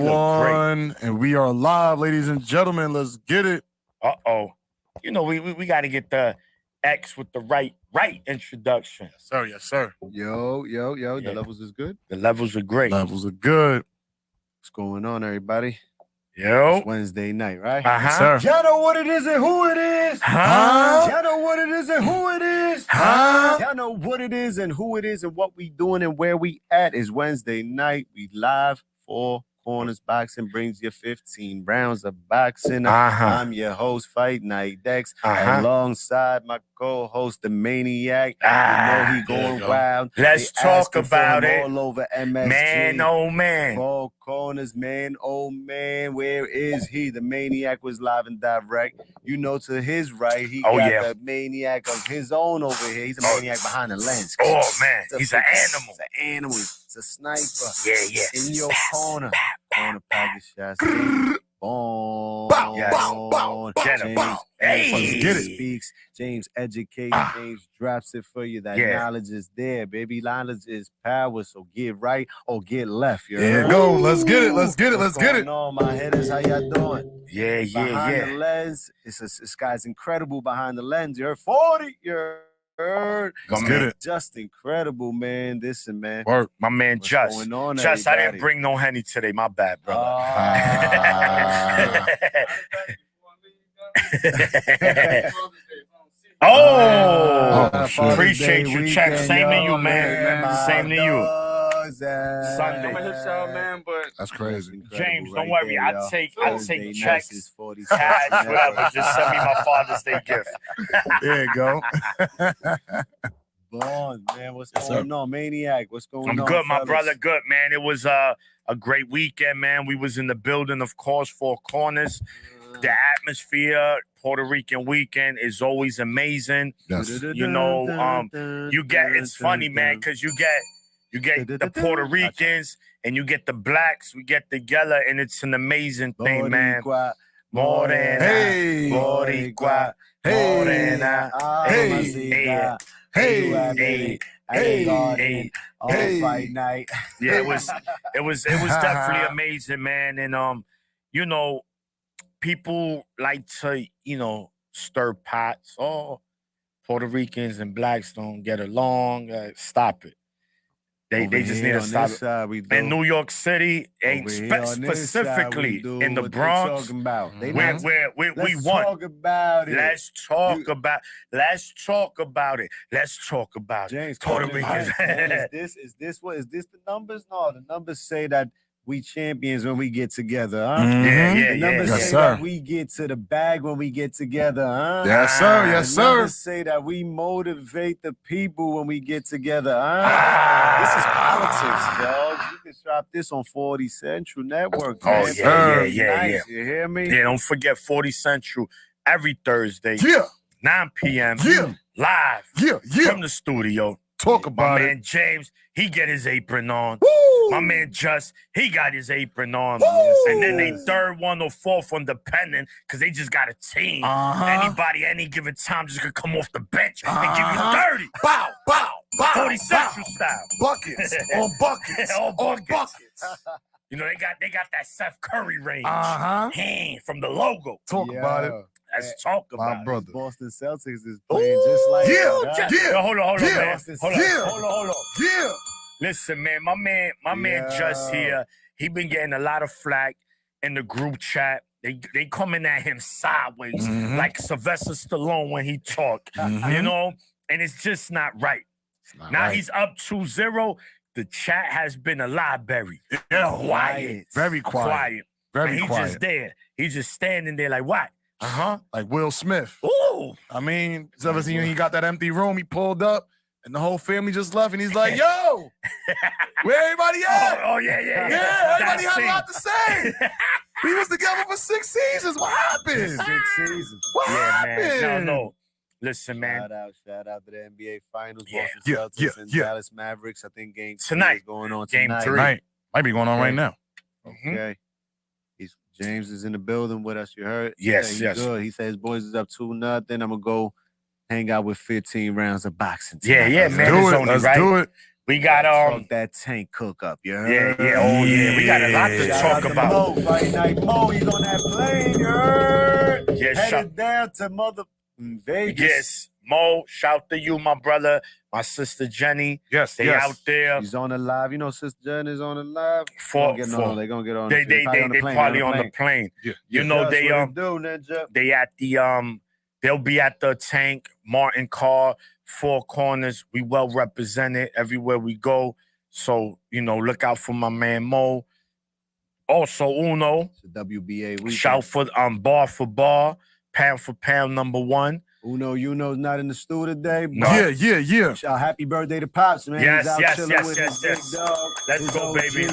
everyone, and we are live, ladies and gentlemen. Let's get it. You know, we got to get the X with the right introduction. Yes, sir. Yes, sir. Yo. Yeah. The levels is good. The levels are great. Levels are good. What's going on, everybody? Yo. It's Wednesday night, right? Yes, sir. Y'all know what it is and who it is. Huh? Y'all know what it is and who it is. Huh? Y'all know what it is and who it is and what we doing and where we at. Is Wednesday night. We live. 4 Corners Boxing brings you 15 rounds of boxing. I'm your host, Fight Night Dex, alongside my co-host, the Maniac. You know he going wild. Let's talk about it. All over MSG. Man, oh man. 4 Corners, man, oh man, where is he? The Maniac was live and direct. You know, to his right, he got the Maniac of his own over here. He's a maniac behind the lens. Oh man, he's an animal. He's an animal. He's a sniper. Yeah. In your corner. On a package shots. Boom. James speaks. James educates. James drops it for you. That knowledge is there, baby. Knowledge is power. So get right or get left. There you go. Let's get it. Let's get it. Let's get it. No, my headers, how y'all doing? Behind the lens, this guy's incredible behind the lens. You're 40. Let's get it. Just incredible, man. Listen, man. Work. My man, Just, I didn't bring no Henny today. My bad, brother. Appreciate you, check. Same to you, man. Same to you. Sunday. I'm gonna hit y'all, man, but that's crazy. James, don't worry. I take checks, cash, whatever. Just send me my Father's Day gift. There you go. Bond, man, what's going on, Maniac? What's going on? I'm good, my fellas? brother. Good, man. It was a great weekend, man. We was in the building, of course, 4 Corners. The atmosphere, Puerto Rican weekend is always amazing. Yes. You know, you get. It's funny, man, because you get the Puerto Ricans and you get the blacks. We get together, and it's an amazing thing, man. Morena, Boricua, Morena, hey. Fight night. Yeah, it was definitely amazing, man. And you know, people like to, stir pots. Oh, Puerto Ricans and blacks don't get along. Stop it. They just need to stop it. In New York City, specifically in the Bronx, we won. Let's talk about it. Let's talk about it. James, Puerto Ricans. Is this the numbers? No, the numbers say that we champions when we get together, huh? Yeah. The numbers say that we get to the bag when we get together, huh? Yes, sir. Yes, the sir. Numbers say that we motivate the people when we get together, huh? This is politics, dog. You can drop this on 40 Central Network. Oh, man. yeah. You hear me? Yeah, don't forget 40 Central every Thursday. 9 p.m. Live from the studio. Talk about My man James, he get his apron on. Woo! My man Just, he got his apron on. Woo! And then they third one or fourth on dependent because they just got a team. Anybody, any given time, just gonna come off the bench and give you 30. Bow. 40 Central style. Buckets on buckets. All buckets. You know, they got that Seth Curry range. From the logo. Talk about it. Let's talk about it. Brother. Boston Celtics is playing just like that. Hold on, man. Hold on. Yeah. Listen, man, my man Just here. He been getting a lot of flack in the group chat. They coming at him sideways like Sylvester Stallone when he talk. You know, and it's just not right. He's up 2-0. The chat has been a library. Quiet. Very quiet. Very quiet. He's just there. He's just standing there like, what? Like Will Smith. Ooh. I mean, ever seen he got that empty room, he pulled up, and the whole family just left, and he's like, yo, where everybody at? Oh, yeah. Yeah, everybody have a lot to say. We was together for 6 seasons. What happened? 6 seasons. What happened? Man, no. Listen, man. Shout out to the NBA Finals, Boston Celtics and Dallas Mavericks. I think game 3 tonight is going on game tonight. 3 might be going on right now. Okay. James is in the building with us. You heard? Yes. Good. He says boys is up 2-0. I'm gonna go hang out with 15 rounds of boxing. Yeah, man. Let's do it. We got Talk that Tank cook up. You heard? yeah. Oh yeah, we got a lot to Shout talk out about. to Mo, Fight Night Mo, he's on that plane. You heard? Yes, Headed down to Vegas. Yes, Mo, shout to you, my brother, my sister Jenny. Yes, They out there. She's on the live. You know, Sister Jen is on the live. For They're gonna get on. they probably on the plane. Yeah. You know they Ninja. they at the they'll be at the Tank, Martin Carr, Four Corners. We well represented everywhere we go. So, you know, look out for my man Mo. Also, Uno. It's the WBA weekend. Shout for bar for bar, pound for pound #1. Uno's not in the studio today. No. But Yeah. happy birthday to Pops, man. Yes, He's out yes, chilling yes, with yes, his yes. big dog. Let's his go, OG. baby.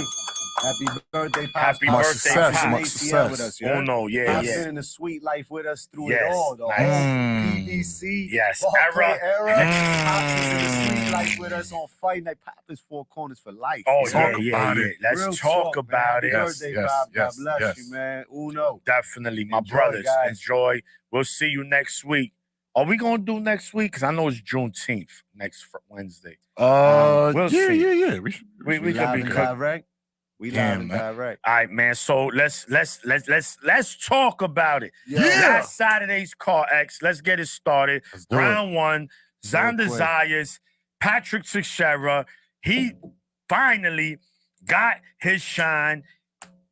Happy birthday, Pops. Happy Much birthday, success, Pops. much ACL success. with us, yeah. Uno, yeah, Pops yeah. been in the sweet life with us through Yes, it all, though. nice. PDC. Yes, Ballplay era. Pops is in the sweet life with us on Fight Night. Pop is Four Corners for life. Oh, Talk yeah. about it. Let's Real talk man. about it. Happy Yes, birthday, yes, Pop. yes, God bless yes. you, man. Uno. Definitely, my Enjoy, brothers. guys. Enjoy. We'll see you next week. Are we gonna do next week? Because I know it's Juneteenth next Wednesday. We'll see. Yeah. We We could live be and cook. direct. We Damn, live and man. direct. All right, man. So let's talk about it. Yeah. Last Saturday's Car X. Let's get it started. Let's do it. Round 1, Xander quick. Zayas, Patrick Teixeira. He finally got his shine.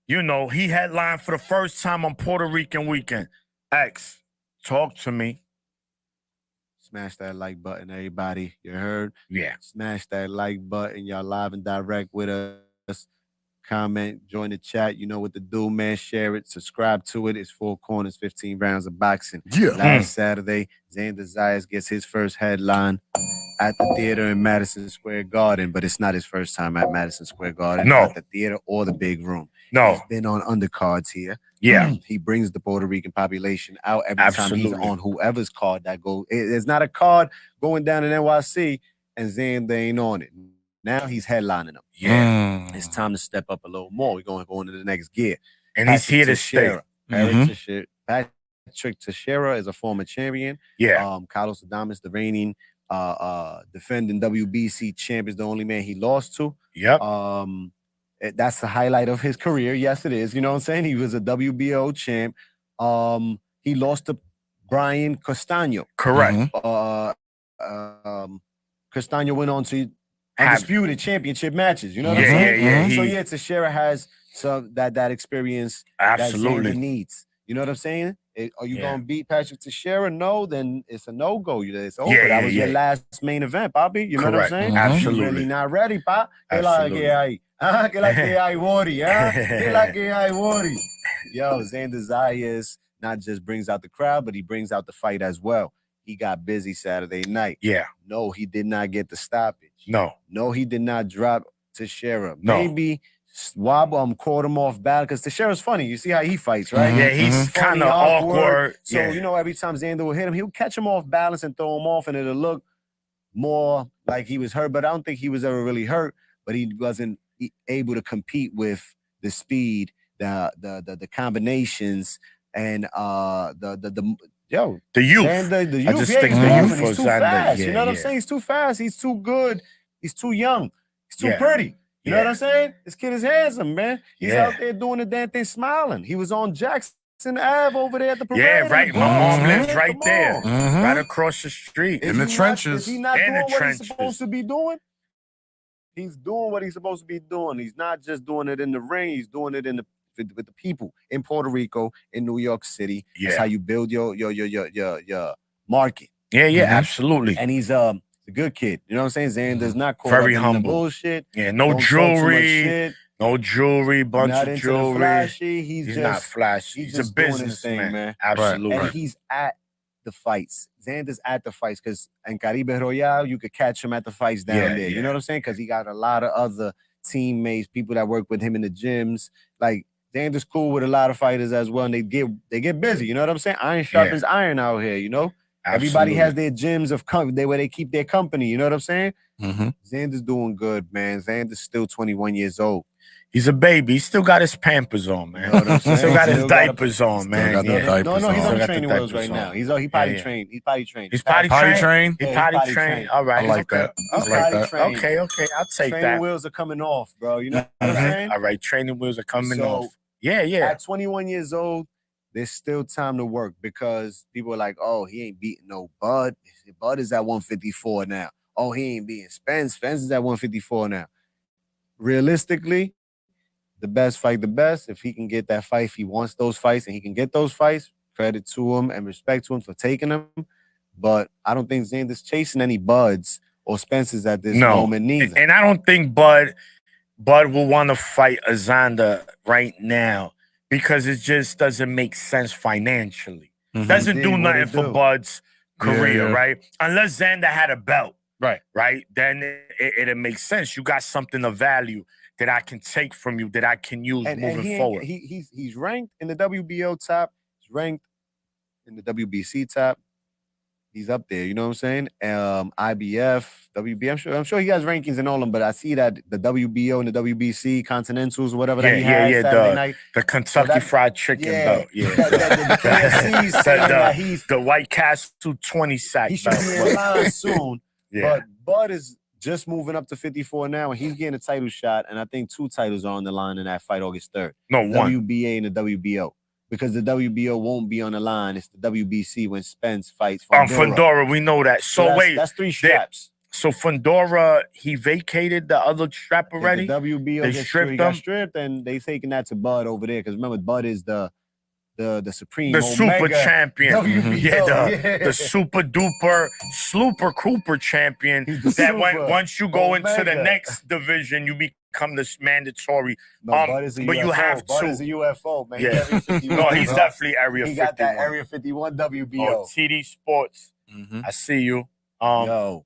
You know, he headlined for the first time on Puerto Rican weekend. X, talk to me. Smash that like button, everybody. You heard? Yeah. Smash that like button. Y'all live and direct with us. Comment, join the chat. You know what to do, man. Share it, subscribe to it. It's Four Corners, 15 rounds of boxing. Yeah. Last Saturday, Xander Zayas gets his first headline at the theater in Madison Square Garden, but it's not his first time at Madison Square Garden. No. At the theater or the big room. No. He's been on undercards here. Yeah. He brings the Puerto Rican population out every time Absolutely. he's on whoever's card that goes. It's not a card going down in NYC and Xander ain't on it. Now he's headlining them. Yeah. It's time to step up a little more. We're going to go into the next gear. And he's here to stay. Patrick Teixeira is a former champion. Yeah. Carlos Adames, the reigning defending WBC champ, is the only man he lost to. Yep. That's the highlight of his career. Yes, it is. You know what I'm saying? He was a WBO champ. He lost to Brian Castaño. Correct. Castaño went on to undisputed championship matches. You know what I'm Yeah, saying? yeah, yeah. So yeah, Teixeira has some that experience that Absolutely. Xander needs. You know what I'm saying? Are you Yeah. gonna beat Patrick Teixeira? No, then it's a no-go. It's over. Yeah, that yeah, was your yeah. last main event, Bobby. You know what I'm Correct. saying? Absolutely. You're really not ready, pa. Que la Absolutely. que hay? Ah, que la que hay, Wari? Ah, que la que hay, Wari? Yo, Xander Zayas not just brings out the crowd, but he brings out the fight as well. He got busy Saturday night. Yeah. No, he did not get the stoppage. No. No, he did not drop Teixeira. No. Maybe Swab caught him off balance because Teixeira's funny. You see how he fights, right? Yeah, he's Funny, kind of awkward. So, Yeah. you know, every time Xander would hit him, he would catch him off balance and throw him off, and it'll look more like he was hurt. But I don't think he was ever really hurt, but he wasn't able to compete with the speed, the combinations, and the youth. And the youth. I just yeah, think he's the moving. youth He's was too Xander. fast. Yeah, You know what I'm yeah. saying? He's too fast. He's too good. He's too young. He's too Yeah. pretty. You know Yeah. what I'm saying? This kid is handsome, man. He's Yeah. out there doing the damn thing, smiling. He was on Jackson Ave over there at the Yeah, parade. right. My Bronx, mom man. lives right Come there. on. Mhm. Right across the street. In the Is he trenches. Is he not In doing the what trenches. he's supposed to be doing? He's doing what he's supposed to be doing. He's not just doing it in the ring. He's doing it with the people in Puerto Rico, in New York City. That's Yeah. how you build your market. Yeah, yeah, Mhm. absolutely. And he's a good kid. You know what I'm saying? Xander's not caught Very up in the humble. bullshit. Yeah, no Don't talk too much jewelry, shit, no jewelry, bunch not of into the jewelry. flashy. He's He's just not flashy. he's He's a just doing his thing, businessman, man. Absolutely. and he's at the fights. Xander's at the fights because in Caribe Royale, you could catch him at the fights down Yeah, there. yeah. You know what I'm saying? Because he got a lot of other teammates, people that work with him in the gyms. Like Xander's cool with a lot of fighters as well, and they get busy. You know what I'm saying? Iron sharpens iron out here. You know, everybody has their gyms of where they keep their company. You know what I'm saying? Mhm. Xander's doing good, man. Xander's still 21 years old. He's a baby. He still got his Pampers on, man. You know what I'm He still saying? got his Still gotta- diapers on, man. got the Yeah. diapers No, he's on. on Got the the training wheels diapers right now. on. He potty Yeah. trained. He's potty trained. He's potty Potty trained. train. He Yeah, potty potty trained. trained. All right. I like okay. that. I He's like potty that. trained. Okay. I'll take Training that. wheels are coming off, bro. You know what All I'm right. saying? All right. Training wheels are coming So, off. Yeah. At 21 years old, there's still time to work because people are like, oh, he ain't beating no Bud. Bud is at 154 now. Oh, he ain't beating Spence. Spence is at 154 now. Realistically, the best fight the best. If he can get that fight, if he wants those fights and he can get those fights, credit to him and respect to him for taking them. But I don't think Xander's chasing any Buds or Spencers at this moment neither. And I don't think Bud will want to fight Xander right now because it just doesn't make sense financially. Doesn't Indeed, do what nothing it for do? Bud's career, Yeah. right? Unless Xander had a belt, Right. Then it makes sense. You got something of value that I can take from you that I can use And moving he forward. he's ranked in the WBO top. He's ranked in the WBC top. He's up there. You know what I'm saying? IBF, WB. I'm sure he has rankings in all of them, but I see that the WBO and the WBC Continentals, whatever that he has Saturday night. The Kentucky that- Fried Chicken belt. Yeah. The KFC's saying that he's the White Castle 20 sack he should belt. be in line soon. Yeah. But Bud is just moving up to 54 now, and he's getting a title shot. And I think 2 titles are on the line in that fight August 3rd. No, one. WBA and the WBO. Because the WBO won't be on the line. It's the WBC when Spence fights Fundora, we know that. So wait, that's 3 straps. so Fundora, he vacated the other strap already? The WBO They stripped stripped him? got stripped, and they taking that to Bud over there. Because remember, Bud is the supreme The super Omega champion. WBO. The super duper slooper Cooper champion. He's the That super once you go into the Omega. next division, you become this mandatory. No, Bud is a but UFO. you have Bud to. is a UFO, man. Yeah. He's Area 51, No, he's bro. definitely Area 51. He got that Area 51 WBO. Oh, TD Sports. I see you. Yo.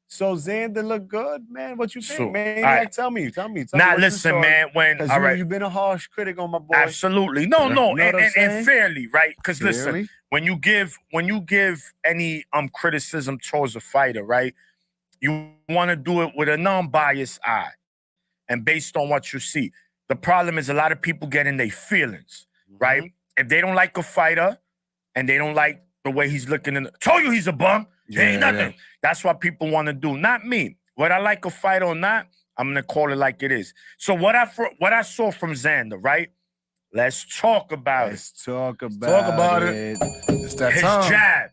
So Xander look good, man. What you think, So, man? all right. Like, tell me. Now what you listen, saw. man. When Because all right, you've been a harsh critic on my boy. absolutely, no, You know what I'm and saying? fairly, right? Because listen, Really? when you give any criticism towards a fighter, right, you want to do it with a non-biased eye and based on what you see. The problem is a lot of people get in their feelings, right? Mm-hmm. If they don't like a fighter and they don't like the way he's looking, told you he's a bum. He ain't Yeah, nothing. That's what people want to do. Not me. Whether I like a fighter or not, I'm gonna call it like it is. So what I saw from Xander, right? Let's talk about Let's talk about it. It's that his time. jab,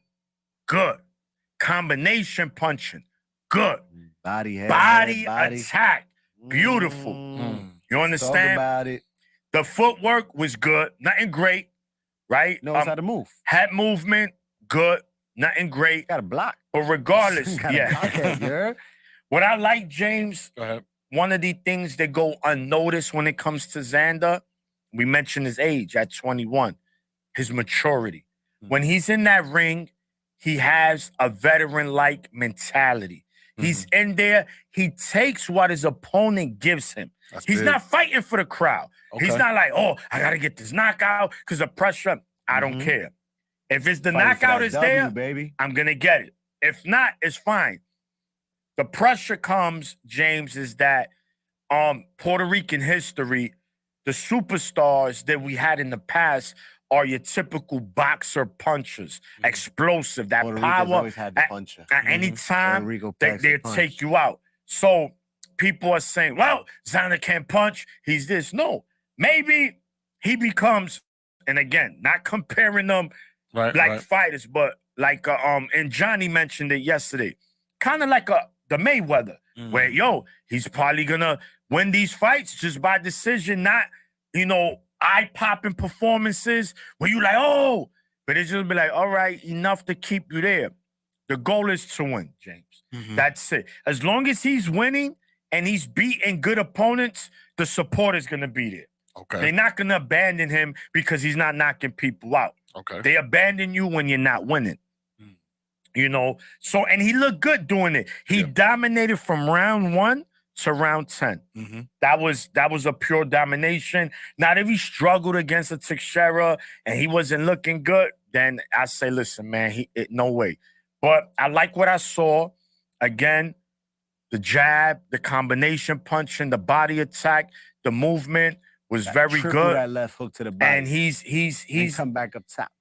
good. Combination punching, good. Body, head, Body body. attack, beautiful. Mm. You Talk understand? about it. The footwork was good, nothing great, right? Knows how to move. Head movement, good, nothing great. Got to block. But regardless, Gotta block that, yeah. girl. What I like, James, Go ahead. one of the things that go unnoticed when it comes to Xander, we mentioned his age at 21, his maturity. When he's in that ring, he has a veteran-like mentality. He's in there. He takes what his opponent gives him. That's He's big. not fighting for the crowd. He's Okay. not like, oh, I got to get this knockout because of pressure. I don't Mhm. care. If it's the Fighting for knockout that is W, there, baby. I'm going to get it. If not, it's fine. The pressure comes, James, is that Puerto Rican history, the superstars that we had in the past are your typical boxer punchers, explosive, that Puerto Rico's power. always had the puncher. At any time, Puerto Rico they, packs the they'll punch. take you out. So people are saying, well, Xander can't punch. He's this. No, maybe he becomes, and again, not comparing them Right. like right. fighters, but like and Johnny mentioned it yesterday, kind of like the Mayweather, where he's probably gonna win these fights just by decision, not eye-popping performances where you like, oh, but it's just be like, all right, enough to keep you there. The goal is to win, James. That's it. As long as he's winning and he's beating good opponents, the support is gonna be there. Okay. They're not gonna abandon him because he's not knocking people out. Okay. They abandon you when you're not winning. So, and he looked good doing it. He dominated from round 1 to round 10. That was a pure domination. Now, if he struggled against a Teixeira and he wasn't looking good, then I say, listen, man, no way. But I like what I saw. Again, the jab, the combination punching, the body attack, The movement was That very triple good. That left hook to the body. And he's come back up top.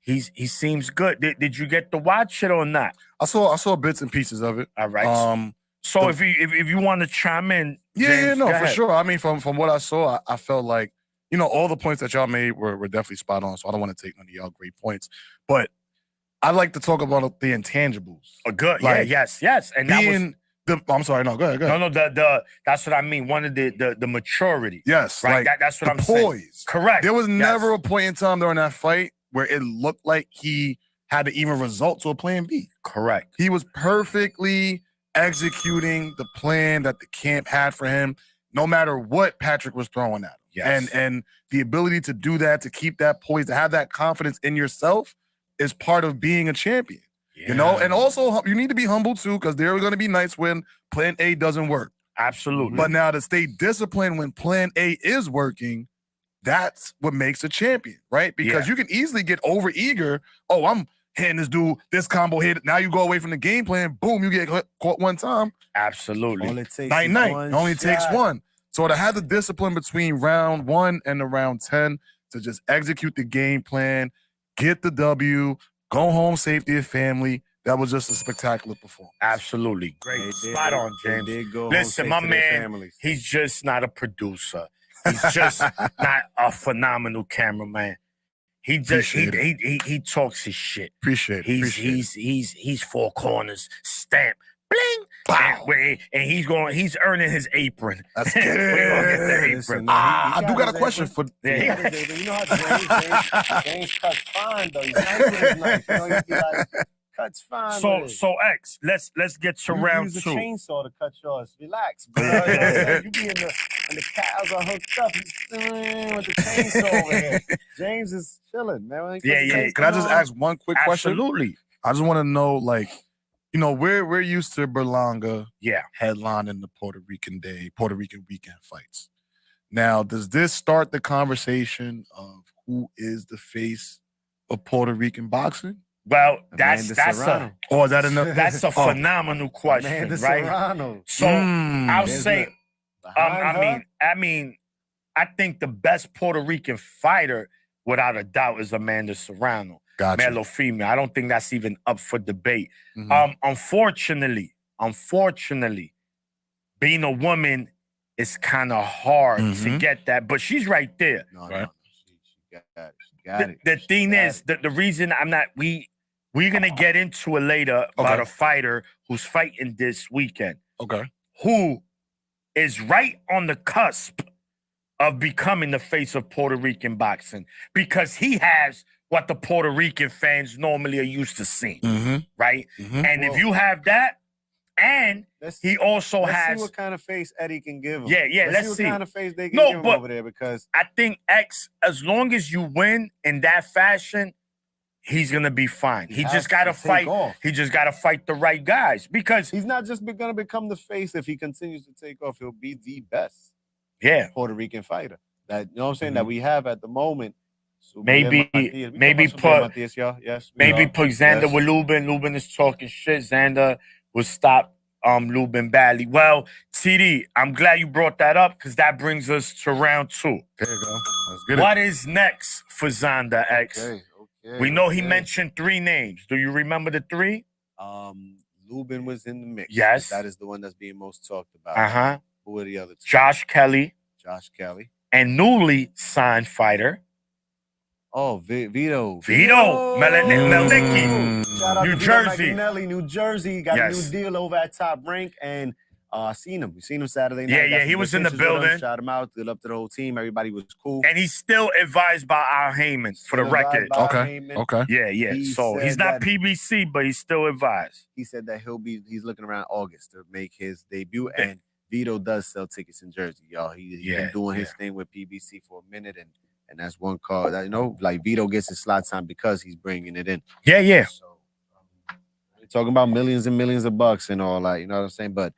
he seems good. Did you get to watch it or not? I saw bits and pieces of it. All right. So if you want to chime in, James, no, go for ahead. sure. I mean, from what I saw, I felt like, you know, all the points that y'all made were definitely spot on. So I don't want to take none of y'all great points, but I'd like to talk about the intangibles. Good. Like, yes. And being I'm sorry, no, go ahead. No, that's what I mean. One of the maturity. Yes, right. like That's what I'm poise. saying. Correct. There was never a point in time during that fight where it looked like he had to even resort to a plan B. Correct. He was perfectly executing the plan that the camp had for him, no matter what Patrick was throwing at him. Yes. And the ability to do that, to keep that poise, to have that confidence in yourself is part of being a champion. Yeah. You know, and also you need to be humble too, because there are going to be nights when plan A doesn't work. Absolutely. But now to stay disciplined when plan A is working, that's what makes a champion, right? Because you can easily get over eager. Oh, I'm hitting this dude, this combo hit. Now you go away from the game plan. Boom, you get caught one time. Absolutely. All it takes Night, is night. one It only takes shot. one. So to have the discipline between round 1 and the round 10 to just execute the game plan, get the W, go home, safety of family. That was just a spectacular performance. Absolutely. Great. They Spot did- on, they James. did go home Listen, safe my to their man, families. he's just not a producer. He's just not a phenomenal cameraman. He just Appreciate he talks his shit. Appreciate it. He's four corners, stamp, bling, Wow. and he's earning his apron. Let's get it. We're gonna get the Listen, apron. man, I do got a his question apron. for Yeah. He got his apron. You know how James cuts fine though. He's nice with his knife. You know, he like cuts fine. So with it. so X, let's get to You round use 2. a chainsaw to cut yours. Relax, bro. You know what I'm saying? You be and the cows are hooked up. He's with the chainsaw over here. James is chilling, man. When he cuts Yeah, the yeah. chainsaw Can I just on- ask one quick question? Absolutely. I just want to know, like, you know, we're used to Berlanga Yeah. headlining the Puerto Rican weekend fights. Now, does this start the conversation of who is the face of Puerto Rican boxing? Well, that's Amanda that's Serrano. Or is that enough? that's a phenomenal question, Amanda right? Serrano. So I'll There's say, Behind I mean, I think the best Puerto Rican fighter, without a doubt, is Amanda Serrano, Gotcha. male or female. I don't think that's even up for debate. Mhm. Unfortunately, being a woman is kind of hard to Mhm. get that, but she's right there. No, Right. no, she got it. She got it. The She thing got is it. that the reason I'm not we're gonna get into it later about Okay. a fighter who's fighting this weekend, Okay. who is right on the cusp of becoming the face of Puerto Rican boxing because he has what the Puerto Rican fans normally are used to seeing, Mm-hmm. right? Mhm. And if Well- you have that, and Let's- he also let's has, see what kind of face Eddie can give him. Yeah, let's see. what kind of face they can No, give him but- over there because I think X, as long as you win in that fashion, he's gonna be fine. He has just gotta to take fight. off. He just gotta fight the right guys because He's not just going to become the face. If he continues to take off, he'll be the best yeah, Puerto Rican fighter. That, you know what I'm saying, that we have at the moment. So Maybe- maybe put- y'all. Yes, we maybe are. put Xander Yes. with Lubin. Lubin is talking shit. Xander will stop Lubin badly. Well, TD, I'm glad you brought that up because that brings us to round 2. There you go. Let's get What is next for Xander X? Okay. We know he okay. mentioned 3 names. Do you remember the 3? Lubin was in the mix. Yes. That is the one that's being most talked about. Uh-huh. Who are the other two? Josh Kelly Josh Kelly. and newly signed fighter Oh, Vito. Vito Melnicki. Shout out New to Vito Jersey. McAnally, New Jersey. Got Yes. a new deal over at Top Rank. And I seen him. We seen him Saturday night. Yeah, Got he some was good in the pictures with him. building. Shout him out. Good up to the whole team. Everybody was cool. And he's still advised by Al Heyman for the Still record. advised by Okay. Heyman. Okay. Yeah. He So he's said not that- PBC, but he's still advised. He said that he's looking around August to make his debut. And Vito does sell tickets in Jersey, y'all. He's been doing his thing with PBC for a minute, and that's one card that, you know, like Vito gets his slot time because he's bringing it in. Yeah. So we're talking about millions and millions of bucks and all that, you know what I'm saying? But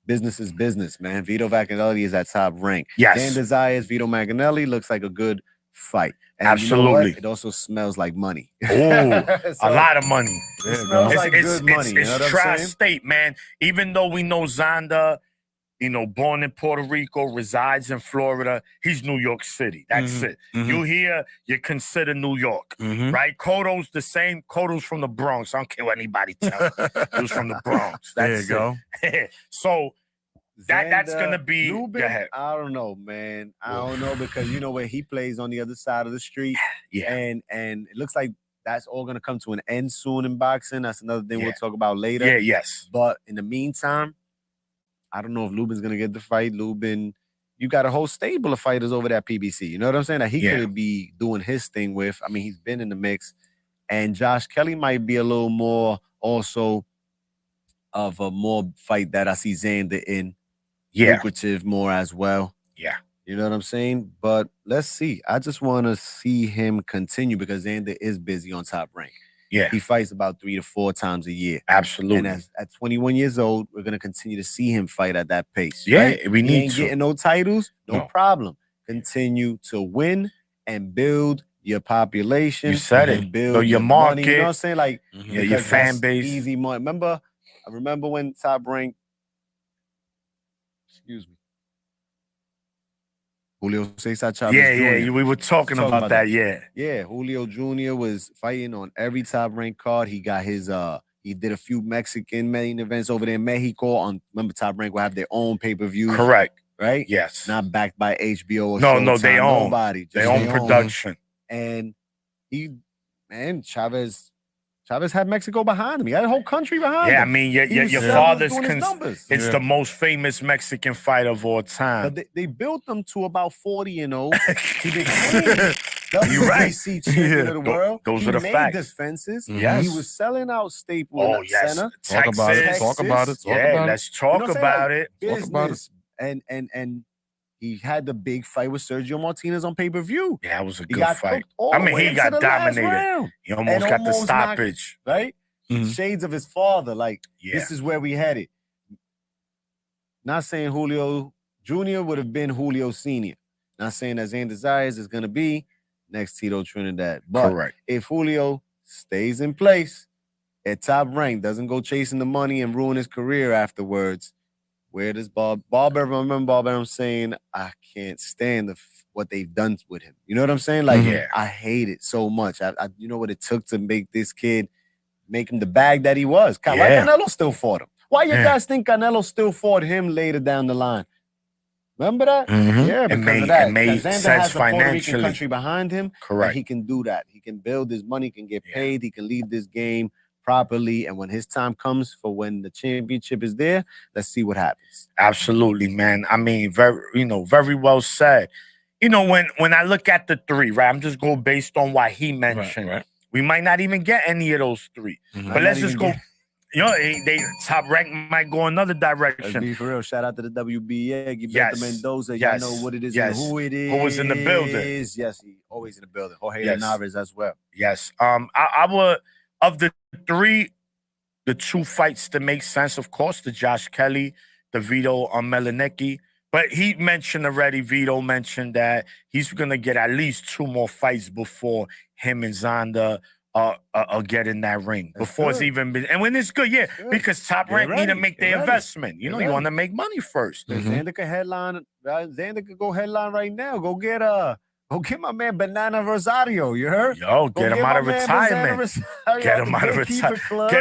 business is business, man. Vito Vacanelli is at Top Rank. Yes. Dan Desires, Vito Maganelli looks like a good fight. And you know what? Absolutely. It also smells like money. Oh, a So, lot of money. It smells like good money. You know It's what I'm saying? tri-state, man. Even though we know Zonda you know, born in Puerto Rico, resides in Florida. He's New York City. That's it. You here, you consider New York, right? Cotto's the same. Cotto's from the Bronx. I don't care what anybody tells me. He was from the Bronx. That's there you go. So that's gonna be. Lubin, Go ahead. I don't know, man. I don't know because you know where he plays on the other side of the street. Yeah. And it looks like that's all gonna come to an end soon in boxing. That's another thing we'll Yeah. talk about later. Yeah, yes. But in the meantime, I don't know if Lubin's gonna get the fight. Lubin, you got a whole stable of fighters over there at PBC. You know what I'm saying? That he Yeah. could be doing his thing with. I mean, he's been in the mix. And Josh Kelly might be a little more also of a more fight that I see Xander in. Yeah. Lucrative more as well. Yeah. You know what I'm saying? But let's see. I just want to see him continue because Xander is busy on Top Rank. Yeah. He fights about 3 to 4 times a year. Absolutely. And at 21 years old, we're going to continue to see him fight at that pace. Yeah, right? we He need ain't to. getting no titles, no No. problem. Continue to win and build your population. You said and it. build Build your money. You know market. what I'm saying? Like, Yeah, your because fan that's base. easy money. I remember when Top Rank, excuse me, Julio Cesar Chavez Yeah, Jr. we were talking about that. Yeah. Yeah, Julio Jr. was fighting on every Top Rank card. He got his he did a few Mexican main events over there in Mexico. Remember Top Rank will have their own pay-per-view. Correct. Right? Yes. Not backed by HBO or No, Showtime, they own. nobody. They just own production. And Chavez had Mexico behind him. He had a whole country behind Yeah, I him. mean, He was your selling, father's doing his numbers. it's the most famous Mexican fighter of all time. But they built them to about 40-0. He became You're right. WBC champion of the world. Those he are the made facts. defenses. Yes. He was selling out Staples Oh, yes. Center. Talk about it. Texas. Talk about it. Talk Yeah, about it. let's talk You know what I'm about saying? it. Talk about it. Business. And he had the big fight with Sergio Martinez on pay-per-view. Yeah, it was a He good got fight. cooked all I the mean, way he into got the last dominated. round, He almost got the almost knocked- stoppage. right? Mhm. Shades of his father. Like, Yeah. this is where we headed. Not saying Julio Jr. would have been Julio Sr. Not saying that Xander Zayas is going to be next Tito Trinidad. But Correct. if Julio stays in place at Top Rank, doesn't go chasing the money and ruin his career afterwards, where does Bob Evans, I'm saying, I can't stand what they've done with him. You know what I'm saying? Like, Yeah. I hate it so much. I you know what it took to make this kid, make him the bag that he was. Why Yeah. Canelo still fought him? Why you Yeah. guys think Canelo still fought him later down the line? Remember that? Mhm. Yeah, It because made- of that. it made Because Xander sense has a Puerto Rican financially. country behind him. Correct. And he can do that. He can build his money, can get Yeah. paid, he can lead this game properly. And when his time comes for when the championship is there, let's see what happens. Absolutely, man. I mean, very well said. You know, when I look at the three, right? I'm just going based on what he mentioned. Right. We might not even get any of those three. Mhm. But let's not just even go. You know, they Top Rank might go another Let's direction. be for real. Shout out to the WBA, Gilberto Yes. Mendoza. Yes. Y'all know what it is Yes. and who it is. Who was in the building. Yes, he always in the building. Jorge Yes. Linares as well. Yes. I would, of the three, the two fights that make sense, of course, the Josh Kelly, the Vito Melanecki. But he mentioned already, Vito mentioned that he's gonna get at least 2 more fights before him and Zonda get in that ring. That's Before it's good. even been, and when it's good, yeah, Good. because Top They're Rank need to ready. make They're their ready. investment. You They're know, you ready. want to make money first. Mhm. Xander could headline. Xander could go headline right now. Go get my man Banana Rosario. You heard? Yo, Go get him my out of man Banana retirement. Rosario Get out him the out of Gatekeeper retirement. Club.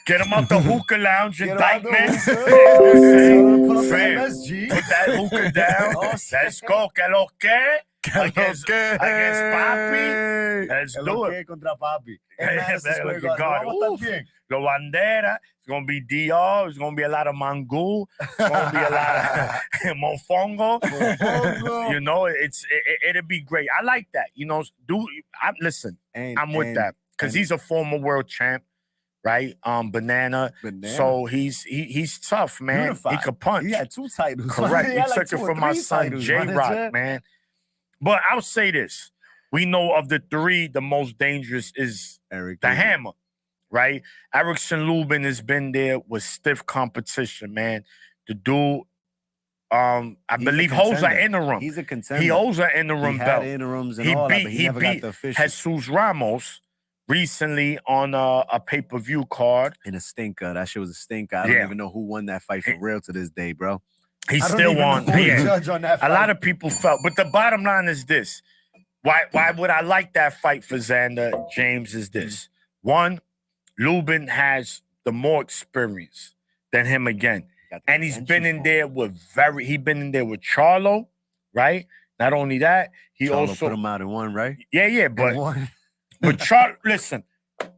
Get him out the hookah lounge Get him out the indictment. hookah. You know what I'm saying? Put up the Fam, MSG. Put that hookah down. Oh, Let's go. Que lo que? Against Papi. Let's El do it. que contra Papi. En Hey, Madison man, Square look at Garden. God. Vamos a estar Oof. bien. Lo Bandera. It's gonna be DR. It's gonna be a lot of Mangú. It's gonna be a lot of Mofongo. Mofongo. You know, it'll be great. I like that. You know, listen. And- I'm with and- that because and- he's a former world champ, right? Banana. Banana. So he's tough, man. He Unified. could punch. He had 2 titles. Correct. He He had like took 2 it or from my 3 son titles, J my Rock, nigga. man. But I'll say this: we know of the three, the most dangerous is Eric the Lubin. Hammer, right? Erickson Lubin has been there with stiff competition, man. The dude, I He's a believe, holds an contender. interim. He's a contender. He holds an He interim had belt. interims and He all that, beat- but he he never got beat the official. Jesus Ramos recently on a pay-per-view card. In a stinker. That shit was a stinker. I don't Yeah. even know who won that fight for real to this day, bro. He I don't still even know won. who to Yeah. judge on that A lot fight. of people felt, but the bottom line is this. Why would I like that fight for Xander James is this. One, Lubin has the more experience than him again. And he's been in there with Charlo, right? Not only that, he Charlo also put him out in one, right? Yeah, And but one. Charlo, listen,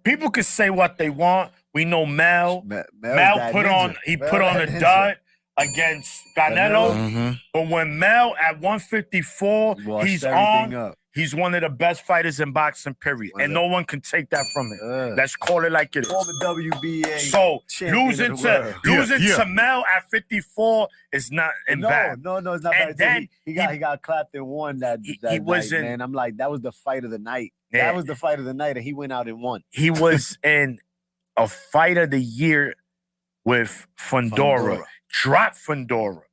people can say what they want. We know Mel put on a dud against Canelo. Mm-hmm. But when Mel at 154, he's on. Up. He's one of the best fighters in boxing, period. And no one can take that from him. Let's call it like it is. All the WBA. So losing champion to Mel at 54 is not bad. No, it's not And bad. then He got clapped and won that he night, wasn't- man. I'm like, that was the fight of the night. Yeah. That was the fight of the night, and he went out and won. He was in a fight of the year with Fundora. Dropped Fundora.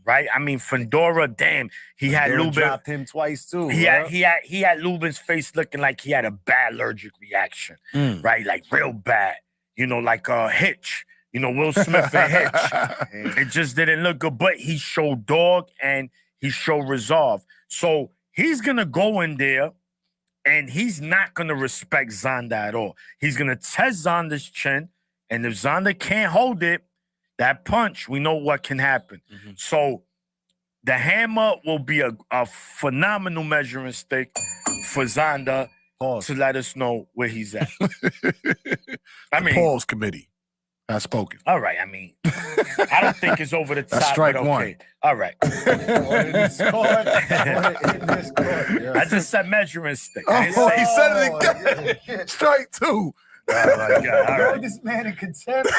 Right? I mean, Fundora, damn, he had Lubin. Dropped him twice too. He had Lubin's face looking like he had a bad allergic reaction, right? Like real bad. You know, like Hitch. You know, Will Smith and Hitch. It just didn't look good. But he showed dog and he showed resolve. So he's gonna go in there and he's not gonna respect Zonda at all. He's gonna test Zonda's chin, and if Zonda can't hold it, that punch, we know what can happen. So the hammer will be a phenomenal measuring stick for Zonda to let us know where he's at. I mean, Paul's committee has spoken. all right. I mean, I don't think it's over the top. That's strike but okay. one. All right. In this court. I just said measuring stick. Oh, I didn't say- he said it again. Strike two. Oh my God. All right. This man in contempt.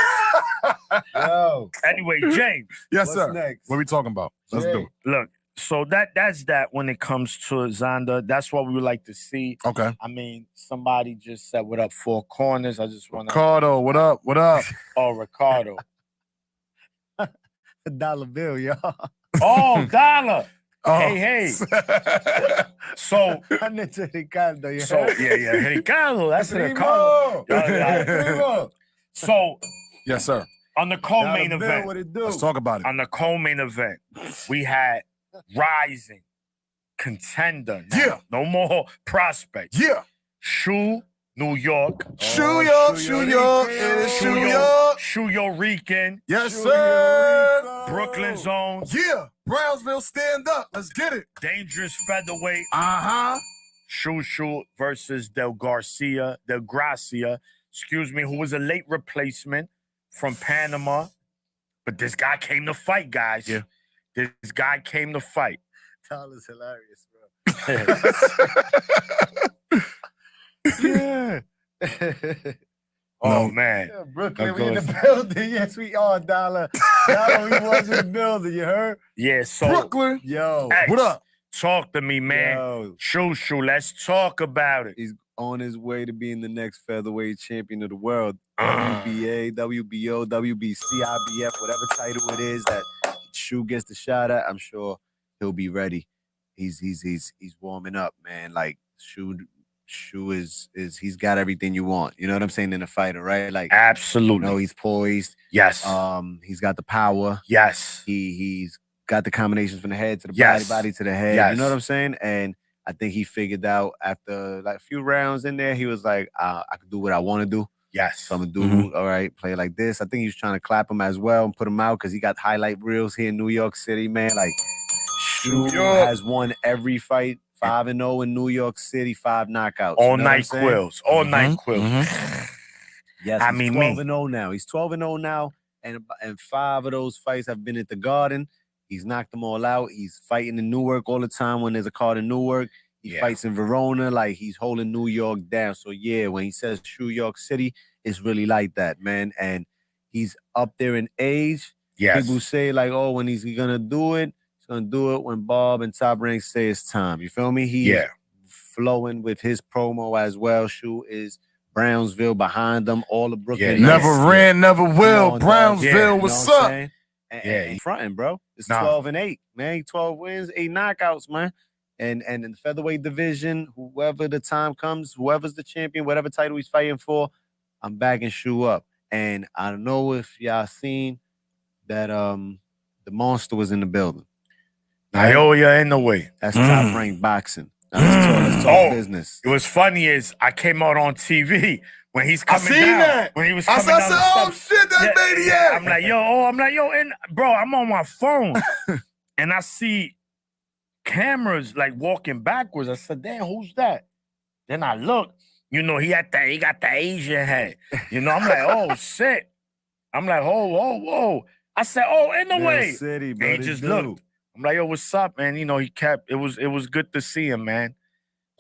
Yo. Anyway, James. Yes, What's sir. next? What are we talking about? Let's Jay. do it. Look, so that's that when it comes to Zonda. That's what we would like to see. Okay. I mean, somebody just said, what up, Four Corners? I just want to... Ricardo, what up? What up? Oh, Ricardo. $1 bill, y'all. Oh, Dollar. Oh. Hey. So, Ricardo, yeah. Ricardo. That's Ricardo. Primo. So, Yes, sir. on the co-main $1 bill, event, what it do? Let's talk about it. on the co-main event, we had rising contender. Now, Yeah. No more prospects. Yeah. Shu, New York. Shoe York. It is Shoe York. Shuyo Rican. Yes, sir. Brooklyn Zone. Yeah. Brownsville, stand up. Let's get it. Dangerous featherweight. Uh-huh. Shu versus Del Gracia, who was a late replacement from Panama. But this guy came to fight, guys. Yeah. This guy came to fight. Tyler's hilarious, bro. Yeah. Oh, man. Yeah, Brooklyn, Of we in the course. building. Yes, we are, Dollar. Dollar, we was in the building. You heard? Yeah, so Brooklyn. Yo. X, What up? talk to me, man. Yo. Shu, let's talk about it. He's on his way to being the next featherweight champion of the world. Uh. WBA, WBO, WBC, IBF, whatever title it is that Shu gets the shot at, I'm sure he'll be ready. He's warming up, man. Like Shu is he's got everything you want. You know what I'm saying in a fighter, right? Like Absolutely. he's poised. Yes. He's got the power. Yes. He's got the combinations from the head to the Yes. body to the head. Yes. You know what I'm saying? And I think he figured out after like a few rounds in there, he was like, I could do what I want to do. Yes. So I'm gonna do all right, play like this. I think he was trying to clap him as well and put him out because he got highlight reels here in New York City, man. Like Shu has won every fight, 5-0 in New York City, 5 knockouts. All You know what I'm night saying? quills. All night quills. Yes, I he's mean, 12-0 now. He's 12-0 now, and 5 of those fights have been at the Garden. He's knocked them all out. He's fighting in Newark all the time when there's a card in Newark. He Yeah. fights in Verona, like he's holding New York down. So yeah, when he says New York City, it's really like that, man. And he's up there in age. Yes. People say like, oh, when he's gonna do it, he's gonna do it when Bob and Top Rank say it's time. You feel me? He's flowing with his promo as well. Shu is Brownsville behind them, all the Brooklyn. Yeah, Knights. Never ran, never Come will. on, dog. Brownsville, Yeah, what's You know what I'm up? saying? And Yeah. fronting, bro. It's Nah. 12-8, man. 12 wins, 8 knockouts, man. And in the featherweight division, whoever the time comes, whoever's the champion, whatever title he's fighting for, I'm backing Shu up. And I don't know if y'all seen that the monster was in the building. Naoya Inoue. That's top ranked boxing. Now let's talk business. It was funny is I came out on TV when he's coming seen down. that. When he was I coming said, down the oh steps. shit, that's Maniac. I'm like, yo, and bro, I'm on my phone and I see cameras like walking backwards. I said, damn, who's that? Then I look, you know, he got the Asian head. You know, I'm like, oh shit. I'm like, whoa. I said, oh, Inoue. City, And he just looked. I'm like, yo, what's up, man? You know, he kept it was good to see him, man.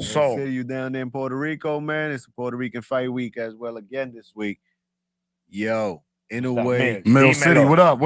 So see you down there in Puerto Rico, man. It's a Puerto Rican fight week as well again this week. Yo, Inoue. Mill City, what up?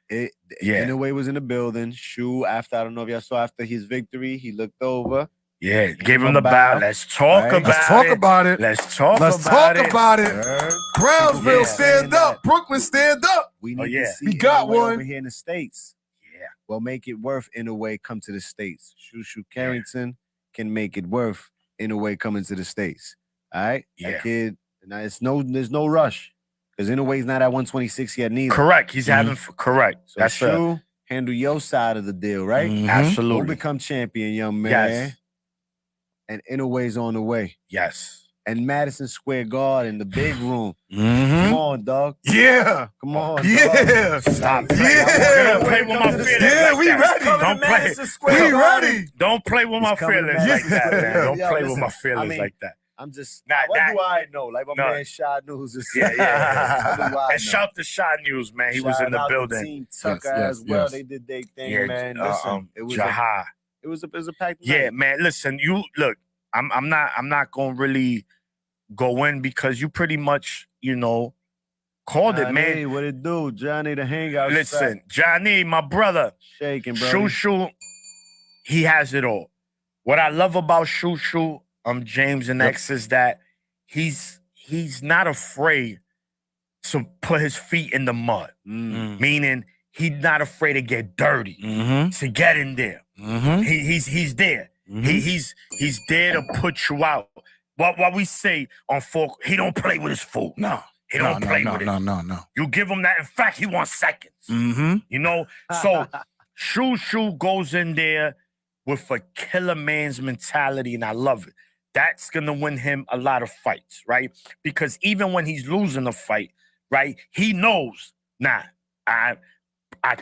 Inoue was in the building. Shu, after, I don't know if y'all saw, after his victory, he looked over. yeah, give him the bow. Let's talk Right. about Let's talk it. about it. Let's talk Let's about talk it. about it. Brownsville, Yeah. stand up. Brooklyn, stand up. We need yeah. to see We got Inoue one. over here in the States. Yeah. Well, make it worth Inoue come to the States. Shu Carrington can make it worth Inoue coming to the States. All right? Yeah. That kid, there's no rush. Because Inoue's not at 126 yet neither. Correct. He's having correct. So That's Shu, handle your side of the deal, right? Mhm. Go absolutely. become champion, young man. Yes. And Inoue's on the way. Yes. And Madison Square Garden, the big room. Mm-hmm. Come on, dog. Yeah. Come on, dog. Yeah. Stop. Yeah. Don't play with my feelings. Yeah, like we that. ready. Don't play. We ready. Don't play with my He's coming feelings back. like that, man. Don't Yo, play listen, with my feelings I mean, like that. I'm just, Nah, what that- do I know? Like my No. man Shad News is Yeah. What do I And know? shout to Shot News, man. He was in Shout the out to building. Team Tucker Yes, as well. yes. They did their thing, Yeah, man. Listen, it was Jaha. a packed Yeah, night. man. Listen, you look. I'm not gonna really go in because you pretty much, you know, called it, man. Johnny, what it do? Johnny the hangout. Listen, Johnny, my brother, shaking, bro. Shushu, he has it all. What I love about Shushu, James and X, is that he's not afraid to put his feet in the mud. Meaning he's not afraid to get dirty, Mm-hmm. to get in there. Mm-hmm. He's there. He's there to put you out. What we say on folk, he don't play with his food. No. He don't play with it. No. You give him that. In fact, he wants seconds. Mm-hmm. You know? So Shushu goes in there with a killer man's mentality, and I love it. That's gonna win him a lot of fights, right? Because even when he's losing a fight, right, he knows, nah, I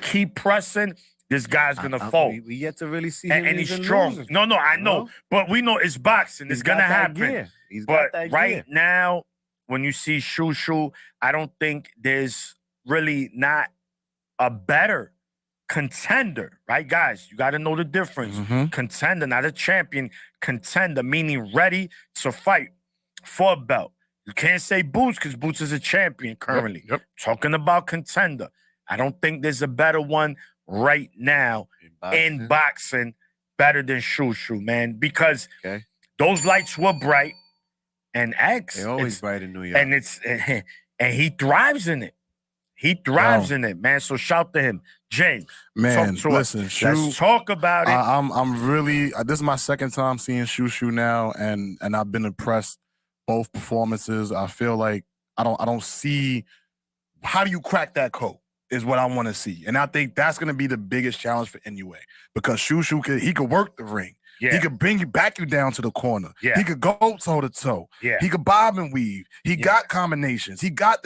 keep pressing, this guy's gonna fold. We yet to really see him And he's even strong. losing. No, I know. Well, But we know it's boxing. He's It's gonna got that happen. gear. He's But got that right gear. now, when you see Shushu, I don't think there's really not a better contender, right, guys? You got to know the difference. Mm-hmm. Contender, not a champion. Contender, meaning ready to fight for a belt. You can't say Boots because Boots is a champion currently. Yep. Talking about contender. I don't think there's a better one right now in boxing better than Shushu, man, because Okay. those lights were bright and X, They always it's- bright in New York. and it's and he thrives in it. He thrives in it, man. So shout to him, James. Man, talk to us. listen, Shu, Let's talk about it. I'm really this is my second time seeing Shushu now, and I've been impressed both performances. I feel like I don't see how do you crack that code is what I want to see, and I think that's going to be the biggest challenge for Inoue because Shushu could work the ring. yeah, He could bring you back you down to the corner. Yeah. He could go toe to toe. yeah, He could bob and weave. He Yeah. got combinations. He got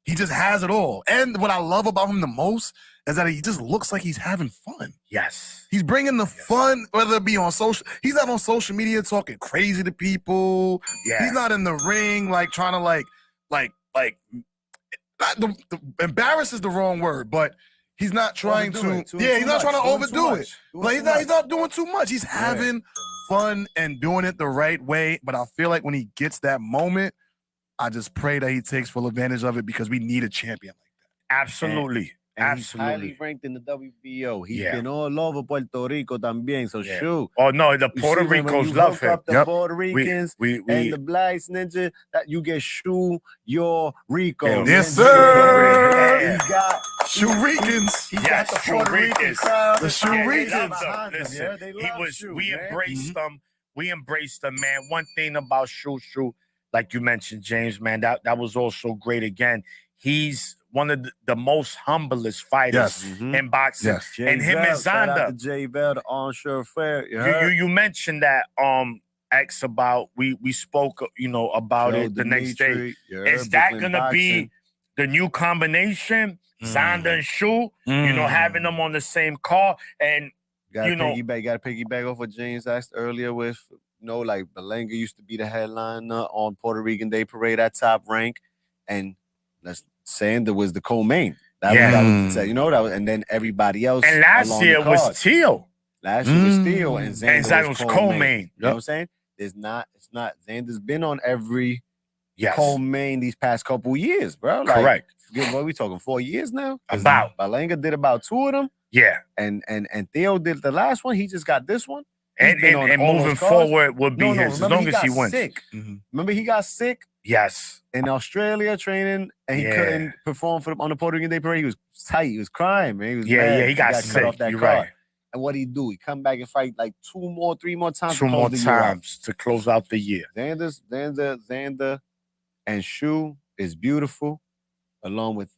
he just has it all. And what I love about him the most is that he just looks like he's having fun. yes, He's bringing the fun, whether it be on social. He's not on social media talking crazy to people. yeah. He's not in the ring trying to embarrass is the wrong word, but he's not trying he's not trying to overdo it. Like he's not doing too much. He's having fun and doing it the right way. But I feel like when he gets that moment, I just pray that he takes full advantage of it because we need a champion like that. Absolutely, And he's highly absolutely. ranked in the WBO. He's Yeah. been all over Puerto Rico también. So Yeah. shoot. Oh no, the You Puerto see, when Ricos you love hook him. up the Yep. Puerto We Ricans and the blacks, ninja, that you get Shu your Rico. Yes, ninja. sir. He got Shurikens. he got Yes, the Puerto Rican Shurikens. crowd. The Yeah, they Shurikens. love behind him. him, Listen, yeah. They love Shu, we man. embraced them. We embraced them, man. One thing about Shushu, like you mentioned, James, man, that was also great again. He's one of the most humblest fighters Yes. in boxing. Yes. And him and Shout out Zonda. to Jay Bell, the onshore fair. You mentioned that X about we spoke about Joe it the next day. Dimitri, you Is heard that Brooklyn gonna be Boxing. the new combination? Zonda and Shu, having them on the same car, and Gotta you know- piggyback off what James asked earlier with, like Berlanga used to be the headliner on Puerto Rican Day Parade at Top Rank, and Sander was the co-main. That was and then everybody else. and last along year the was card. Teal. Last year was Steele, and Xander was was co-main. co-main. You know what I'm saying? It's not Xander's been on every Yes, co-main these past couple years, bro. Like, correct. What are we talking? 4 years now? 'Cause About. Berlanga did about 2 of them. Yeah, And Theo did the last one. He just got this one. and been on all moving those cards. forward would be his as remember long as he got wins. sick. Mhm. Remember he got sick Yes, in Australia training, and he Yeah. couldn't perform on the Puerto Rican Day Parade. He was tight. He was crying, man. He was yeah, mad. he got cut sick. off that You're card. right. And what he do? He come back and fight like 3 more times. Two to more close the year out. times to close out the year. Xander, and Shu is beautiful, along with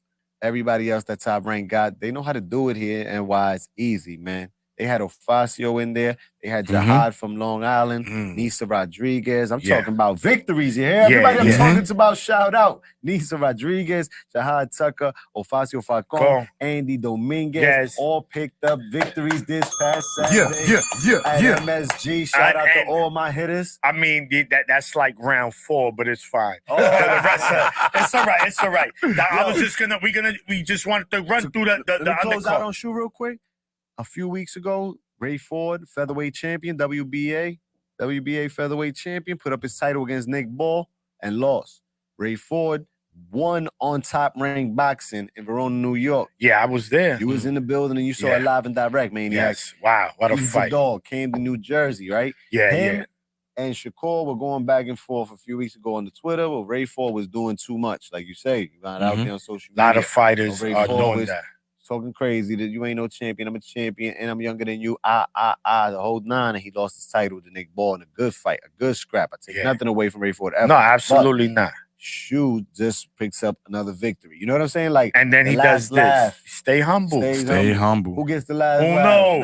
everybody else that Top Rank got. They know how to do it here, and why it's easy, man. They had Ofacio in there. They had Jihad from Long Island, Nisa Rodriguez. I'm Yeah. talking about victories. You hear everybody I'm yeah. talking about? Shout out Nisa Rodriguez, Jihad Tucker, Ofacio Falcon, Go. Andy Dominguez. Yes. All picked up victories this past Yeah, Saturday. At yeah. MSG. Shout out to and- all my hitters. I mean, that's like round 4, but it's fine. The rest it's all right. It's all right. I was just we just wanted to run through the Let me close out undercard. on Shu real quick. A few weeks ago, Ray Ford, featherweight champion, WBA featherweight champion, put up his title against Nick Ball and lost. Ray Ford won on Top Rank Boxing in Verona, New York. Yeah, I was there. You was in the building and you saw Yeah. it live and direct, man. Yes. Wow. What a He's fight. the dog, Camden, New Jersey, right? Yeah, Him yeah. and Shakur were going back and forth a few weeks ago on the Twitter. Well, Ray Ford was doing too much, like you say. You got out there on social A lot media. of fighters Ray are Ford doing was- that. Talking crazy that you ain't no champion. I'm a champion and I'm younger than you. The whole 9. And he lost his title to Nick Ball in a good fight, a good scrap. I take Yeah. nothing away from Ray Ford ever. No, absolutely not. Shu just picks up another victory. You know what I'm saying? Like, And then the he last does this. laugh. Stay humble. Stay humble. Who gets the last Uno. laugh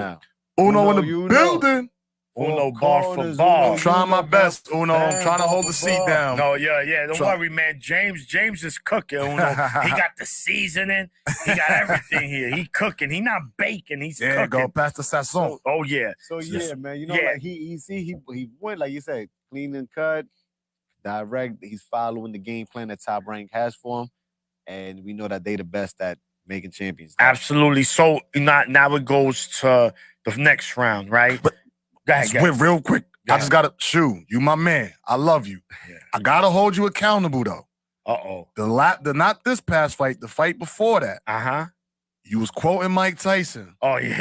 now? Uno in the you know. building. Uno Four bar for corners, bar. Uno. Trying my know, best, Uno. I'm Man, trying to hold the ball seat for down. No, yeah. Don't Try- worry, man. James is cooking. Uno. He got the seasoning. He got everything here. He cooking. He not baking. He's There you go. cooking. Pass the sazon. Oh yeah. So Yes. yeah, man. You know, Yeah. like he went, like you said, clean and cut, direct. He's following the game plan that Top Rank has for him. And we know that they the best at making champions. Absolutely. So now it goes to the next round, right? But- Go ahead. Just went real quick. Go I just gotta you my man. I love you. Yeah. I gotta hold you accountable though. Uh-oh. The not this past fight, the fight before that. Uh-huh. You was quoting Mike Tyson. Oh, yeah.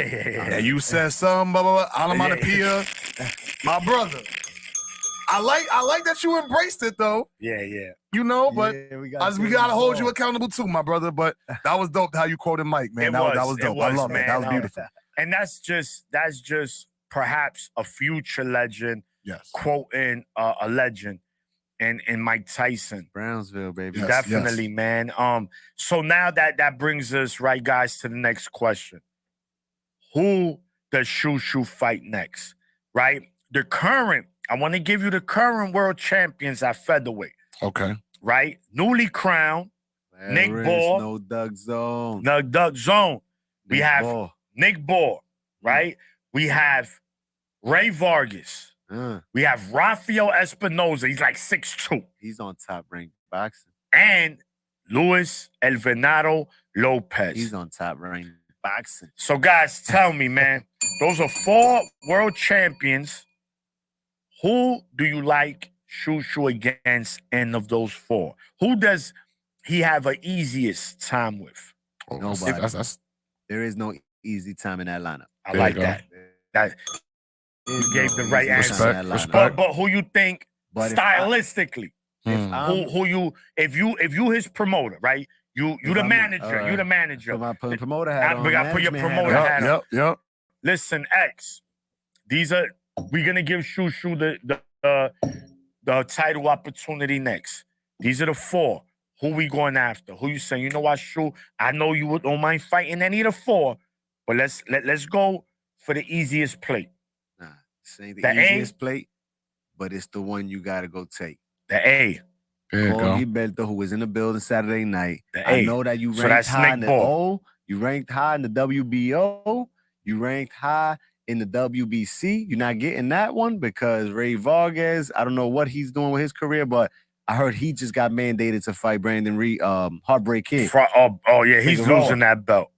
And you said something, blah, blah, blah, onomatopoeia. My brother. I like that you embraced it though. Yeah. You know, but Yeah, we gotta hold you accountable too, my brother. But that was dope how you quoted Mike, man. It That was was, dope. it I was, love it. man. That was beautiful. And that's just perhaps a future legend Yes. quoting a legend in Mike Tyson. Brownsville, baby. Yes. Definitely, man. So now that brings us, right, guys, to the next question. Who does Shu fight next? Right? I want to give you the current world champions at featherweight, Okay. right? Newly crowned, Nick There is Ball. No Doug Zone. the Duck Zone. We Nick have Ball. Nick Ball, right? We have Ray Vargas. We have Rafael Espinoza. He's like 6'2". He's on Top Rank Boxing. And Luis El Venado Lopez. He's on Top Rank Boxing. So, guys, tell me, man, those are 4 world champions. Who do you like Shu against end of those 4? Who does he have an easiest time with? Oh, Nobody. that's There is no easy time in that lineup. I There like you go. that. That You gave the right answer. Respect. but who you think But if I- stylistically? Hmm. Who you if you his promoter, right? You If the I'm- manager. You the manager. Put my promoter hat on. We gotta put your management hat promoter on. hat on. Yep. Listen, X. We're gonna give Shu the title opportunity next. These are the 4. Who we going after? Who you saying? You know what, Shu? I know you don't mind fighting any of the 4, but let's go for the easiest plate. Nah, this ain't the The easiest plate, but it's the one you gotta go take. The A. There you Paul go. Gilberto, who was in the building Saturday night. The I A. know that you So ranked that's high Nick in the Ball. O. You ranked high in the WBO. You ranked high in the WBC. You're not getting that one because Ray Vargas, I don't know what he's doing with his career, but I heard he just got mandated to fight Brandon Reed, Heartbreak Kid. Oh yeah, he's Figueroa. losing that belt.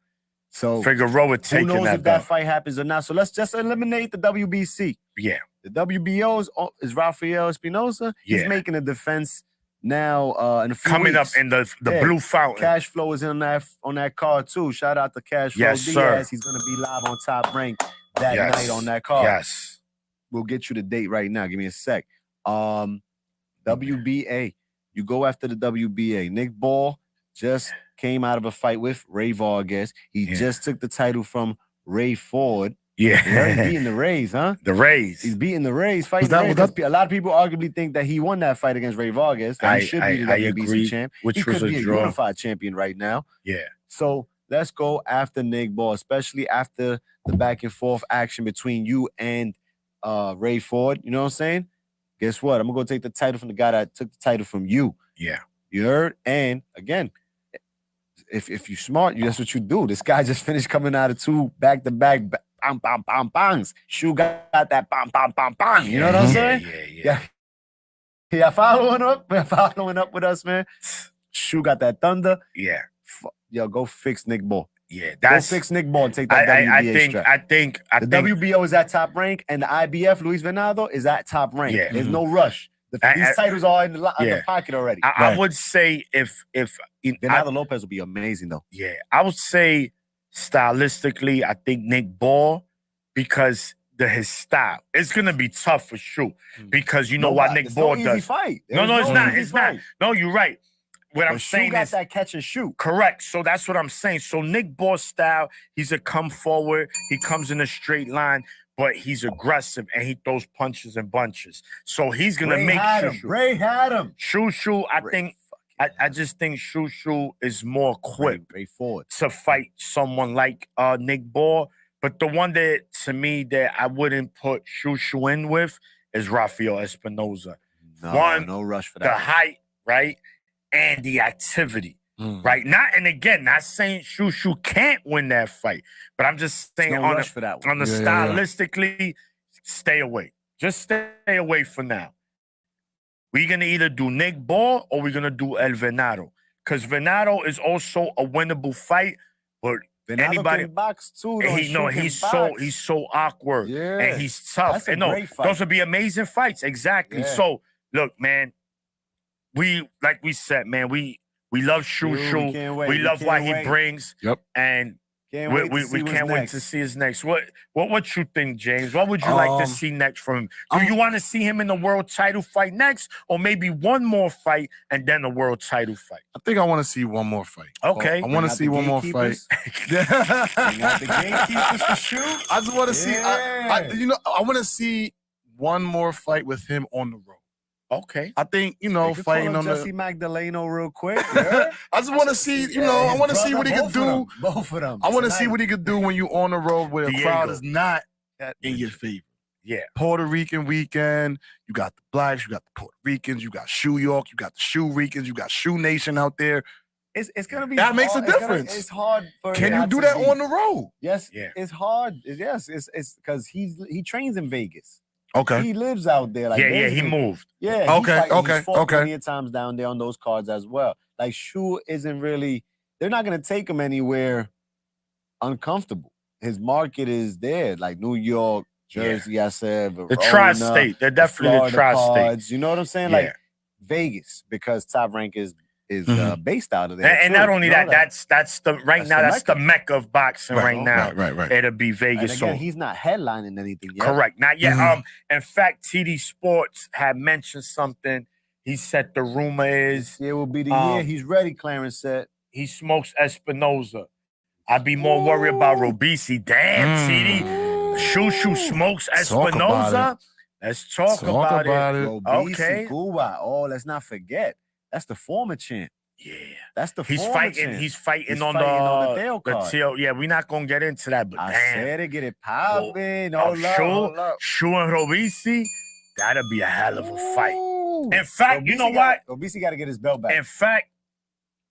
So Figueroa who taking knows that if belt. that fight happens or not? So let's just eliminate the WBC. Yeah. The WBO is Rafael Espinosa. He's Yeah. making a defense now in a few Coming weeks. up in the Yeah. Blue Fountain. Cash Flow is in on that card too. Shout out to Cash Flow Yes, Diaz. sir. He's gonna be live on Top Rank that Yes. night on that card. Yes. We'll get you the date right now. Give me a sec. WBA. You go after the WBA. Nick Ball just came out of a fight with Ray Vargas. He Yeah. just took the title from Ray Ford. Yeah. He's already beating the Rays, huh? The Rays. He's beating the Rays. Fighting that- the was Rays. that- A lot of people arguably think that he won that fight against Ray Vargas. That he should be the I WBC agree, champ. which He was could be a a draw. unified champion right now. Yeah. So let's go after Nick Ball, especially after the back and forth action between you and Ray Ford. You know what I'm saying? Guess what? I'm gonna go take the title from the guy that took the title from you. Yeah. You heard? And again, if you're smart, that's what you do. This guy just finished coming out of 2 back-to-back bam, bam, bam, bangs. Shu got that bam, bam, bam, bang. You know what I'm saying? Yeah. Yeah, following up with us, man. Shu got that thunder. Yeah. Yo, go fix Nick Ball. Yeah. Go fix Nick Ball and take that I WBA think strap. I think The WBO is at Top Rank, and the IBF, Luis Venado, is at Top Rank. Yeah. There's no rush. These titles are in the pocket already. I would say if Venado Lopez will be amazing, though. yeah, I would say stylistically, I think Nick Ball because his style. It's gonna be tough for sure because you know what Nick There's Ball no does. easy fight. No, There's it's not. easy It's not. fight. No, you're right. What I'm But Shu saying got is that catch and shoot. correct. So that's what I'm saying. So Nick Ball style, he's a come forward. He comes in a straight line, but he's aggressive and he throws punches and bunches. So he's gonna Ray make had him. Ray had him. Shu. I Ray think fucking I just think Shu is more equipped Ray Ford. to fight someone like Nick Ball. But the one that to me that I wouldn't put Shu in with is Rafael Espinosa. No rush for The that. height, right? And the activity. Mm. Right. Not saying Shu can't win that fight, but I'm just saying No on rush for that one. the Yeah. stylistically, stay away. Just stay away for now. We're gonna either do Nick Ball or we're gonna do El Venado. Because Venado is also a winnable fight, but Venado anybody can box too. Though. he's so awkward Yeah. and he's tough. That's a And no, great fight. those would be amazing fights. Exactly. Yeah. So look, man, like we said, man, we love Shu. We can't wait. We love what can't he wait. brings. Yep. And Can't we wait to see what's can't wait next. to see his next. What you think, James? What would you like to see next from him? Do you want to see him in the world title fight next, or maybe one more fight and then a world title fight? I think I want to see one more fight. Okay. I want to Not see the one more fight. gatekeepers? Not the gatekeepers for Shu. I just want to see. Yeah. I want to see one more fight with him on the road. Okay. I think They could fighting call on up Jesse the. Magdaleno real quick. Yeah? I just want to see. Yeah, I his want to see brother, what he could do. Both of them. I want to see tonight. what he could do when you on the road where the Diego. crowd is not in your favor. Yeah. Puerto Rican weekend. You got the blacks. You got the Puerto Ricans. You got Shoe York. You got the Shoe Ricans. You got Shoe Nation out there. It's gonna be. That makes a hard. difference. It's hard for. Can it you not do to that be. on the road? Yes. Yeah. It's hard. Yes. It's because he trains in Vegas. Okay. He lives out there. Like yeah, he basically- moved. Yeah. Okay, okay, He's fought okay. plenty of times down there on those cards as well. Like Shu isn't really. They're not gonna take him anywhere uncomfortable. His market is there, like New York, Jersey. I said The tri-state. They're definitely the Florida tri-state. cards. You know what I'm saying? Yeah. Like Vegas, because Top Rank is Mhm. based out of there. And too. not only You know that, that's the That's that's the the Mecca of boxing right now. Right. It'll be And Vegas. again, So he's not headlining anything yet. correct. Not yet. Mhm. In fact, TD Sports had mentioned something. He said the rumor is It will be the year Um, he's ready. Clarence said. he smokes Espinoza. I'd be more worried about Robisi. Damn, TD. Shushu smokes Talk about Espinoza. Let's talk, about it. it. Robisi, Okay. Cuba. Oh, let's not forget. That's the former champ. Yeah. That's the He's former fighting. champ. He's fighting He's on fighting on the the tail card. tail. Yeah, we're not gonna get into that, but I damn. said it, get it popping. Oh, Hold up. Shu and Robisi, that'll be a hell of a fight. Ooh. In fact, you know what? Robisi got to get his belt back. In fact,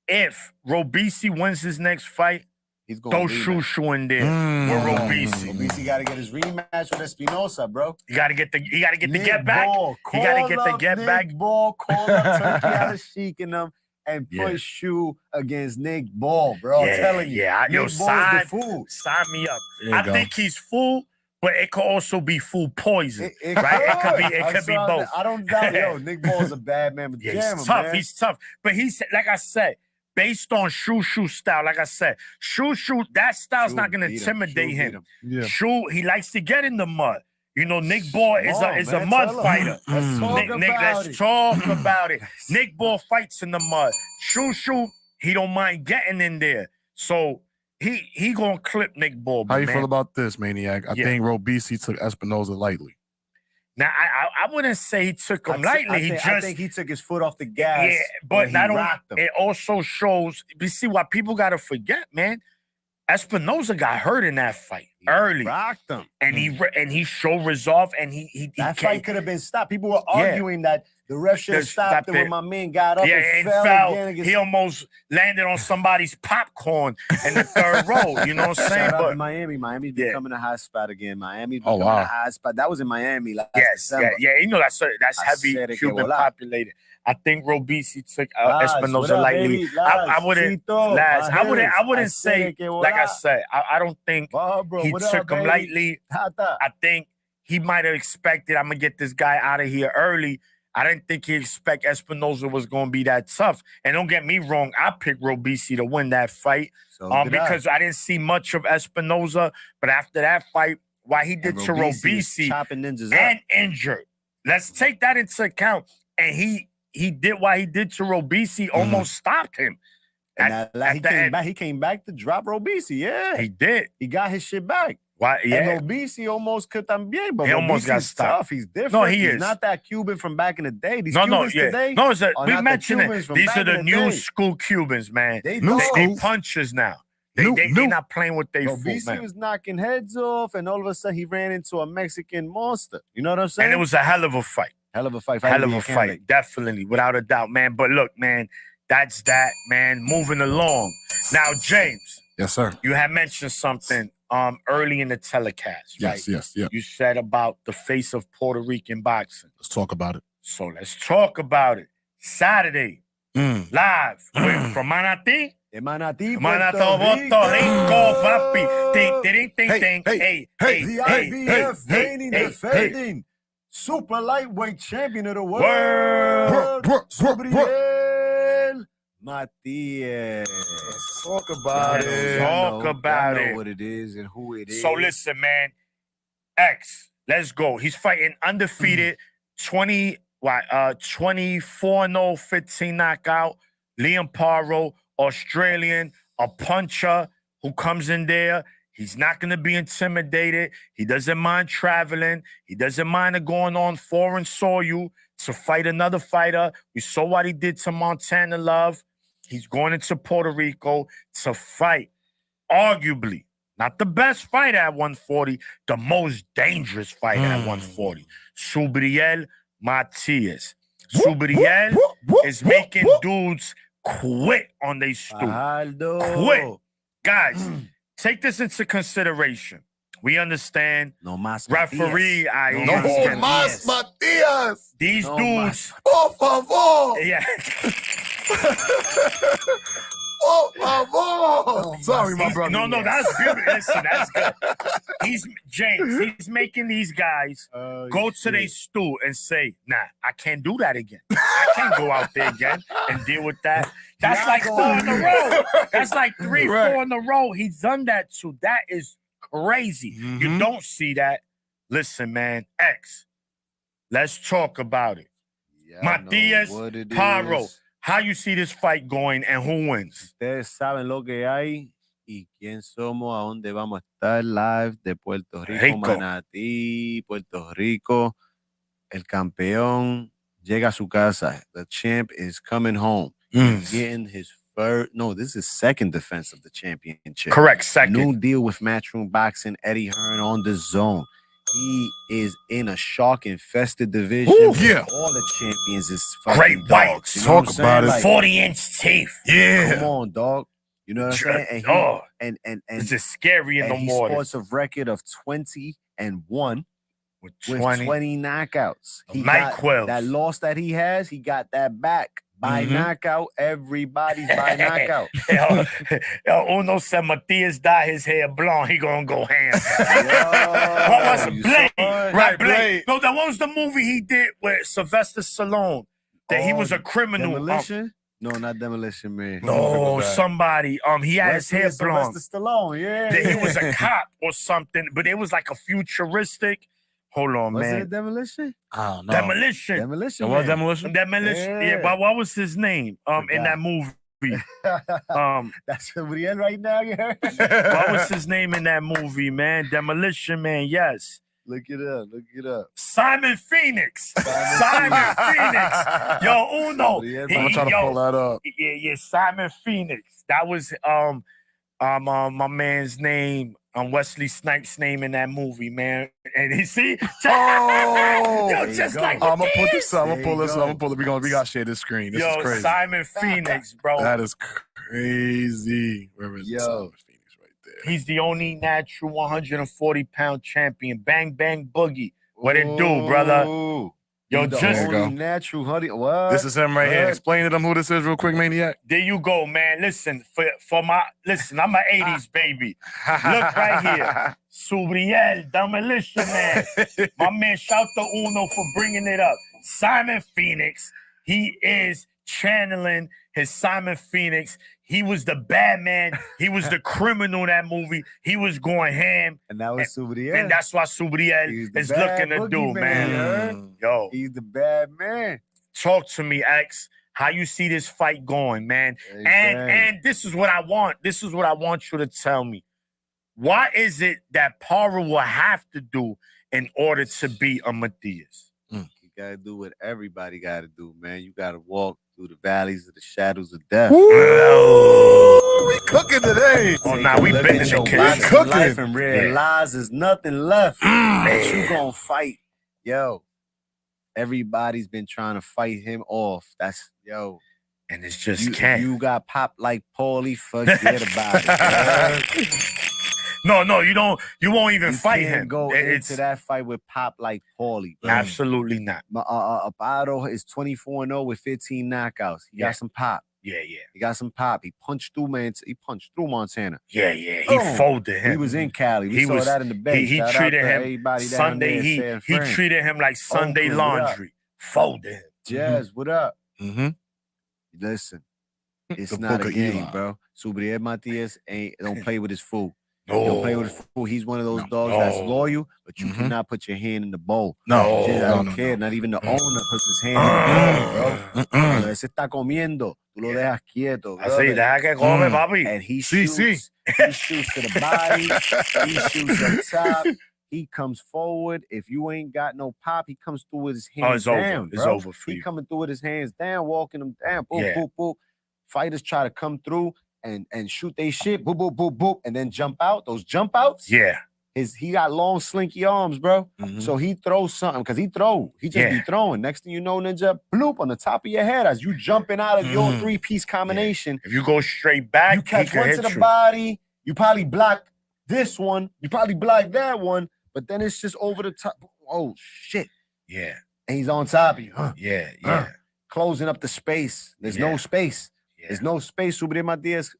if Robisi wins his next fight, He's going throw Shu in there with Robisi. Robisi got to get his rematch with Espinosa, bro. You gotta get the get back. Ball. He gotta get the get Nick back. Ball, call up Turkey Al-Sheikh and them and Yeah. put Shu against Nick Ball, bro. I'm telling you. Yeah, Nick Ball's the fool. sign me up. There you I go. think he's full, but it could also be full poison. It Right? I It could be saw both. that. I don't doubt it. Yo, Nick Ball's a bad man, but Yeah, damn he's him, tough. man. He's tough. But he's like I said, based on Shu style, like I said, Shu, that style's Shu not gonna beat intimidate Shu him. beat Yeah. Shu, he likes to get in the mud. You know, Nick Ball is Come on, a man, mud tell him. fighter. Let's talk Nick, about let's it. talk about it. Nick Ball fights in the mud. Shu, he don't mind getting in there. So he gonna clip Nick Ball. How you man. feel about this, Maniac? I Yeah. think Robisi took Espinoza lightly. Now I wouldn't say he took him lightly. I think he took his foot off the gas. Yeah, but he not only rocked him. it also shows. You see what people gotta forget, man. Espinoza got hurt in that fight He early, rocked him. and he showed resolve, and he That came- fight could have been stopped. People were Yeah. arguing that the ref should have They stopped stopped it when it. my man got up yeah, and and fell again against. He almost landed on somebody's popcorn in the third row. You know what I'm saying? Shout out to But Miami. Miami's Yeah. becoming a hot spot again. Miami's Oh, becoming wow. a hot spot. That was in Miami last yes, December. yeah, you know that's I heavy said it, Cuban que volar. populated. I think Robisi took Laz, what Espinoza up, lightly. baby? Laz, I wouldn't, Chito, Laz, I Majeres. wouldn't said say it, que like I volar. said. I don't think Barbara, he what took up, him baby? lightly. Tata. I think he might have expected, I'm gonna get this guy out of here early. I didn't think he expect Espinoza was gonna be that tough. And don't get me wrong, I picked Robisi to win that fight. So did I. Because I didn't see much of Espinoza, but after that fight, what he did And to is Robisi chopping ninjas and up. injured. Let's take that into account. And he did what he did to Robisi, almost stopped him. And at he the came end. back. He came back to drop Robisi. Yeah, He did. he got his shit back. Why? Yeah. And Robisi almost could también, but He almost got Robisi's stopped. tough. He's different. No, he He's is. not that Cuban from back in the day. These No, Cubans yeah. today, No, it's a, are we not the mentioned it. Cubans from These back are in the the new day. school Cubans, man. they New know. They school. punches now. They New. not playing with their foot, Robisi man. was knocking heads off, and all of a sudden he ran into a Mexican monster. You know what I'm saying? And it was a hell of a fight. hell of a fight. Hell of Fighting a the fight. Canada. Definitely, without a doubt, man. But look, man, that's that, man. Moving along. Now, James, Yes, sir. you had mentioned something early in the telecast, right? Yes. You said about the face of Puerto Rican boxing. Let's talk about it. So let's talk about it. Saturday, live from Manatí. De Manatí, Manatí, Puerto Rico, papi. Ting, ting, ting, Hey, ting. hey, Hey, The hey, IBF hey, reigning, hey, defending super lightweight champion of the world, Word. Subriel Matias. Talk about Let's it. talk about I know it. what it is and who it is. So listen, man. X, let's go. He's fighting undefeated, 24-0, 15 knockout. Liam Paro, Australian, a puncher who comes in there. He's not going to be intimidated. He doesn't mind traveling. He doesn't mind going on foreign soil to fight another fighter. We saw what he did to Montana Love. He's going into Puerto Rico to fight, arguably, not the best fight at 140, the most dangerous fight at 140. Subriel Matias. Subriel is making dudes quit on their stool. Aldo. Quit. Guys, take this into consideration. We understand No más referee. I No understand. más Matias. These No dudes. Por favor. Yeah. Por favor. Sorry, my He's- brother. No, that's good. Listen, that's good. He's making these guys go to their stool and say, nah, I can't do that again. I can't go out there again and deal with that. That's Yeah, like go 4 out in a there. row. That's like 3, Right. 4 in a row. He's done that too. That is crazy. You Mhm. don't see that. Listen, man, X, let's talk about it. Matias Paro. How you see this fight going and who wins? Ustedes saben lo que hay y quién somos, a dónde vamos a estar live de Puerto Rico, Rico. Manatí, Puerto Rico. El campeón llega a su casa. The champ is coming home. Mm. Getting his first, no, this is second defense of the championship. Correct. Second. New deal with Matchroom Boxing, Eddie Hearn on the zone. He is in a shark-infested division. Ooh, yeah. All the champions is fucking Great dogs. whites. You know what Talk I'm about saying? it. Like, 40-inch teeth. Yeah. come on, dog. You know what I'm saying? And he, Oh, and it's just scary in and the he water. sports a record of 20-1 With with 20. 20 knockouts. He Mike got Quells. that loss that he has, he got that back by knockout. Everybody's by knockout. Uno said Matias dye his hair blonde. He gonna go ham. Yo, What was it? you Blade. saw it? Right, Blade. Blade. No, that what was the movie he did with Sylvester Stallone. That he Oh, was a criminal. Demolition? No, not Demolition Man. No, that. somebody. He had his hair blonde. Sylvester Stallone, yeah. That he was a cop or something, but it was like a futuristic. Hold on, Was man. it Demolition? I don't know. Demolition. Demolition It was Man. Demolition? Demolition. Yeah, Yeah. but what was his name? In that movie. That's somebody in right now, you heard? What was his name in that movie, man? Demolition Man, yes. Look it up. Look it up. Simon Phoenix. Simon Phenix. Yo, Uno. Yeah, I'm gonna try to pull that up. Yeah, Simon Phoenix. That was my man's name, Wesley Snipes' name in that movie, man. And he see, Oh, yo, there you just go. like I'm gonna put this. this up. I'm There gonna pull you this up. go. I'm gonna pull it. We gotta share this screen. This is Yo, crazy. Simon Phoenix, bro. That is crazy. Where is Yo. Simon Phoenix right there? He's the only natural 140-pound champion. Bang Bang Boogie. What it do, brother? Ooh. Yo, He's the just There you only go. natural honey. What? This is him right here. What? Explain to them who this is real quick, Maniac. there you go, man. Listen, I'm an 80s baby. Look right here. Subriel, Demolition Man. My man, shout to Uno for bringing it up. Simon Phoenix, he is channeling his Simon Phoenix. He was the bad man. He was the criminal in that movie. He was going ham. And that was Subriel. And that's what Subriel He's the is bad looking to do, boogeyman, man. you heard? Yo, He's the bad man. talk to me, X. How you see this fight going, man? Hey, And bang. and this is what I want. This is what I want you to tell me. What is it that Para will have to do in order to be a Matias? You gotta do what everybody gotta do, man. You gotta walk through the valleys of the shadows of death. Ooh, we cooking today. Oh, nah, we Look been at in the your kitchen. boxing Cooking. life and realize there's nothing left that you Man. gonna fight. Yo, everybody's been trying to fight him off. That's yo. And it's just You, can't. you got popped like Paulie. Forget about it. No, you don't. You won't even You fight can't him. go It's into that fight with Pop like Paulie. Bro. absolutely not. Aparo is 24-0 with 15 knockouts. He Yeah. got some pop. Yeah. He got some pop. He punched through Montana. Yeah. He Boom. folded him. He was in Cali. We He saw was- that in the bench. He Shout out treated to him everybody down Sunday. there, He treated him like Sunday Oakland, what up? laundry. Folded him. Jazz, what up? Mm-hmm. Listen, it's The not Book a of game, Eli. bro. Subriel Matias don't play with his food. No. Don't play with his food. He's one of those dogs that's No. loyal, but you Mhm. cannot put your hand in the bowl. No, Shit, I no, don't no, care. no. Not even the owner puts his hand in the bowl, bro. Mm-mm. Cuando ese está comiendo, tú lo dejas quieto. Así, brother. deja que come, papi. And he Sí, shoots. He shoots to the body. He shoots up top. He comes forward. If you ain't got no pop, he comes through with his hands Oh, it's over. down. It's bro. over for He you. coming through with his hands down, walking them down. Boop, Yeah. boop, boop. Fighters try to come through and shoot they shit. Boop, boop, boop, boop, and then jump out. Those jump outs. Yeah. He got long slinky arms, bro. Mhm. So he throws something because he just be Yeah. throwing. Next thing you know, Ninja, bloop on the top of your head as you jumping out of your Mhm. three-piece combination. If you go straight back, You catch he can one hit to the you. body. You probably block this one. You probably block that one, but then it's just over the top. Oh shit! Yeah. And he's on top of you, Yeah. closing up the space. There's Yeah. no space. Yeah. There's no space. Subriel Matias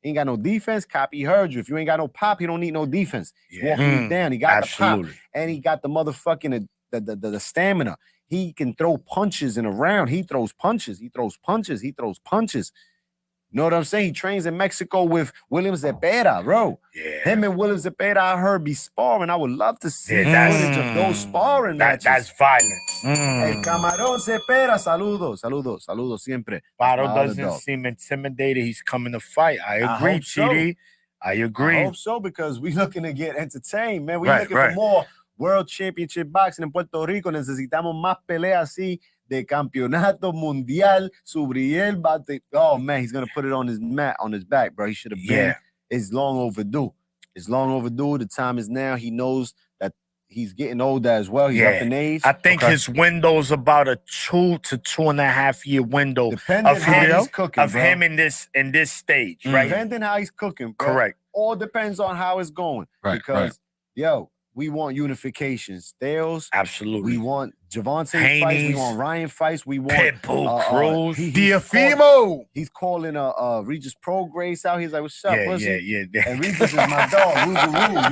ain't got no defense. Copy heard you. If you ain't got no pop, he don't need no defense. He's Yeah. walking you Mm. down. He got the pop, Absolutely. and he got the motherfucking the stamina. He can throw punches in a round. He throws punches. He throws punches. He throws punches. You know what I'm saying? He trains in Mexico with Williams Zepeda, bro. Yeah. Him and Williams Zepeda, I heard, be sparring. I would love to see Yeah, that's- footage of those sparring matches. That's violence. El Mm. Camarón Zepeda, saludos siempre. Paro My doesn't underdog. seem intimidated. He's coming to fight. I I agree, hope so. TD. I I agree. hope so because we looking to get entertained, man. We Right, looking right. for more World Championship boxing en Puerto Rico. Necesitamos más peleas así de Campeonato Mundial. Subriel Bate. Oh man, he's gonna put it on his mat on his back, bro. He should have been. Yeah. It's long overdue. It's long overdue. The time is now. He knows that he's getting older as well. He's up Yeah. in age. I think his window's about a 2 to 2.5 year window Depending of how him, he's cooking, of bro. him in this stage, right? Depending how he's cooking, bro. Correct. All depends on how it's going. Right, Because yo, we want unification. Stales. Absolutely. We want Javante fights. We Haney's, want Ryan fights. We want Pitbull, Cruz. Diafimo. He's calling Regis Prograis out. He's like, "What's up, Yeah, pussy?" yeah. And Regis is my dog. Roo,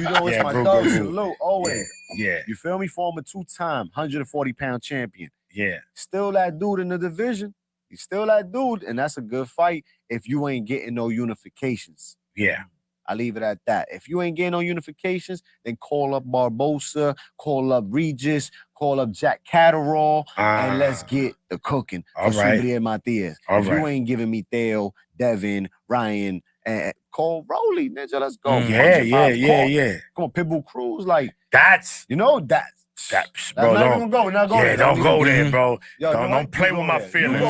you know it's Yeah, my Roo, dog. Roo, Roo. Salute always. Yeah, You feel me? Former 2-time 140-pound champion. yeah. Still that dude in the division. He's still that dude, and that's a good fight. If you ain't getting no unifications. Yeah. I leave it at that. If you ain't getting no unifications, then call up Barbosa, call up Regis, call up Jack Catterall, and let's get the cooking. All right. Subriel Matias. All if right. you ain't giving me Theo, Devin, Ryan, and Cole Rowley, ninja, let's go. Yeah, Punch it, yeah, pop, yeah, call. yeah. Come on, Pitbull Cruz, like, That's you know, that's bro. not Don't, even gonna go. Not going yeah, don't go there, bro. Yo, Don't play with my feelings.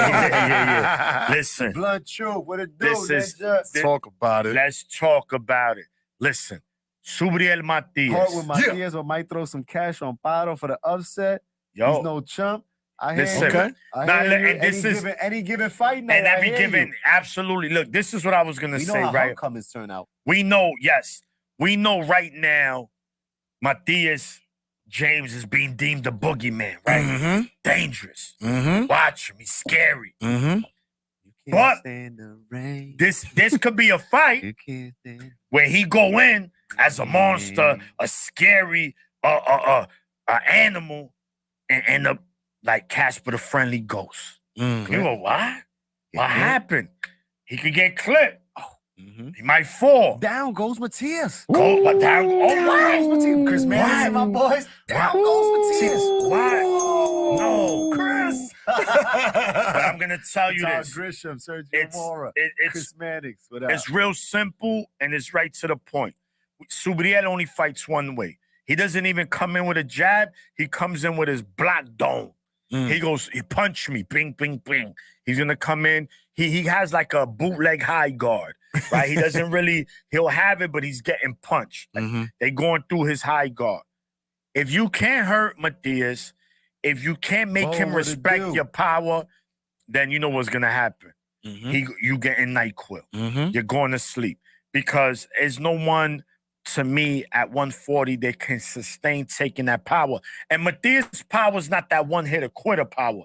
Yeah. Listen, Blood truth, what it do, This is- ninja? Talk about it. let's talk about it. Listen, Subriel Matias. Part with Matias or might throw some cash on Paro for the upset. Yo, He's no chump. I hear listen. you. Okay. I Now, hear you. and this is- any given fight night. And I every hear given, you. absolutely. Look, this is what I was gonna We know say, how right? homecomings turn out. We know, yes, we know right now, Matias James is being deemed a boogeyman, right? Mm-hmm. Dangerous. Mm-hmm. Watch him, he's scary. Mm-hmm. You can't But stand the rain. This could be a fight You can't stand. where he go in as a monster, a scary animal, and end up like Casper the Friendly Ghost. Mm-hmm. You go, what? What Yeah. happened? He could get clipped. Mm-hmm. He might fall. Down goes Matias. Go, but down. Oh, Down my. goes Matias. Chris Mannix and my boys. Down goes Matias. Why? Whoa. No. Chris. But I'm gonna tell you Todd this. Grisham, Sergio It's Mora, it's Chris Mannix. What up? it's real simple and it's right to the point. Subriel only fights one way. He doesn't even come in with a jab. He comes in with his black dome. Mm. He goes, he punched me, bing, bing, bing. He's gonna come in. He has like a bootleg high guard, right? He doesn't really, he'll have it, but he's getting punched. Like, Mm-hmm. they going through his high guard. If you can't hurt Matias, if you can't make Oh, him what it respect do? your power, then you know what's gonna happen. Mm-hmm. You getting NyQuil. Mm-hmm. You're going to sleep because there's no one to me at 140 that can sustain taking that power. And Matias' power is not that one hitter quitter power.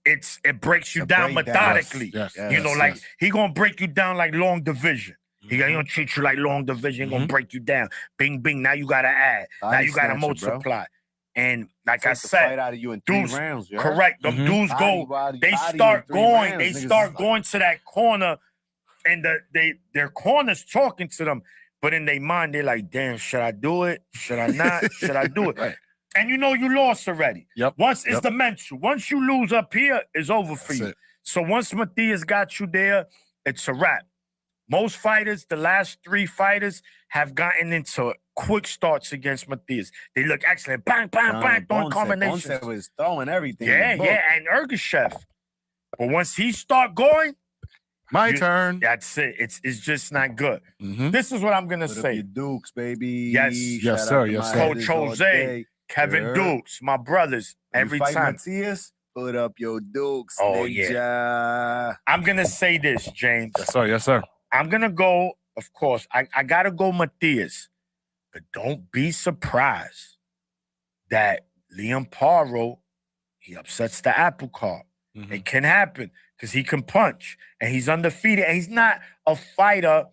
It breaks you A down breakdown. methodically. Yes. You know, like he gonna break you down like long division. He Mm-hmm. gonna treat you like long division. He gonna Mhm. break you down. Bing, bing. Now you gotta add. Now Body you gotta snatcher, bro. multiply. And like Take I the said, fight out of you in 3 dudes, rounds. You heard? correct. Them Mhm. dudes Body, go. body, They body in start 3 going. rounds. They Niggas start is going to that corner, and their corner's talking to them. But in their mind, they're like, "Damn, should I do it? Should I not? Should I do it?" Right. And you know you lost already. Yep. Once it's Yep. the mental. Once you lose up here, it's over for That's you. it. So once Matias got you there, it's a wrap. Most fighters, the last 3 fighters, have gotten into quick starts against Matias. They look excellent. Bang, bang, bang, throwing combinations. Ponce was throwing everything. Yeah, in the book. yeah, and Ergashev. But once he start going, My You- turn. that's it. It's just not good. Mm-hmm. This is what I'm gonna Put up say. your Dukes, baby. Yes. Yes, Shout sir. out to Yes, my sir. headers Coach all Jose, day. Kevin Sure. Dukes, my brothers, You every fight time. Matias, put up your Dukes. Oh, ninja. I'm gonna say this, James. Yes, sir. Yes, sir. I'm gonna go, of course. I gotta go Matias, but don't be surprised that Liam Paro, he upsets the apple cart. Mhm. It can happen because he can punch and he's undefeated. And he's not a fighter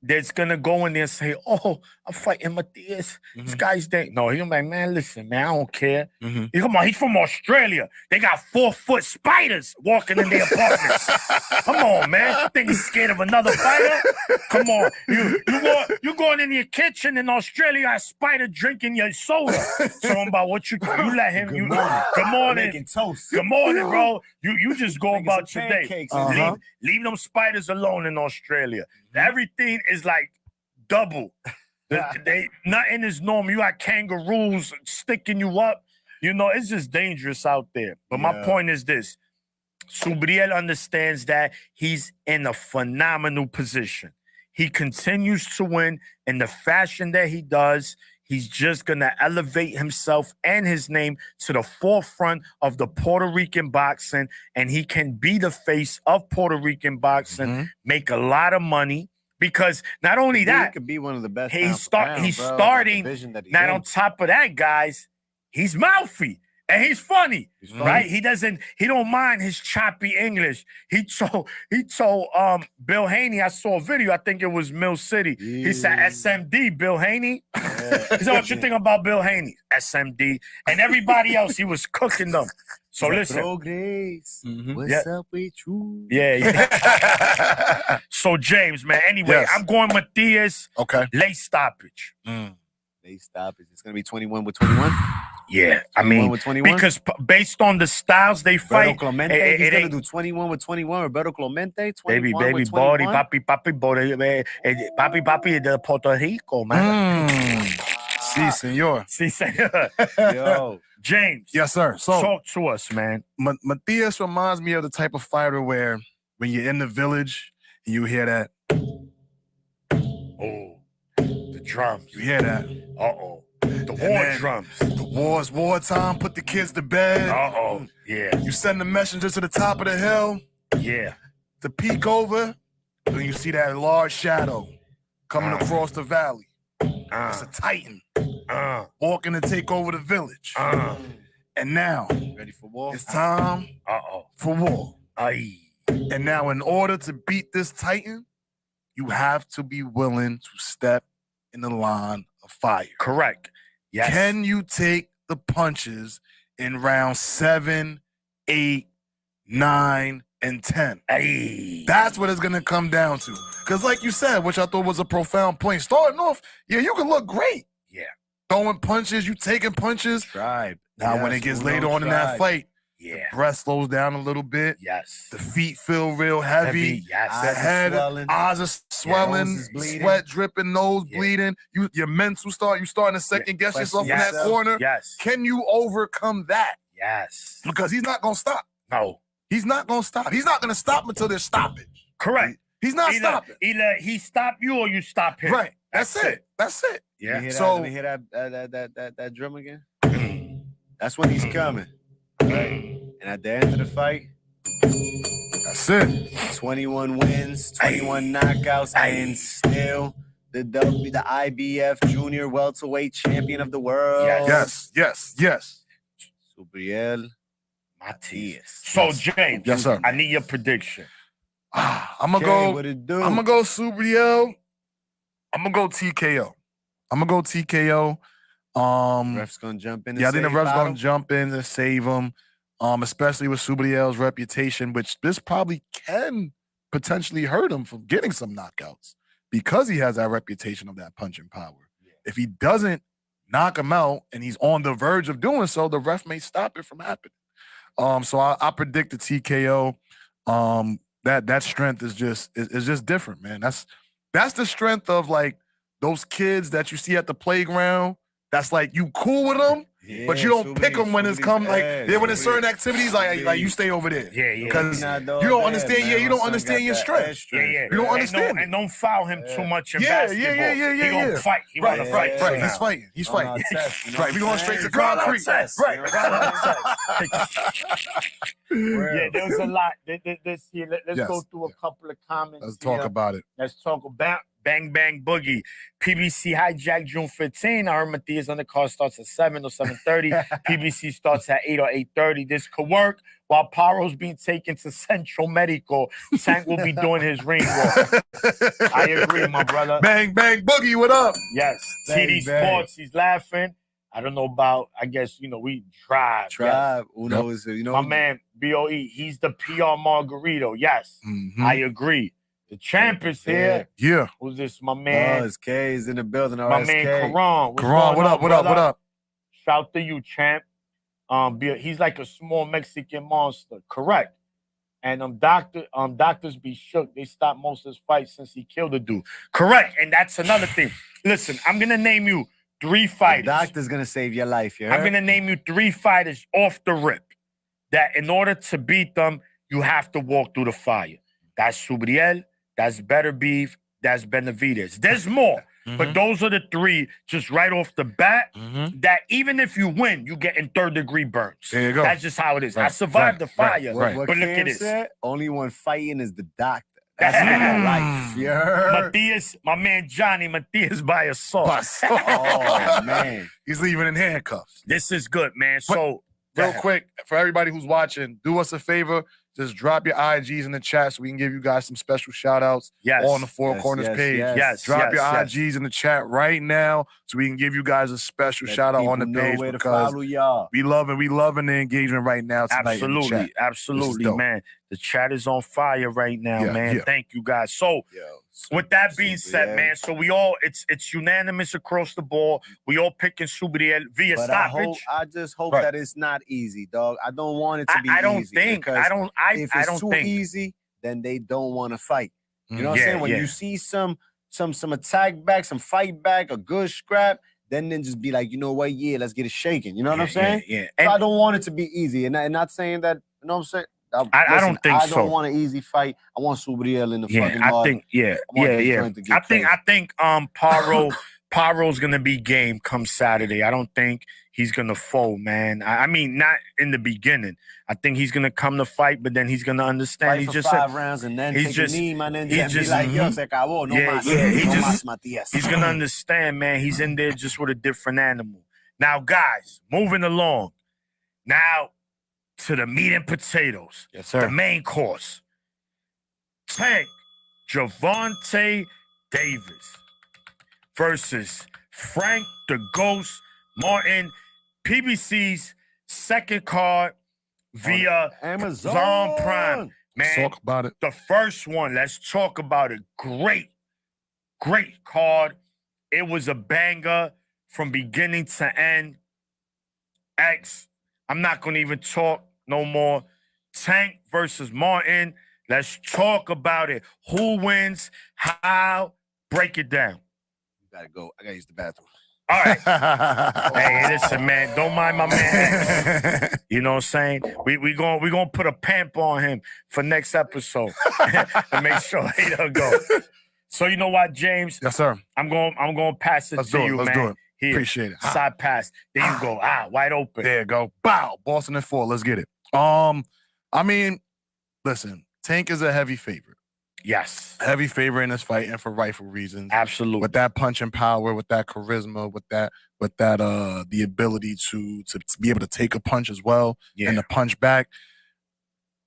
that's gonna go in there and say, "Oh, I'm fighting Matias. This Mhm. guy's dead." No, he's gonna be like, "Man, listen, man, I don't care." Mhm. He's from Australia. They got 4-foot spiders walking in their apartments. Come on, man. You think he's scared of another fighter? Come on. You going in your kitchen in Australia, a spider drinking your soda. Talking about what you let him. Good morning. Making toast. Good morning, bro. You just go Making about some your day. pancakes. Uh-huh. Leave them spiders alone in Australia. Everything is like double. Nothing is normal. You got kangaroos sticking you up. You know, it's just dangerous out there. But my point is this. Subriel understands that he's in a phenomenal position. He continues to win in the fashion that he does. He's just going to elevate himself and his name to the forefront of the Puerto Rican boxing, and he can be the face of Puerto Rican boxing, make a lot of money, because not only that, he could be one of the best. He's starting. Not on top of that, guys, he's mouthy. And he's funny, right? He don't mind his choppy English. He told Bill Haney, I saw a video, I think it was Mill City. He said, SMD, Bill Haney. He said, what you think about Bill Haney? SMD. And everybody else, he was cooking them. So listen. What's up with you? Yeah. So James, man, anyway, I'm going Matias. Okay. Late stoppage. Late stoppage. It's going to be 21 with 21. Yeah, I mean, with 21? Because based on the styles they fight, Clemente, he's gonna do 21 with 21. Roberto Clemente, 21 baby, with 21. papi de Puerto Rico, man. Si, senor. Si, senor. Yo, James. Yes, sir. So talk to us, man. Matias reminds me of the type of fighter where when you're in the village and you hear that. Oh, the drums. You hear that. Uh-oh. The war drums. The wartime, put the kids to bed. Uh-oh. Yeah. You send the messenger to the top of the hill. Yeah. To peek over, and you see that large shadow coming across the valley. It's a titan walking to take over the village. And now, ready for war? It's time for war. Aye. And now, in order to beat this titan, you have to be willing to step in the line of fire. Correct. Yes. Can you take the punches in round 7, 8, 9, and 10? Aye. That's what it's going to come down to. Because like you said, which I thought was a profound point, starting off, you can look great. Yeah. Throwing punches, you taking punches. Tribe. Now, when it gets later on in that fight, the breath slows down a little bit. Yes. The feet feel real heavy. Yes. The head, eyes are swelling, sweat dripping, nose bleeding. Your mental you starting to second guess yourself in that corner. Yes. Can you overcome that? Yes. Because he's not going to stop. No. He's not going to stop. He's not going to stop until there's stoppage. Correct. He's not stopping. Either he stop you or you stop him. Right. That's it. That's it. Yeah. Let me hear that drum again. That's when he's coming. Right. And at the end of the fight, that's it. 21 wins, 21 knockouts, and still the IBF Junior Welterweight Champion of the world. Yes. Subriel Matias. So James, yes, sir. I need your prediction. I'm gonna go Subriel. I'm gonna go TKO. Ref's gonna jump in. I think the ref's gonna jump in and save him. Especially with Subriel's reputation, which this probably can potentially hurt him from getting some knockouts because he has that reputation of that punching power. Yeah. If he doesn't knock him out and he's on the verge of doing so, the ref may stop it from happening. So I predict the TKO. That strength is just different, man. That's the strength of like those kids that you see at the playground. That's like you cool with them. Yeah, but you don't pick them when it's come when it's certain activities like you stay over there. Yeah. Because you don't understand. You don't understand your strength. Yeah. You don't understand. And don't foul him too much in basketball. Yeah. He gonna fight. He wanna fight. Right. He's fighting. Right. We going straight to concrete. Right. Yeah. There's a lot. This here. Let's go through a couple of comments. Let's talk about it. Let's talk about Bang Bang Boogie. PBC hijack June 15. I heard Matias on the card starts at 7 or 7:30. PBC starts at 8 or 8:30. This could work. While Paro's being taken to Central Medical, Tank will be doing his ring walk. I agree, my brother. Bang Bang Boogie, what up? Yes. TD Sports, he's laughing. I don't know about, I guess, we drive. Yes. Uno is, My man, BOE, he's the PR Margarito. Yes, I agree. The champ is here. Yeah. Who's this? My man. RSK is in the building. RSK. My man, Karan. Karan, what up? Shout to you, champ. He's like a small Mexican monster. Correct. And doctors be shook. They stopped most of his fights since he killed a dude. Correct. And that's another thing. Listen, I'm gonna name you 3 The fighters. doctor's gonna save your life. You I'm heard? gonna name you 3 fighters off the rip that in order to beat them, you have to walk through the fire. That's Subriel, that's Better Beef, that's Benavidez. There's more, but those are the 3 just right off the bat that even if you win, you get in 3rd-degree burns. There you go. That's just how it is. I Right, survived the right, fire, right. What but look at Cam this. said, only one fighting is the doctor. That's real life. You heard? Matthias, my man Johnny, Matthias by assault. Oh, man. He's leaving in handcuffs. This is good, man. But- So, Real quick, for everybody who's watching, do us a favor. Just drop your IGs in the chat so we can give you guys some special shout outs yes. on the Four Corners page. Yes, Drop yes, your yes. IGs in the chat right now so we can give you guys a special Let shout out on the people know page where to because follow y'all. we loving the engagement right now tonight in the chat. Absolutely, dope. man. The chat is on fire right now, Yeah, man. yeah. Thank you guys. So, with that being said, Subriel. man, so we all it's unanimous across the board. We all picking Subriel via But stoppage. I just hope Right. that it's not easy, dog. I don't want it to be I don't easy. think because I don't if I it's don't too think easy, then they don't want to fight. You know what Yeah, I'm saying? When yeah. you see some attack back, some fight back, a good scrap, then just be like, you know what? Yeah, let's get it shaking. You know what I'm saying? Yeah. So I And don't want it to be easy, and not saying that. You know what I'm saying? I don't think I so. don't want an easy fight. I want Subriel in the yeah, fucking I hard. think yeah, want yeah, this yeah. joint to get I think Paro's gonna be game come Saturday. I don't think he's gonna fold, man. I mean, not in the beginning. I think he's gonna come to fight, but then he's gonna understand. Fight He for just 5 rounds and then he's take just- a knee, man, and he just be just- like, yo, se acabó, no Yeah, más, yeah, he no just- más, Matias. he's gonna understand, man. He's in there just with a different animal. Now, guys, moving along. Now to the meat and potatoes. Yes, The sir. main course. Tank Gervonta Davis versus Frank the Ghost Martin. PBC's second card via Amazon Prime. Man, Talk about it. the first one, let's talk about it. Great card. It was a banger from beginning to end. I'm not going to even talk no more. Tank versus Martin. Let's talk about it. Who wins? How? Break it down. Gotta go. I gotta use the bathroom. All right. Hey, listen, man. Don't mind my man X. You know what I'm saying? We gonna put a pamp on him for next episode and make sure he don't go. So you know what, James? Yes, sir. I'm going to pass it Let's to do it. you, Let's man. do it. Here, Appreciate it. side pass. There you go. Wide open. There you go. Bow. Boston at 4. Let's get it. I mean, listen, Tank is a heavy favorite. Yes, Heavy favorite in this fight, and for rightful reasons. absolutely. With that punch and power, with that charisma, with that the ability to be able to take a punch as well Yeah. and to punch back.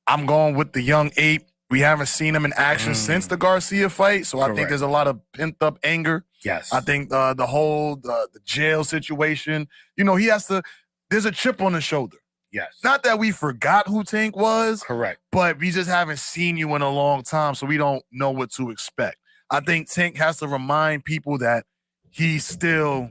I'm going with the young ape. We haven't seen him in action since the Garcia fight, so I think Correct. there's a lot of pent up anger. Yes. I think the whole the jail situation, he has to. There's a chip on his shoulder. Yes. Not that we forgot who Tank was, correct. but we just haven't seen you in a long time, so we don't know what to expect. I think Tank has to remind people that he's still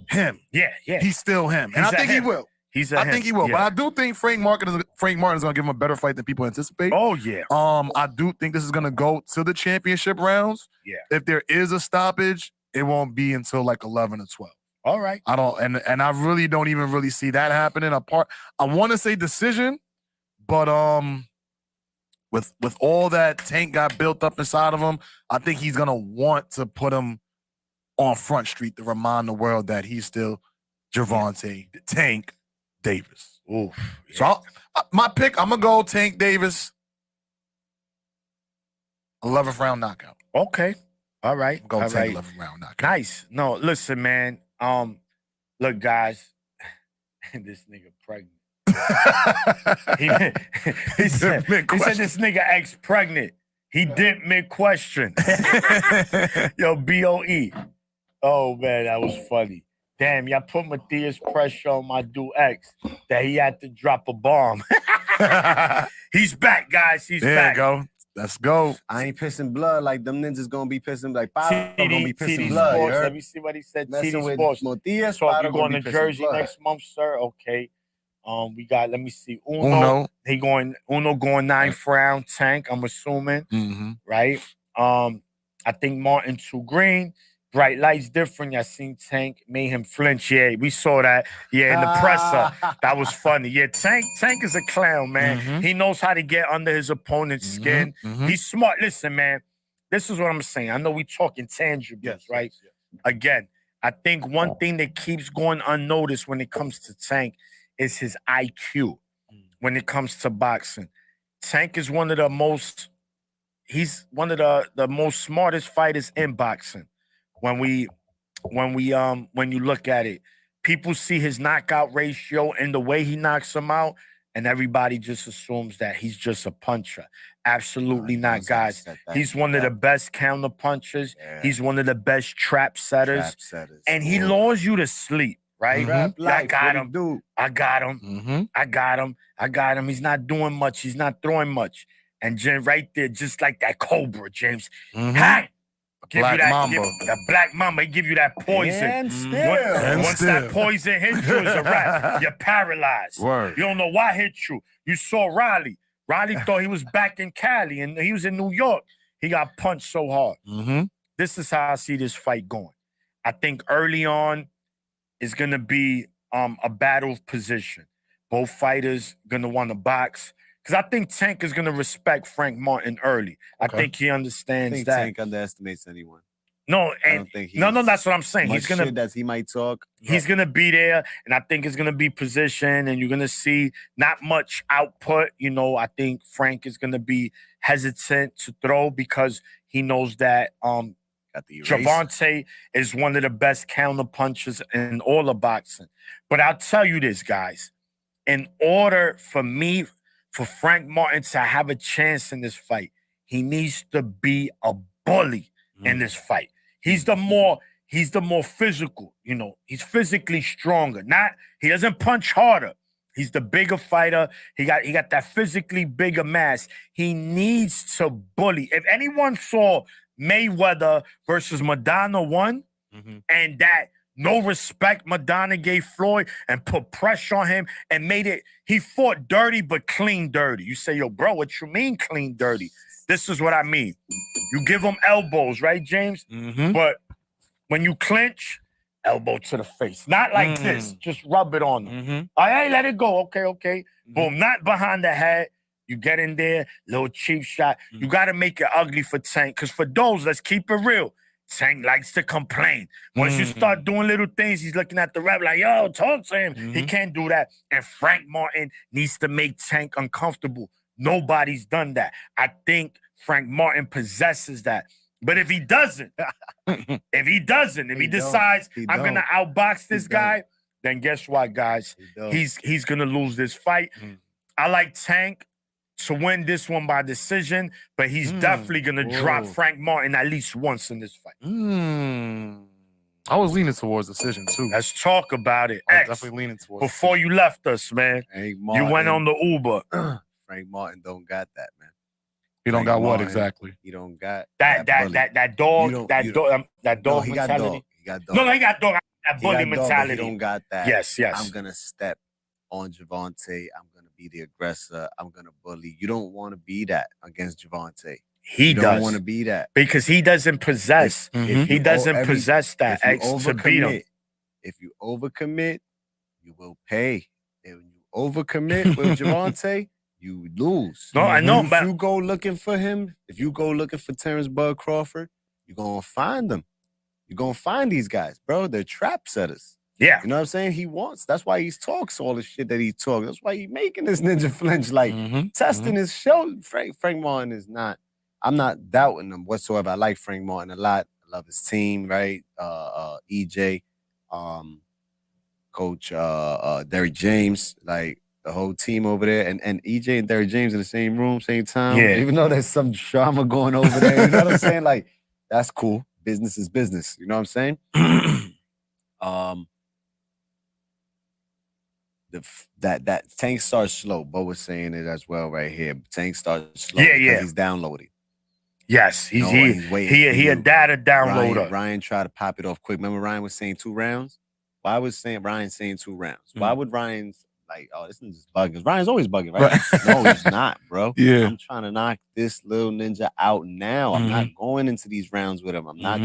him. Yeah. He's still him, and He's I a think he him. will. I think he will. But I do think Frank Martin is going to give him a better fight than people anticipate. Oh yeah. I do think this is going to go to the championship rounds. Yeah. If there is a stoppage, it won't be until like 11 or 12. All right. I don't, and I really don't even really see that happening. I want to say decision, but with all that Tank got built up inside of him, I think he's gonna want to put him on Front Street to remind the world that he's still Gervonta Tank Davis. Ooh. So my pick, I'm gonna go Tank Davis, 11th round knockout. Okay. All right. Go All Tank right. 11th round knockout. Nice. No, listen, man. Look, guys. This nigga pregnant. He said this nigga ex pregnant. He dipped mid question. Yo, BOE. Oh man, that was funny. Damn, y'all put Matthias pressure on my dude X that he had to drop a bomb. He's back, guys. He's There back. you go. Let's go. I ain't pissing blood like them ninjas gonna be pissing like Pablo gonna be TD pissing blood. You Sports. heard? Let me see what he said. Messing TD with Sports. Matias, So if Pablo you gonna going be to pissing Jersey blood. next month, sir? Okay. We got. Let me see. Uno. He going. Uno going 9th round. Tank. I'm assuming. Mm-hmm. Right. I think Martin 2 Green Bright Lights Different. I seen Tank made him flinch. Yeah, we saw that. Yeah, in the presser. That was funny. Yeah, Tank is a clown, man. He knows how to get under his opponent's skin. He's smart. Listen, man, this is what I'm saying. I know we talking tangibles, right? Yes. Again, I think one thing that keeps going unnoticed when it comes to Tank is his IQ when it comes to boxing. Tank is one of the most, he's one of the most smartest fighters in boxing. When you look at it, people see his knockout ratio and the way he knocks them out, and everybody just assumes that he's just a puncher. Absolutely not, guys. He's one of the best counter punchers. Yeah. He's one of the best trap setters. And he lures you to sleep, right? I got him. Dude. I got him. I got him. I got him. He's not doing much. He's not throwing much. And right there, just like that cobra, James. Hey! The Black Mamba, he give you that poison. And still. Once that poison hits you, it's a wrap. You're paralyzed. Word. You don't know why hit you. You saw Riley. Riley thought he was back in Cali, and he was in New York. He got punched so hard. This is how I see this fight going. I think early on is going to be a battle of position. Both fighters going to want to box. Because I think Tank is going to respect Frank Martin early. I think he understands that. Tank underestimates anyone. No, and no, that's what I'm saying. He's gonna that he might talk. He's gonna be there, and I think it's gonna be position, and you're gonna see not much output. You know, I think Frank is gonna be hesitant to throw because he knows that Gervonta is one of the best counter punchers in all of boxing. But I'll tell you this, guys. In order for Frank Martin to have a chance in this fight, he needs to be a bully in this fight. He's the more physical, you know. He's physically stronger. He doesn't punch harder. He's the bigger fighter. He got that physically bigger mass. He needs to bully. If anyone saw Mayweather versus Madonna 1 and that no respect Madonna gave Floyd and put pressure on him and he fought dirty but clean dirty. You say, yo, bro, what you mean clean dirty? This is what I mean. You give him elbows, right, James? But when you clinch, elbow to the face. Not like this. Just rub it on them. All right, let it go. Okay. Boom. Not behind the head. You get in there, little cheap shot. You got to make it ugly for Tank. Because for those, let's keep it real. Tank likes to complain. Once you start doing little things, he's looking at the ref like, yo, talk to him. He can't do that. And Frank Martin needs to make Tank uncomfortable. Nobody's done that. I think Frank Martin possesses that. But if he doesn't, if he decides I'm going to outbox this guy, then guess what, guys? He's going to lose this fight. I like Tank to win this one by decision, but he's definitely going to drop Frank Martin at least once in this fight. I was leaning towards decision, too. Let's talk about it. I was definitely leaning towards before decision. You left us, man. You went on the Uber. Frank Martin don't got that, man. He don't got what exactly? He don't got that dog. That dog mentality. He got dog. No, he got dog. That bully mentality. He don't got that. Yes. I'm gonna step on Gervonta. I'm gonna be the aggressor. I'm gonna bully. You don't want to be that against Gervonta. He don't want to be that because he doesn't possess. He doesn't possess that to beat him. If you overcommit, you will pay. And when you overcommit with Gervonta, you lose. No, I know, but if you go looking for him, if you go looking for Terrence Bud Crawford, you're gonna find them. You're gonna find these guys, bro. They're trap setters. Yeah. You know what I'm saying? That's why he talks all the shit that he talks. That's why he making this ninja flinch, like testing his show. Frank Martin is not, I'm not doubting him whatsoever. I like Frank Martin a lot. I love his team, right? EJ, Coach Derrick James, like the whole team over there, and EJ and Derrick James in the same room, same time. Yeah. Even though there's some drama going over there, you know what I'm saying? Like, that's cool. Business is business. You know what I'm saying? That Tank starts slow. Bo was saying it as well right here. Tank starts slow. Yeah. He's downloading. Yes, he a data downloader. Ryan tried to pop it off quick. Remember Ryan was saying 2 rounds? Why was Ryan saying 2 rounds? Why would Ryan's like, oh, this is just bugging? Ryan's always bugging, right? No, he's not, bro. Yeah. I'm trying to knock this little ninja out now. I'm not going into these rounds with him. I'm not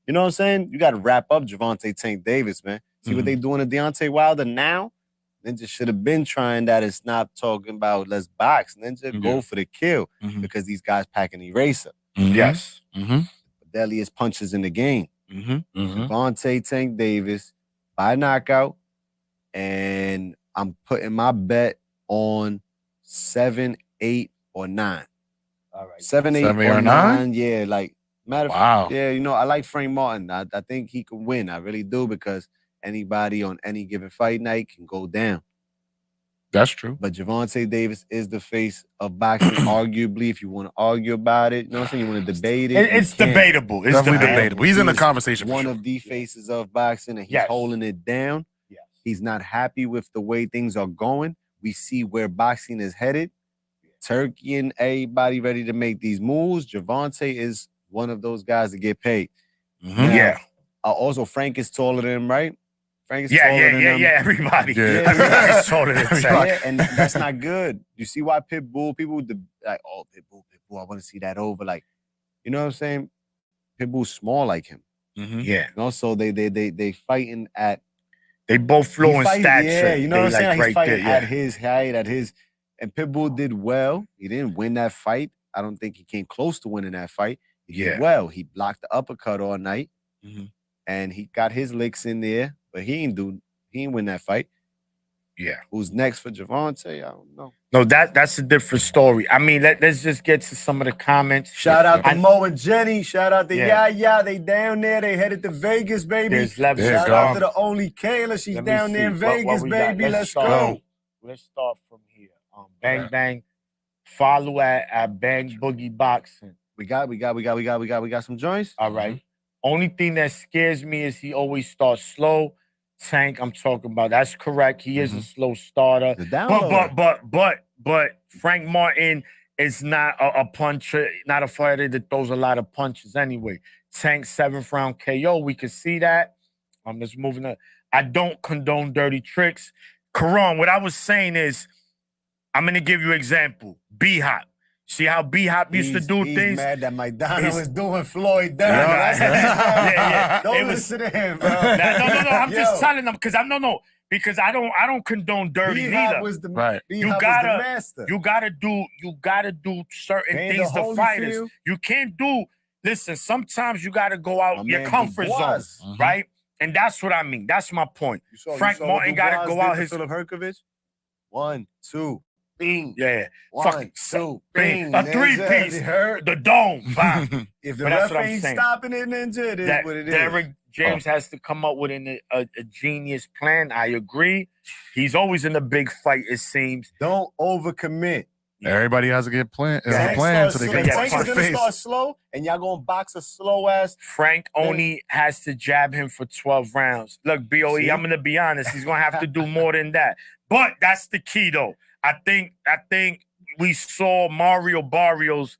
You know what I'm saying? You got to wrap up Gervonta Tank Davis, man. See what they doing to Deontay Wilder now? Ninja should have been trying that and stop talking about let's box. Ninja go for the kill because these guys packing eraser. Yes. The deadliest punches in the game. Gervonta Tank Davis by knockout, and I'm putting my bet on 7, 8, or 9. All right. 7, 8, 7, 8, or or 9. Yeah, like matter of Wow. yeah, you know, I like Frank Martin. I think he can win. I really do because anybody on any given fight night can go down. That's true. But Gervonta Davis is the face of boxing, arguably, if you want to argue about it. You know what I'm saying? You want to debate it. It's debatable. It's Definitely debatable. debatable. He's in the conversation for One sure. of the faces of boxing, and he's Yes. holding it down. Yes. He's not happy with the way things are going. We see where boxing is headed. Turkey and everybody ready to make these moves. Gervonta is one of those guys that get paid. Now, Yeah. Also, Frank is taller than him, right? Frank is Yeah, taller than him. everybody. Yeah. Everybody's taller than Tank. Yeah, and that's not good. You see why Pitbull, people with the like, oh, Pitbull, I want to see that over. Like, you know what I'm saying? Pitbull's small like him. Yeah. You know, so they fighting at They both flow in stature. Yeah, you know what I'm They, saying? like, He's right fighting there, at his height, and Pitbull did well. He didn't win that fight. I don't think he came close to winning that fight. He did well. He blocked the uppercut all night, and he got his licks in there, but he didn't win that fight. Yeah. Who's next for Gervonta? I don't know. No, that's a different story. I mean, let's just get to some of the comments. Shout out to Mo and Jenny. Shout out to Yeah. Yaya. They down there. They headed to Vegas, baby. There's levels. There you Shout go. out to the only Kayla. She's Let me down there in see. What Vegas, we got? baby. Let's start. go. Let's start from here. Bang Bang. Follow at Bang Boogie Boxing. We got some joints. All right. Only thing that scares me is he always starts slow. Tank, I'm talking about. That's correct. He is a slow starter. The download. But Frank Martin is not a puncher, not a fighter that throws a lot of punches anyway. Tank 7th round KO. We can see that. I'm just moving up. I don't condone dirty tricks. Karan, what I was saying is, I'm gonna give you an example. B-Hop. See how B-Hop used to do he's things? mad that Maidana He's- was doing Floyd down. Yeah, That's what he's mad yeah. about. Don't It was- listen to him, bro. No. I'm just Yo, telling them because because I don't condone dirty B-Hop neither. was the Right. B-Hop was gotta- the master. You gotta do certain Handle things to fighters. Holyfield. You can't do. Listen, sometimes you gotta go out My your man comfort zone, Dubois. right? And that's what I mean. That's my point. You saw- Frank you saw what Martin gotta Dubois go did out to his. Philip Herkovich. 1, 2, bing. Yeah, One, fucking 2, bing. bing. A Ninja. 3-piece. It hurt. the dome. Bam. If the But that's ref what I'm ain't saying. stopping it, Ninja, it is what it is. Derek James has to come up with a genius plan. I agree. He's always in a big fight, it seems. Don't overcommit. Everybody has a good plan. Has a Tank plan, so starts they slow- can get Tank is punch the gonna face. start slow, and y'all gonna box a slow ass. Frank only has to jab him for 12 rounds. Look, BOE, See? I'm gonna be honest. He's gonna have to do more than that. But that's the key, though. I think we saw Mario Barrios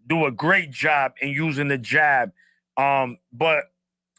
do a great job in using the jab. But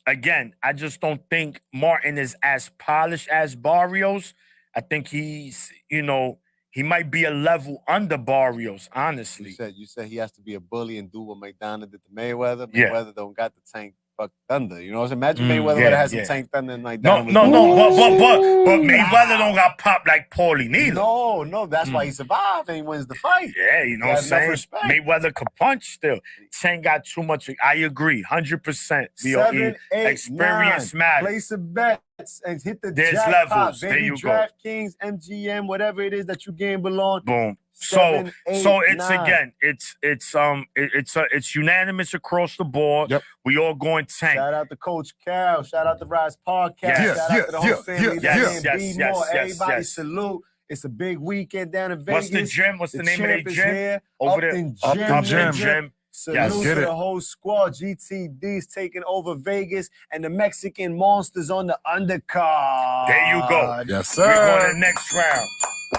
again, I just don't think Martin is as polished as Barrios. I think he's, he might be a level under Barrios, honestly. You said he has to be a bully and do what McDonough did to Mayweather. Yeah. Mayweather don't got the Tank fuck thunder. You know what I'm saying? Imagine Mm, Mayweather yeah, would have had some yeah. Tank thunder and No, McDonough. but Mayweather don't got popped like Paulie neither. No, that's why he survived and he wins the fight. Yeah, you know He what I'm has enough saying? respect. Mayweather could punch still. Tank got too much. I agree, 100%. 7, 8, Experience 9. matters. Place the bets and hit the There's jackpot. levels. There Baby, you go. DraftKings, MGM, whatever it is that you gamble on. Boom. 7, 8, So it's 9. again, it's unanimous across the board. Yep. We all going Tank. Shout out to Coach Cal. Shout out to Rise Podcast. Yes. Shout out to the whole family. yes, Be yes, more. yes, Everybody yes. salute. It's a big weekend down in Vegas. What's the gym? What's the name of champ the is gym? here. Over there. Upton Upton Gym. Gym. Ninja. Gym. Salute Yes. to Get it. the whole squad. GTD's taking over Vegas and the Mexican Monsters on the undercard. There you go. Yes, We're going to sir. the next round.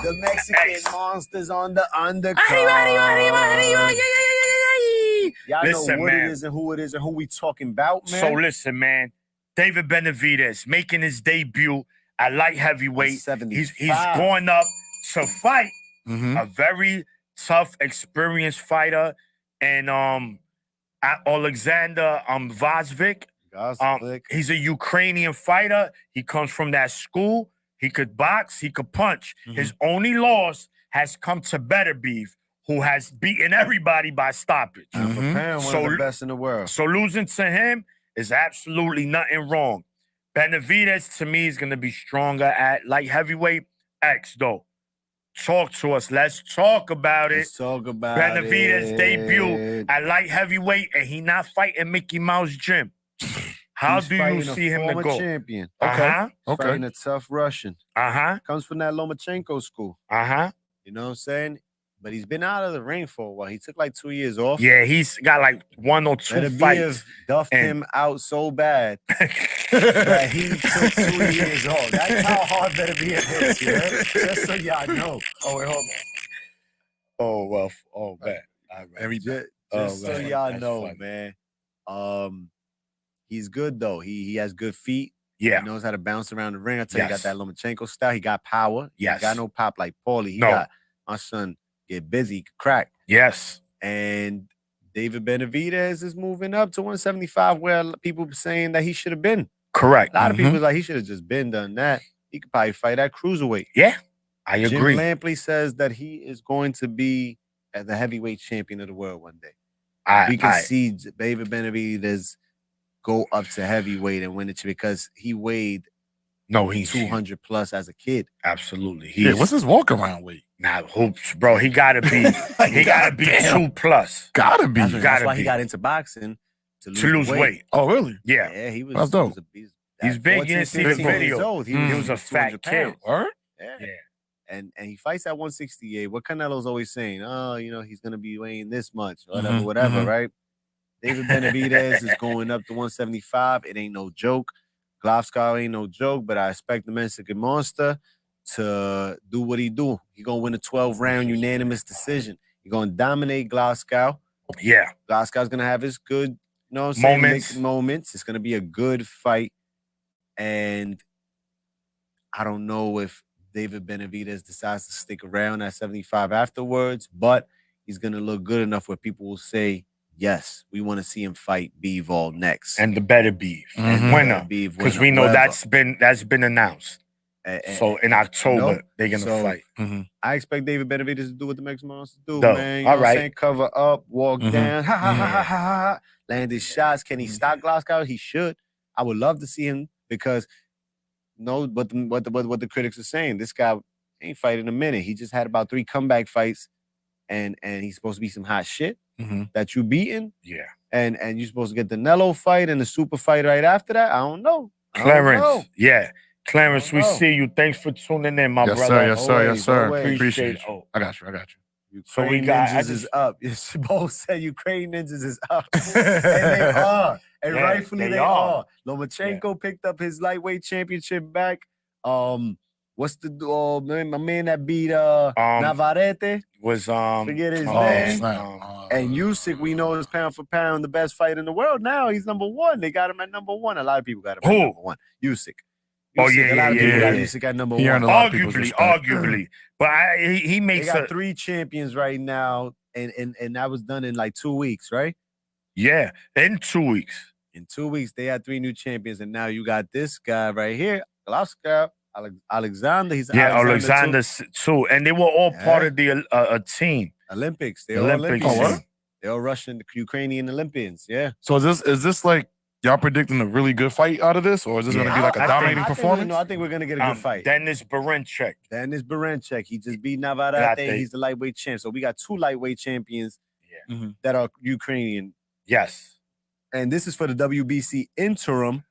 The Mexican X. Monsters on the undercard. Y'all Listen, know what man. it is and who it is and who we talking about, man. So listen, man. David Benavidez making his debut at light heavyweight. 75. He's going up to fight Mhm. a very tough, experienced fighter, and Alexander Vazvik. He's a Ukrainian fighter. He comes from that school. He could box. He could punch. His only loss has come to Beterbiev, who has beaten everybody by stoppage. Pound for pound, one of the best in the world. So losing to him is absolutely nothing wrong. Benavidez, to me, is going to be stronger at light heavyweight. X, though. Talk to us. Let's talk about it. Let's talk about Benavidez debut at light heavyweight, and he not fighting Mickey Mouse Gym. How He's do you fighting see a him to former go? champion. Uh-huh. Okay. Fighting a tough Russian. Uh-huh. Comes from that Lomachenko school. Uh-huh. You know what I'm saying? But he's been out of the ring for a while. He took like 2 years off. Yeah, he's got like 1 or 2 Beterbiev fights. duffed and- him out so bad that he took 2 years off. That's how hard Beterbiev hits, you heard? Just so y'all know. Oh, wait, hold on. Oh, well. Oh, man. All right. Every Just, Oh, so man, y'all that's know, funny. man. He's good though. He has good feet. Yeah. He knows how to bounce around the ring. I tell you, he got Yes. that Lomachenko style. He got power. Yes. He got no pop like Paulie. He No. got my son get busy, he can crack. Yes. And David Benavidez is moving up to 175, where people were saying that he should have been. Correct. A lot of people like he should have just been done that. He could probably fight at cruiserweight. Yeah. I Jim agree. Lampley says that he is going to be as the heavyweight champion of the world one day. We can see David Benavidez go up to heavyweight and win it because he weighed he's 200 plus as a kid. Absolutely. Yeah, what's his walk around weight? Nah, hoops, bro. He gotta be. He gotta be Goddamn. 2+. Gotta be. That's gotta why he be. got into boxing to To lose weight. Oh, really? Yeah. Yeah, he was. That's dope. He's at big. 14, You didn't see the 15 years video. old. He He was a 200 fat kid. pounds. Word? Yeah. Yeah. And he fights at 168. What Canelo's always saying, oh, you know, he's gonna be weighing this much, whatever, Mhm, whatever, mhm. right? David Benavidez is going up to 175. It ain't no joke. Glasgow ain't no joke, but I expect the Mexican Monster to do what he do. He gonna win a 12-round unanimous decision. He gonna dominate Glasgow. Yeah. Glasgow's gonna have his good, you know what I'm saying, Moments. mixed moments. It's gonna be a good fight. And I don't know if David Benavidez decides to stick around at 75 afterwards, but he's gonna look good enough where people will say, yes, we want to see him fight Bivol next. And the better beef. Mhm. Winner. Bivol Because winner, we know whoever. that's been announced. So in October, no. they're gonna So, fight. I expect David Benavidez to do what the Mexican Monster do, Dope. man. You All know what I'm right. saying? Cover up, walk Mhm. down, ha ha ha ha ha ha. Land his shots. Can he stop Glasgow? He should. I would love to see him because what the critics are saying. This guy ain't fighting a minute. He just had about 3 comeback fights, and he's supposed to be some hot shit Mhm. that you beaten, Yeah. and you're supposed to get the Nello fight and the super fight right after that. I don't know. I don't Clarence. know. Yeah. Clarence, we know. see you. Thanks for tuning in, my Yes, brother. sir. Yes, sir. Always, Yes, sir. always. Appreciate you. Oh, I got you. So we Ukraine got- Ninjas I is just- up. Yes, both said Ukraine Ninjas is up. And they are. And Yeah, rightfully they they are. are. Lomachenko picked up his lightweight championship back. What's the my man that beat Navarrete? Was Forget his Oh, name. snap. And Usyk, we know, is pound for pound the best fighter in the world. Now he's number 1. They got him at number 1. A lot of people got him at Who? number 1. Usyk. Oh, Usyk, yeah, a lot of yeah, people got yeah. Usyk at number He 1. earned a lot of people's respect. Arguably. But he They makes got a 3 champions right now, and that was done in like 2 weeks, right? yeah in 2 weeks. In 2 weeks, they had 3 new champions, and now you got this guy right here, Glasgow, Alexander. He's Yeah, Alexander Alexander too, and they were all part of the a team. Olympics. They're all Olympics. Olympians. Oh, what? They're all Russian, Ukrainian Olympians. Yeah. So is this like y'all predicting a really good fight out of this, or is this Yeah. gonna be like a I dominating I performance? think we're gonna get a good fight. Dennis Berinchek. Dennis Berinchek. He just beat Navarrete. Navarrete. He's the lightweight champ. So we got 2 lightweight champions Yeah. Mhm. that are Ukrainian. Yes. And this is for the WBC interim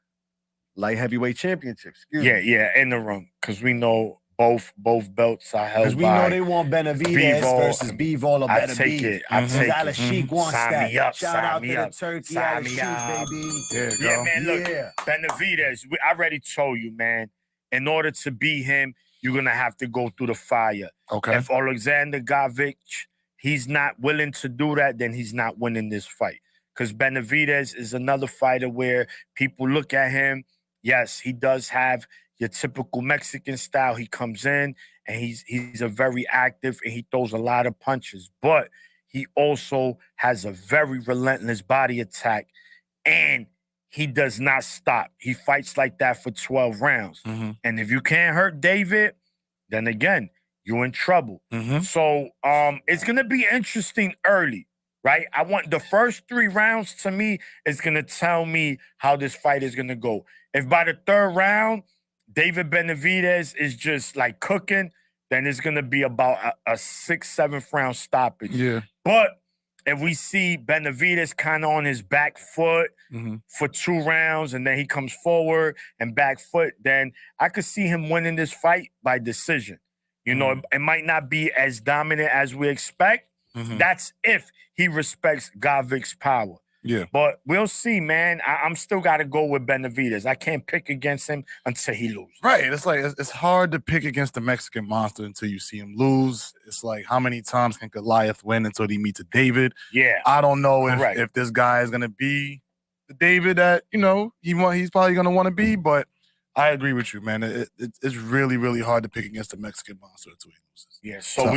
light heavyweight championship. Excuse me. Yeah, in the room. Because we know both belts are held Because we by. know they want Benavidez Bivol. versus Bivol or I Benavidez. take it. I Mhm. take it. Alex Sheik wants Sign that. me up, Shout sign out me to up. the Turkey, Sign Alex me Sheik, up. baby. There you Yeah, go. man, look, Yeah. Benavidez, I already told you, man, in order to beat him, you're going to have to go through the fire. Okay. If Alexander Gavich, he's not willing to do that, then he's not winning this fight. Because Benavidez is another fighter where people look at him. Yes, he does have your typical Mexican style. He comes in and he's a very active and he throws a lot of punches. But he also has a very relentless body attack. And he does not stop. He fights like that for 12 rounds. Mm-hmm. And if you can't hurt David, then again, you're in trouble. Mm-hmm. So it's gonna be interesting early, right? I want the first 3 rounds to me is gonna tell me how this fight is gonna go. If by the 3rd round, David Benavidez is just like cooking, then it's gonna be about a 6th, 7th round stoppage. Yeah. But if we see Benavidez kind of on his back foot for 2 rounds and then he comes forward and back foot, then I could see him winning this fight by decision. You know, it might not be as dominant as we expect. That's if he respects Gavic's power. Yeah. But we'll see, man. I'm still got to go with Benavidez. I can't pick against him until he loses. Right. It's like it's hard to pick against the Mexican monster until you see him lose. It's like how many times can Goliath win until he meets a David? Yeah. I don't know Correct. if this guy is gonna be the David that he's probably gonna want to be. But I agree with you, man. It's really, really hard to pick against the Mexican monster until he loses. Yeah. So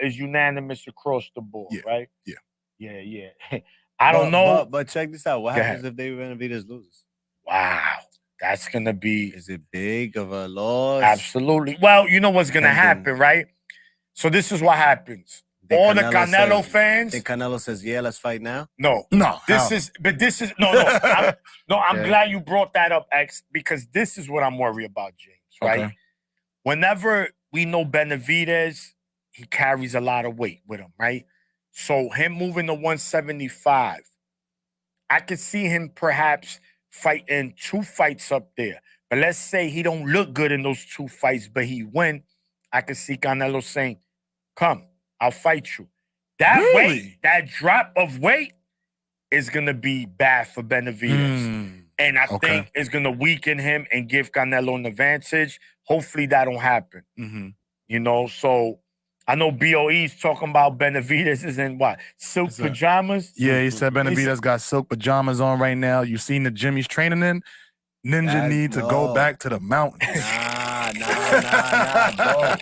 it's unanimous across the board, Yeah. right? Yeah. Yeah. I don't know. But check this out. What Go happens if David Benavidez loses? Wow. That's gonna be Is it big of a loss? absolutely. Well, you know what's gonna happen, right? So this is what happens. All the Canelo fans. Think Canelo says, "Yeah, let's fight now." No. No. This is I'm glad you brought that up, X, because this is what I'm worried about, James, right? Okay. Whenever we know Benavidez, he carries a lot of weight with him, right? So him moving to 175, I could see him perhaps fighting 2 fights up there. But let's say he don't look good in those 2 fights, but he win. I could see Canelo saying, "Come, I'll fight you." That weight, that drop of weight is going to be bad for Benavidez. And I think it's going to weaken him and give Canelo an advantage. Hopefully that don't happen. You know, so I know BOE's talking about Benavidez is in what? Silk pajamas? Yeah, he said Benavidez got silk pajamas on right now. You seen the gym he's training in? Ninja need to go back to the mountains. Nah,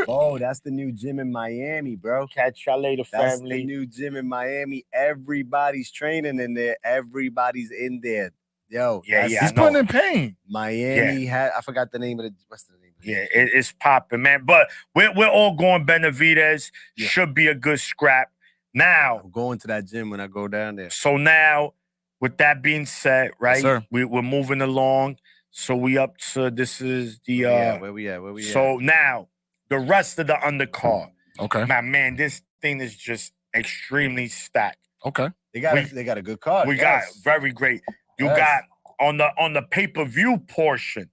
bro. That's the new gym in Miami, bro. Catch y'all later, That's family. the new gym in Miami. Everybody's training in there. Everybody's in there. Yo, He's putting in pain. Miami had, I forgot the name of the, what's the name? Yeah, it's popping, man. But we're all going Benavidez. Should be a good scrap. Now, I'm going to that gym when I go down there. So now, with that being said, right, sir. We're moving along. So we up to, this is the where we at? So now the rest of the undercard. Okay. Now, man, this thing is just extremely stacked. Okay. They got a good card. We got very great. You got on the pay-per-view portion,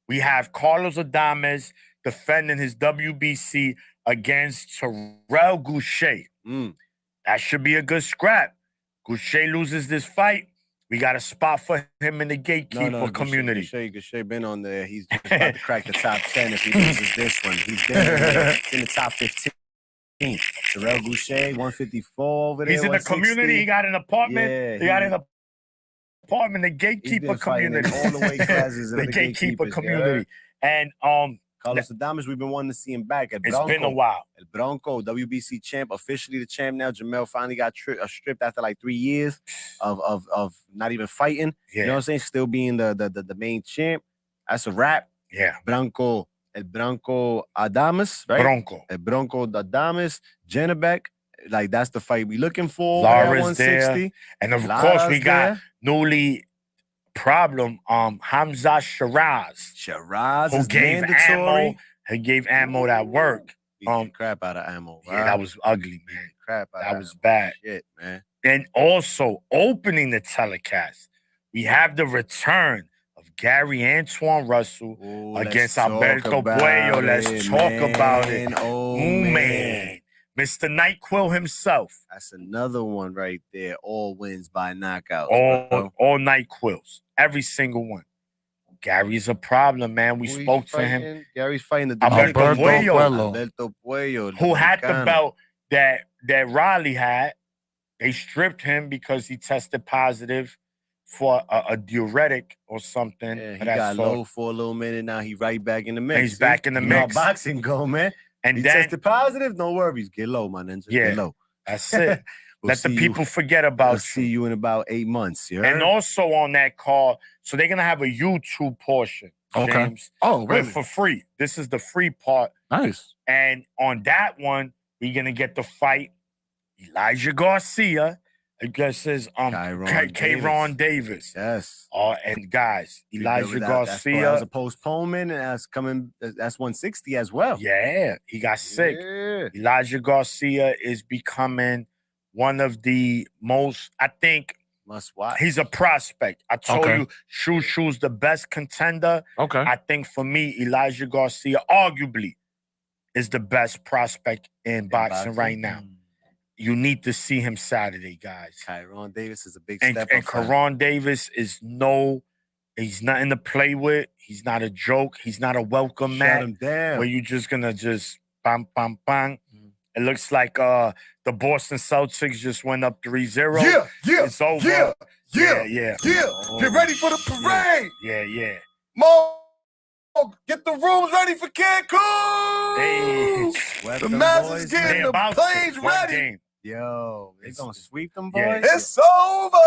we have Carlos Adames defending his WBC against Terrell Goucher. That should be a good scrap. Goucher loses this fight, we got a spot for him in the gatekeeper community. Goucher been on there. He's about to crack the top 10 if he loses this one. He's been in the top 15. Terrell Goucher, 154 over there. He's in the community. He got an apartment. Yeah, he got an apartment. The gatekeeper community. All the weight classes of the gatekeeper community. And Carlos Adames, we've been wanting to see him back. It's been a while. El Bronco, WBC champ, officially the champ now. Jamel finally got stripped after like 3 years of not even fighting. Yeah. You know what I'm saying? Still being the main champ. That's a wrap. Yeah. El Bronco Adames, right? El Bronco Adames, Janabek. Like, that's the fight we looking for. Lara's there. And of course, we got newly problem, Hamza Shiraz. Who gave ammo. He gave ammo that work. Crap out of ammo. Yeah, that was ugly, man. Crap out that of was ammo. bad. Shit, man. And also opening the telecast, we have the return of Gary Antoine Russell against Alberto Puello. Let's talk about it. Oh, man. Mr. NyQuil himself. That's another one right there. All wins by knockout. All NyQuils. Every single one. Gary's a problem, man. We spoke to him. Gary's fighting the Alberto Puello. Who had the belt that Riley had. They stripped him because he tested positive for a diuretic or something. Yeah, he got low for a little minute. Now he's right back in the mix. He's back in the mix. Boxing go, man. And he then tested positive. No worries. Get low, my ninja. Yeah. Get low. That's it. We'll Let the see people forget We'll about see you. you in about 8 months. You And heard? also on that card, so they're gonna have a YouTube portion, Okay. James, Oh, really? for free. This is the free part. Nice. And on that one, we're gonna get the fight Elijah Garcia against his Kayron Davis. Yes. And guys, Elijah That was Garcia. a postponement, and that's coming. That's 160 as well. Yeah, he got sick. Yeah. Elijah Garcia is becoming one of the most, I think, Must watch. he's a prospect. I told you, Shushu's the best contender. Okay. I think for me, Elijah Garcia arguably is the best prospect in boxing right now. You need to see him Saturday, guys. Kayron Davis is a big And step. Kayron Davis is he's nothing to play with. He's not a joke. He's not a welcome Shut mat him down. where you're just gonna just bang, bang, bang. It looks like the Boston Celtics just went up 3-0. Yeah. It's over. Yeah. Get ready for the parade. Yeah. Mo, get the rooms ready for Cancun. Hey. Swept The them Masters boys, getting man. the about planes to. One ready. game. Yo, they It's- gonna sweep them yeah. boys. It's over.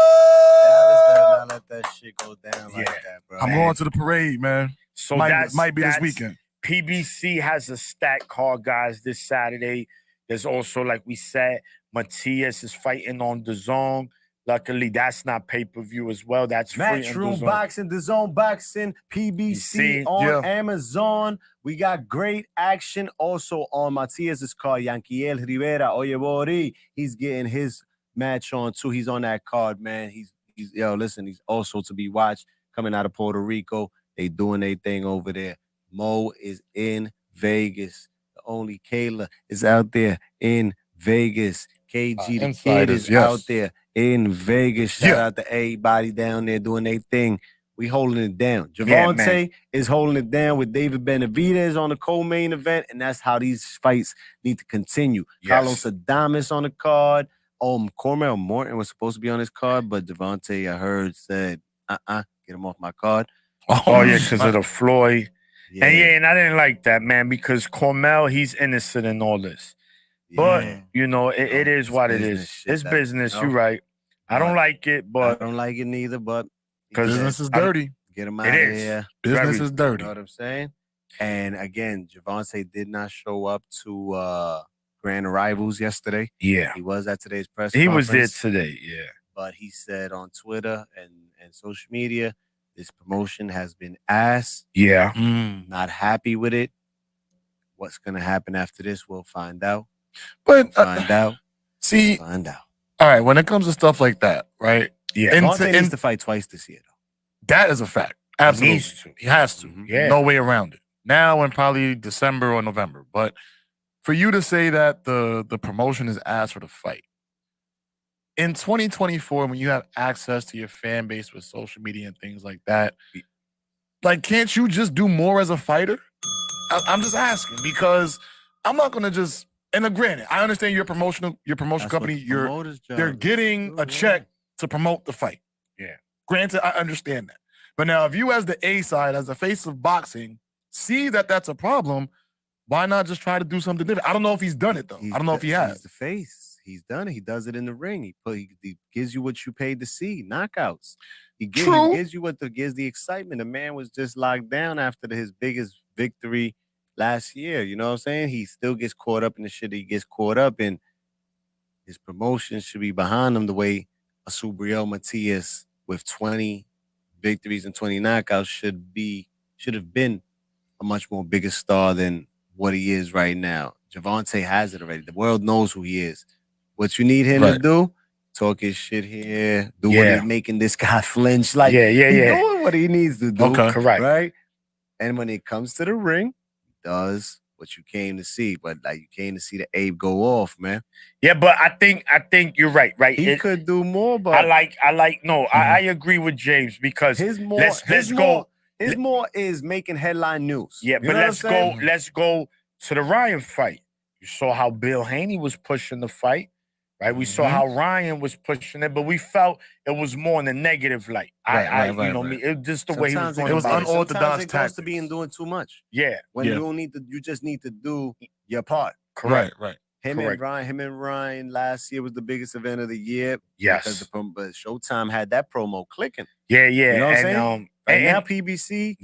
Dallas better not let that shit go down like Yeah. that, bro. I'm going to the parade, man. So Might be this that's- weekend. PBC has a stack card, guys, this Saturday. There's also, like we said, Matias is fighting on DAZN. Luckily, that's not pay-per-view as well. That's free on Matchroom DAZN. Boxing, DAZN Boxing, PBC on Amazon. We got great action also on Matias's card. Yanquiel Rivera, Oyebori. He's getting his match on too. He's on that card, man. He's listen, he's also to be watched coming out of Puerto Rico. They doing their thing over there. Mo is in Vegas. The only Kayla is out there in Vegas. KG the Kid is out there in Vegas. Shout out to everybody down there doing their thing. We holding it down. Javante is holding it down with David Benavidez on the co-main event, and that's how these fights need to continue. Carlos Adames on the card. Cormel Morton was supposed to be on this card, but Javante, I heard, said, get him off my card. Oh yeah, because of the Floyd. Yeah. And I didn't like that, man, because Cormel, he's innocent in all this. But, it is what it is. It's business. You're right. I don't like it, but... I don't like it neither, but... Because business is dirty. Get him out of here. Business is dirty. You know what I'm saying? And again, Javante did not show up to Grand Arrivals yesterday. Yeah. He was at today's press conference. He was there today, yeah. But he said on Twitter and social media, this promotion has been ass. Yeah. Not happy with it. What's going to happen after this, we'll find out. But find out. See, find out. All right, when it comes to stuff like that, right? Yeah. Javante needs to fight twice this year, though. That is a fact. Absolutely. He needs to. He has to. Yeah. No way around it. Now and probably December or November. But for you to say that the promotion is asked for the fight, in 2024, when you have access to your fan base with social media and things like that, like, can't you just do more as a fighter? I'm just asking because I'm not going to just, and granted, I understand your promotion company, they're getting a check to promote the fight. Yeah. Granted, I understand that. But now if you as the A side, as the face of boxing, see that that's a problem, why not just try to do something different? I don't know if he's done it, though. I don't know if he has. He's the face. He's done it. He does it in the ring. He gives you what you paid to see, knockouts. He gives you gives the excitement. The man was just locked down after his biggest victory last year. You know what I'm saying? He still gets caught up in the shit he gets caught up in. His promotion should be behind him the way a Subriel Matias with 20 victories and 20 knockouts should have been a much more bigger star than what he is right now. Javante has it already. The world knows who he is. What you need him to do, talk his shit here, do what he's making this guy flinch. Like, he's doing what he needs to do. Okay, correct. Right? And when it comes to the ring, he does what you came to see. But like, you came to see the Abe go off, man. Yeah, but I think you're right. He could do more, but I agree with James because his more is making headline news. Yeah, but let's go to the Ryan fight. You saw how Bill Haney was pushing the fight, right? We saw how Ryan was pushing it, but we felt it was more in a negative light. It just the way he was going. It was unorthodox tactics. It goes to being doing too much. Yeah, when you just need to do your part. Correct. Right. Him and Ryan last year was the biggest event of the year. Yes. Because but Showtime had that promo clicking. Yeah. You know what I'm And saying? Right now, PBC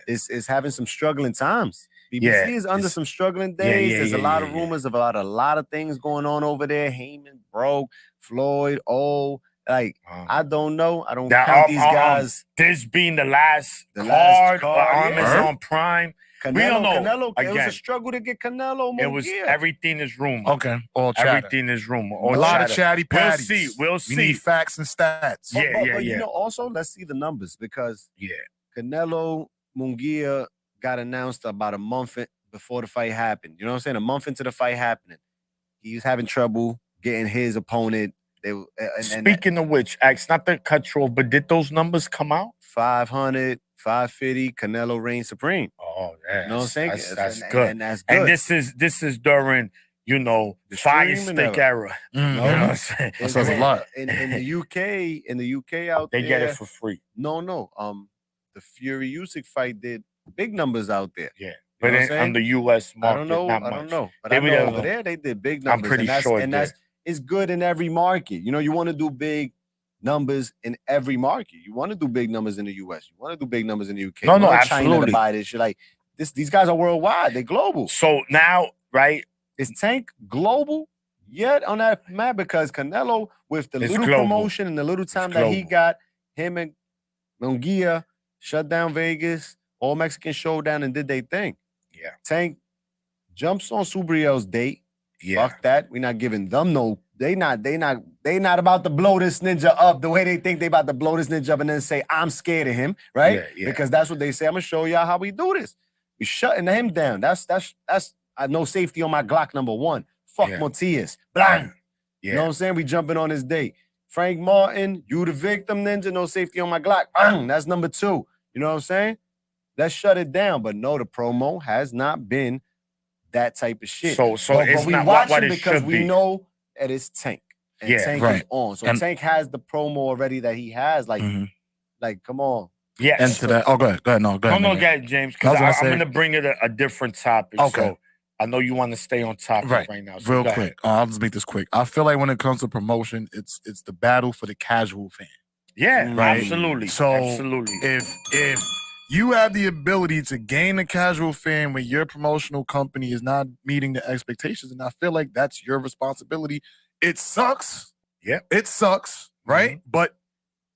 is having some struggling times. BBC is under some struggling days. There's a lot of rumors about a lot of things going on over there. Heyman broke, Floyd, like I don't know. I don't count these guys. This being the last card on Amazon Prime. Canelo, we don't know. Canelo, Again, it was a struggle to get Canelo. It was everything is rumor. Okay, all chatter. Everything is rumor. A lot of chatty patties. We'll see. We need facts and stats. But you know, also let's see the numbers because Canelo Munguia got announced about a month before the fight happened. You know what I'm saying? A month into the fight happening, he was having trouble getting his opponent. Speaking of which, Ax, not to cut you off, but did those numbers come out? 500, 550, Canelo reigns supreme. Oh, yeah. You know what I'm saying? That's good. And that's good. And this is during, the Fire Stick era. You know what I'm saying? That says a lot. In the UK out there, they get it for free. No. The Fury Usyk fight did big numbers out there. Yeah. But on the US market, I don't know. But I know over there they did big numbers. I'm pretty sure. And it's good in every market. You want to do big numbers in every market. You want to do big numbers in the US. You want to do big numbers in the UK. No, China absolutely. to buy this. You're like these guys are worldwide. They're global. So now, right? Is Tank global yet on that map? Because Canelo, with the little promotion and the little time that he got, him and Munguia shut down Vegas, All Mexican Showdown, and did their thing. Yeah. Tank jumps on Subriel's date. Yeah. Fuck that. We're not giving them no. They not about to blow this ninja up the way they think they about to blow this ninja up and then say, I'm scared of him, right? Yeah. Because that's what they say. I'm gonna show y'all how we do this. We shutting him down. That's I know safety on my Glock #1. Fuck Matias. Bang. You know what I'm saying? We jumping on his date. Frank Martin, you the victim, ninja, no safety on my Glock. Bang. That's #2. You know what I'm saying? Let's shut it down. But no, the promo has not been that type of shit. So it's we not watch what it it because should we be. know that it's Tank. And Tank is on. So Tank has the promo already that he has. Like, come on. Yeah. And to that, go ahead. No, go ahead. No, go ahead, James. Because I'm going to bring it a different topic. Okay. So I know you want to stay on topic right now. So real quick. I'll just make this quick. I feel like when it comes to promotion, it's the battle for the casual fan. Yeah, right? Absolutely. So absolutely. If you have the ability to gain a casual fan when your promotional company is not meeting the expectations, and I feel like that's your responsibility. It sucks. Yeah. It sucks, right? But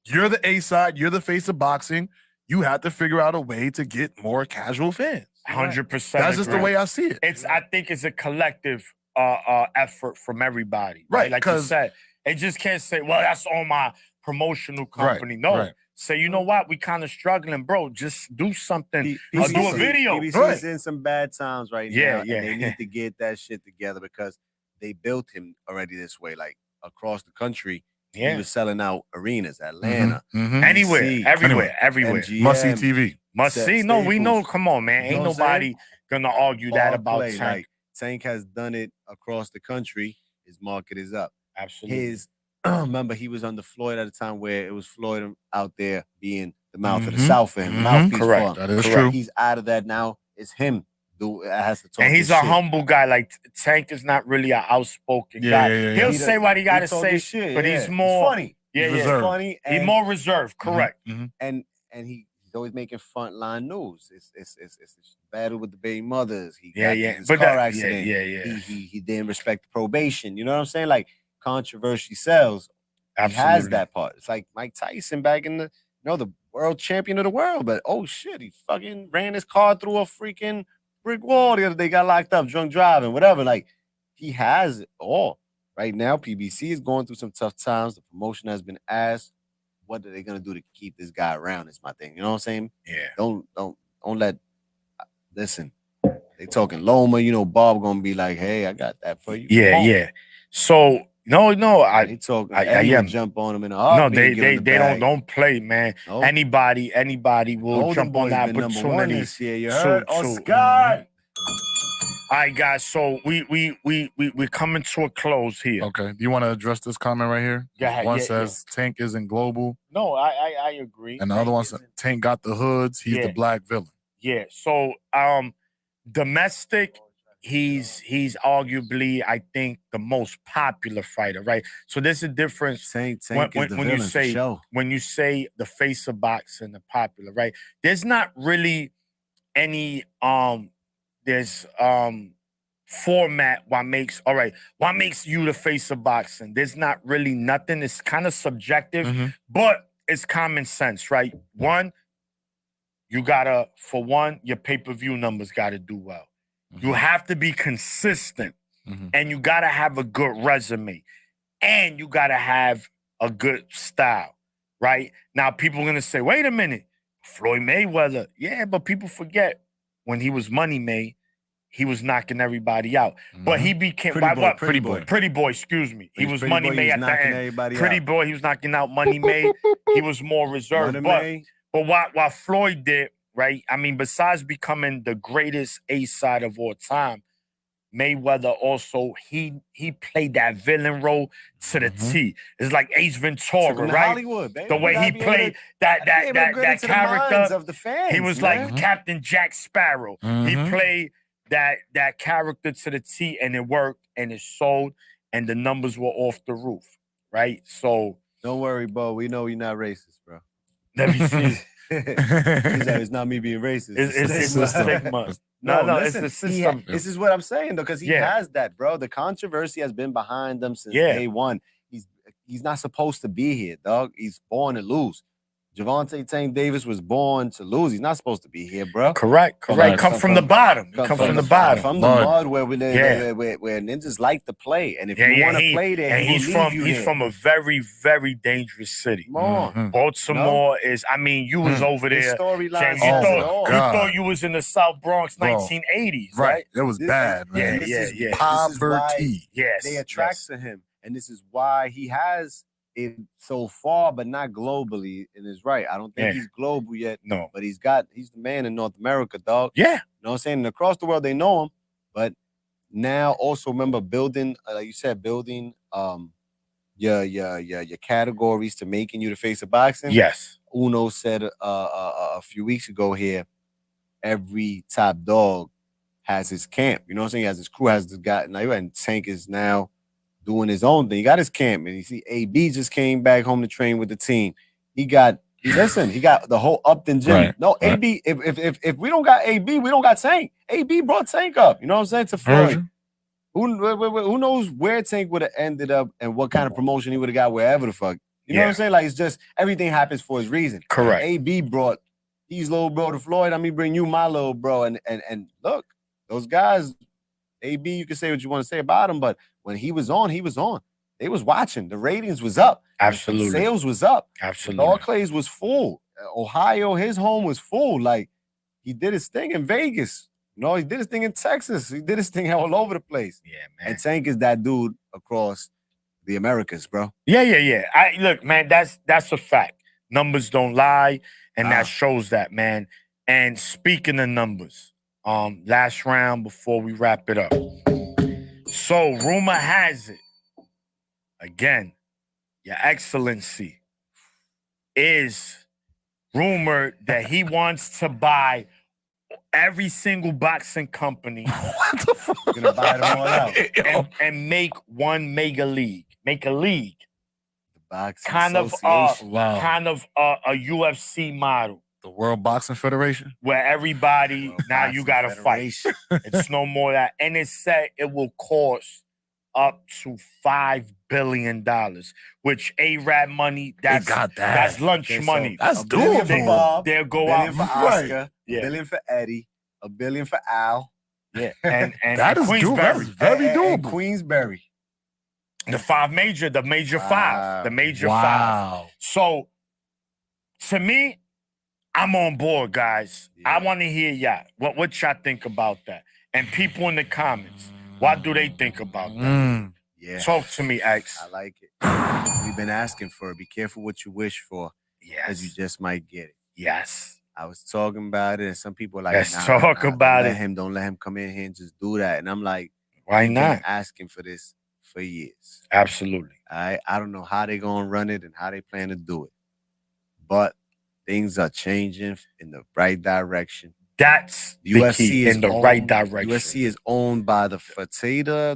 you're the A side, you're the face of boxing. You have to figure out a way to get more casual fans. 100%. That's just the way I see it. I think it's a collective effort from everybody. Right. Like you said. It just can't say, well, that's on my promotional company. No. Say, you know what? We kind of struggling, bro. Just do something. Do a video. PBC's in some bad times right now. Yeah. And they need to get that shit together because they built him already this way. Like across the country, he was selling out arenas, Atlanta, anywhere, DC, everywhere. MGM, Must see TV. Must see. No, we know. Come on, man. Ain't nobody gonna argue that about Tank. Like, Tank has done it across the country. His market is up. Absolutely. Remember, he was under Floyd at a time where it was Floyd out there being the mouth of the South for him. Mouthpiece Correct. for him. That is true. He's out of that now. It's him. Has to talk. And he's a humble guy. Like Tank is not really an outspoken guy. Yeah. He'll say what he got to say, shit, but he's more funny. He's funny. He's more reserved. Correct. And he's always making frontline news. It's a battle with the baby mothers. He got his car accident. He didn't respect the probation. You know what I'm saying? Like controversy sells. Absolutely. He has that part. It's like Mike Tyson back in the the world champion of the world, but oh shit, he fucking ran his car through a freaking brick wall the other day, got locked up, drunk driving, whatever. Like he has it all. Right now, PBC is going through some tough times. The promotion has been asked. What are they gonna do to keep this guy around? Is my thing. You know what I'm saying? Yeah. Don't let. Listen, they talking Loma. Bob gonna be like, hey, I got that for you. Yeah. So no, they talk. I jump on him in a heartbeat. No, they don't play, man. Nope. Anybody will Golden jump on Boy's that been number one opportunity. this year. You heard? Oscar. All right, guys. So we're coming to a close here. Okay. Do you want to address this comment right here? Go ahead. One says Tank isn't global. No, I agree. And the other one says Tank got the hoods. He's the black villain. Yeah. So domestic, he's arguably, I think, the most popular fighter, right? So there's a difference Tank when, is the when you villain for say show. when you say the face of boxing, the popular, right? There's not really any there's format what makes you the face of boxing. There's not really nothing. It's kind of subjective, but it's common sense, right? One, you gotta, for one, your pay-per-view numbers gotta do well. You have to be consistent, and you gotta have a good resume, and you gotta have a good style, right? Now, people are gonna say, wait a minute, Floyd Mayweather. Yeah, but people forget when he was Money May, he was knocking everybody out. But he became Pretty Boy. Pretty Boy, excuse me. He was Pretty Money Boy, May he was at the knocking end. everybody Pretty out. Boy, he was knocking out Money May. He was more reserved. Money But May. what Floyd did, right? I mean, besides becoming the greatest A-side of all time, Mayweather also, he played that villain role to the T. It's like Ace Ventura, Took him to right? Hollywood, baby. The way he played that character. Of the fans, He was man. like Captain Jack Sparrow. He played that character to the T, and it worked, and it sold, and the numbers were off the roof, right? So Don't worry, Bo. We know you're not racist, bro. let me see. It's not me being racist. It's the stigma. No, listen, it's the system. this is what I'm saying, though, because he has that, bro. The controversy has been behind him since day one. He's not supposed to be here, dog. He's born to lose. Javante Tank Davis was born to lose. He's not supposed to be here, bro. Correct. Come from the bottom. Come from the bottom. From the mud where ninjas like to play. And if you want to play there, he's from a very, very dangerous city. Come on. Baltimore is, I mean, you was over there. Storylines. You thought you was in the South Bronx 1980s, right? It was bad, man. Yeah. Poverty. Yes. They attract to him. And this is why he has it so far, but not globally. And it's right. I don't think he's global yet. No. But he's the man in North America, dog. Yeah. You know what I'm saying? And across the world, they know him. But now also remember building, like you said, building your categories to making you the face of boxing. Yes. Uno said a few weeks ago here, every top dog has his camp. You know what I'm saying? He has his crew, has this guy, and Tank is now doing his own thing. He got his camp, and you see AB just came back home to train with the team. He got the whole Upton gym. Right, no, right. AB, if we don't got AB, we don't got Tank. AB brought Tank up. You know what I'm saying? To Floyd. Who knows where Tank would have ended up and what kind of promotion he would have got wherever the fuck. You know what I'm saying? Like, it's just everything happens for his reason. Correct. AB brought his little bro to Floyd. I mean, bring you my little bro. And look, those guys, AB, you can say what you want to say about him, but when he was on, he was on. They was watching. The ratings was up. Absolutely. Sales was up. Absolutely. Barclays was full. Ohio, his home was full. Like, he did his thing in Vegas. You know, he did his thing in Texas. He did his thing all over the place. Yeah, man. And Tank is that dude across the Americas, bro. Yeah. Look, man, that's a fact. Numbers don't lie, and that shows that, man. And speaking of numbers, last round before we wrap it up. So rumor has it, again, Your Excellency is rumored that he wants to buy every single boxing company. What the fuck? Gonna buy them all out. and make one mega league. Make a league. The boxing Kind of a UFC model. The World Boxing Federation? Where everybody, now you gotta fight. Federation. It's no more that. And it said it will cost up to $5 billion, which A-Rab money, that's lunch money. That's $1 billion doable. for Bob, They'll go $1 out. billion for Oscar, Yeah. $1 billion for Eddie, $1 billion for Al. Yeah. And That is doable. That is very and doable. Queensberry. The major five. Wow. So to me, I'm on board, guys. Yeah. I want to hear y'all. What y'all think about that? And people in the comments, what do they think about that? Yeah. Talk to me, X. I like it. We've been asking for it. Be careful what you wish for, because you Yes. just might get it. Yes. I was talking about it, and some people are like, Let's nah, talk about don't it. Don't let him come in here and just do that. And I'm like, Why we've been not? asking for this for years. Absolutely. I don't know how they're gonna run it and how they plan to do it, but things are changing in the right direction. That's the UFC key is in the right direction. UFC is owned by the Fertitta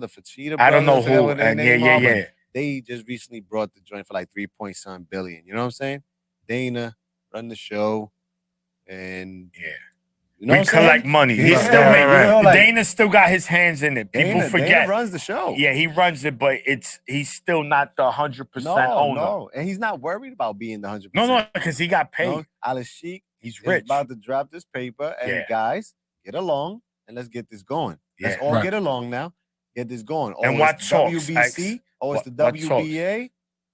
I don't know brothers, who. whatever their And name are, but yeah. they just recently brought the joint for like 3 point something billion. You know what I'm saying? Dana run the show, and Yeah. you know We what I'm saying? collect money. He Yeah, still right, make. right. You know, like, Dana still got his hands in it. People Dana forget. runs the show. Yeah, he runs it, but he's still not the 100% owner. No, and he's not worried about being the 100%. No, because he got paid. No, Alex Sheik He's is rich. about to drop this paper, and Yeah. guys, get along and let's get this going. Let's Yeah. all Right. get along now. Get this going. And it's what the talks, WBC? X? Oh, it's the What talks? WBA.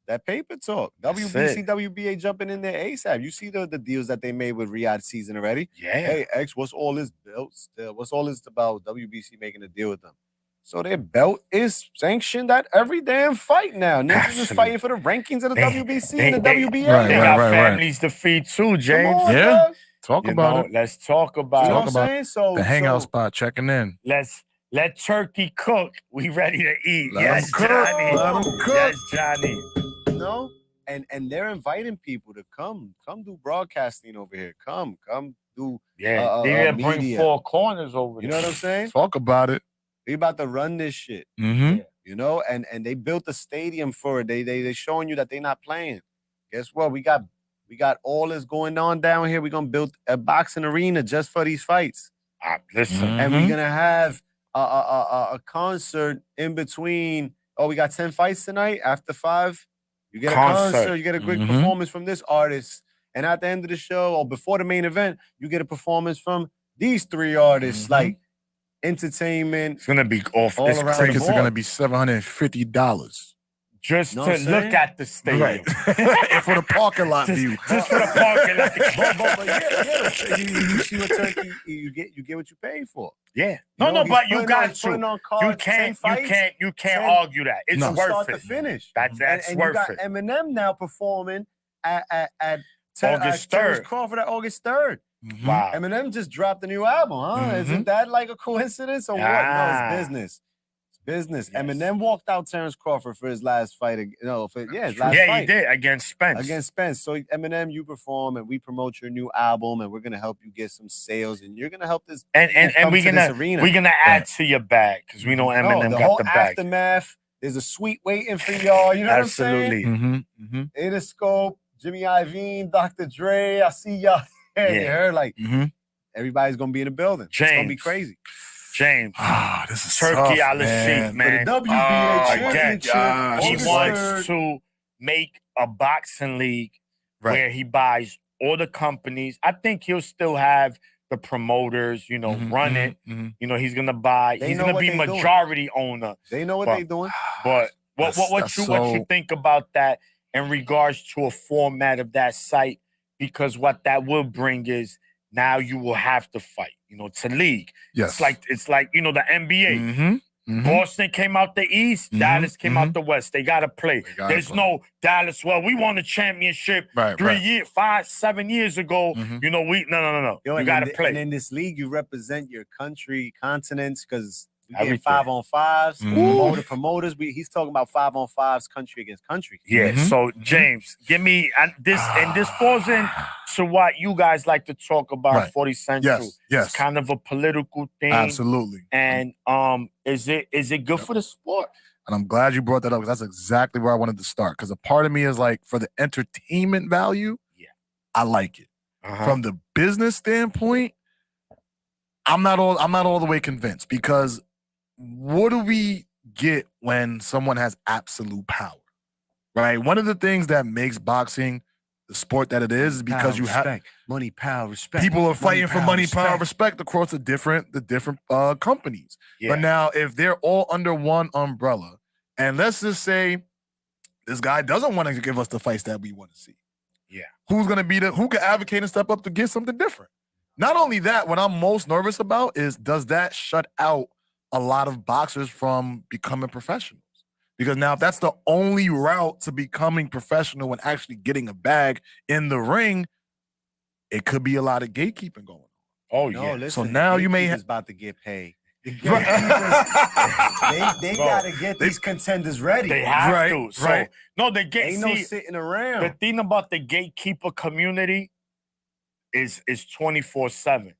That paper talk. That's WBC, it. WBA jumping in there ASAP. You see the deals that they made with Riyadh season already? Yeah. Hey, X, what's all this belts? What's all this about WBC making a deal with them? So their belt is sanctioned at every damn fight now. Ninjas is Absolutely. fighting for the rankings of the They- WBC and the they- WBA. Right, They now. got right. families to feed too, Come James. on, Yeah. dog. Talk You about know, it. let's talk about You know Talk what it. I'm about saying? So The hangout so, spot checking in. Let's let turkey cook. We ready to eat. Let yes, 'em cook. Johnny. Let 'em cook. Yes, Johnny. you know, and they're inviting people to come do broadcasting over here. Come do. Yeah, they bring media. 4 corners over You there. know what I'm saying? Talk about it. We about to run this shit. Mm-hmm. You know, and they built a stadium for it. They showing you that they're not playing. Guess what? We got all this going on down here. We're gonna build a boxing arena just for these fights. Listen, And we're gonna have a concert in between. Oh, we got 10 fights tonight after 5. You get a concert, you get a great Mhm. performance from this artist. And at the end of the show, or before the main event, you get a performance from these 3 artists. Mhm. Like entertainment. it's gonna be off. All It's around the crazy. Tickets are board. going to be $750. Just Know to what I'm look saying? at the stadium. Right. And for the parking lot just, view. just for the parking lot. But yeah, you see what turkey you get what you pay for. Yeah. You know, No, he's but you putting got on- putting to. on cards, 10 fights, You can't 10 argue that. It's No. from worth start it. to finish. That's and worth you got it. Eminem now performing at August Terrence 3rd. Crawford at August 3rd. Mhm. Wow. Eminem just dropped a new album, huh? Isn't that like a coincidence or what? No, Ah. it's business. It's business. Yes. Eminem walked out Terrence Crawford for his last fight. His last Yeah, fight. he did against Spence. Against Spence. So Eminem, you perform and we promote your new album and we're gonna help you get some sales and you're gonna help this and come we're to this gonna arena. add to your bag because we know Eminem the got whole the bag. aftermath. There's a suite waiting for y'all. You know Absolutely. what I'm saying? Mm-hmm. Interscope, Jimmy Iovine, Dr. Dre. I see y'all. Yeah. You heard like Mm-hmm. everybody's gonna be in the building. It's gonna be James. crazy. James. Ah, this is Turkey tough, Al Sheik, man. For the WBA Oh, championship, gosh. He August wants 3rd. to make a boxing league Right. where he buys all the companies. I think he'll still have the promoters, Mhm, run it. mhm. He's gonna buy. They He's know gonna what be they doing. majority owner. They know what But- they're doing. But what That's you so- think about that in regards to a format of that site? Because what that will bring is now you will have to fight, to league. Yes. It's like the NBA. Mm-hmm. Mm-hmm. Boston came out the East, Mhm, Dallas came out the West. They gotta play. They gotta There's play. no Dallas. Well, we won a championship Right. 7 years ago. Mhm. We no. Yo, You and gotta play. And in this league, you represent your country, continents, because we get Everything. 5-on-5s. Mhm. Promoters. He's talking about 5-on-5s, country against country. Yeah. Mhm, So mhm. James, give me and this falls in to what you guys like to talk about. Right. 40 Central. Yes. Yes. It's kind of a political thing. Absolutely. And is it good for the sport? And I'm glad you brought that up because that's exactly where I wanted to start. Because a part of me is like, for the entertainment value, Yeah. I like it. Uh-huh. From the business standpoint, I'm not all the way convinced, because what do we get when someone has absolute power? Right? One of the things that makes boxing the sport that it is because you have money, power, respect. people are fighting for money, power, respect across the different companies. Yeah. But now, if they're all under one umbrella, and let's just say this guy doesn't want to give us the fights that we want to see, Yeah. who's going to be who can advocate and step up to get something different? Not only that, what I'm most nervous about is, does that shut out a lot of boxers from becoming professionals? Because now, if that's the only route to becoming professional and actually getting a bag in the ring, it could be a lot of gatekeeping going on. Oh No, yeah. listen, So now you may gatekeepers about to get paid. The Right. gatekeepers, they Bro, gotta get these contenders ready. They have Right, to. So right. no, the gate. Ain't no See, sitting the around. thing about the gatekeeper community is 24/7.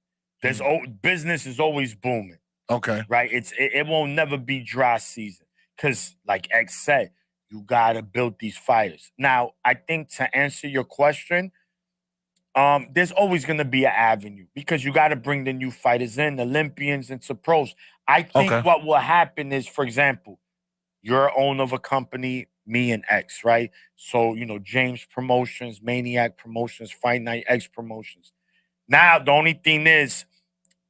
Business is always booming. Okay. Right? It won't never be dry season. Cause like X said, you gotta build these fighters. Now, I think to answer your question, there's always gonna be an avenue because you gotta bring the new fighters in, Olympians into pros. I think what will happen is, for example, you're owner of a company, me and X, right? So, James Promotions, Maniac Promotions, Fight Night X Promotions. Now, the only thing is,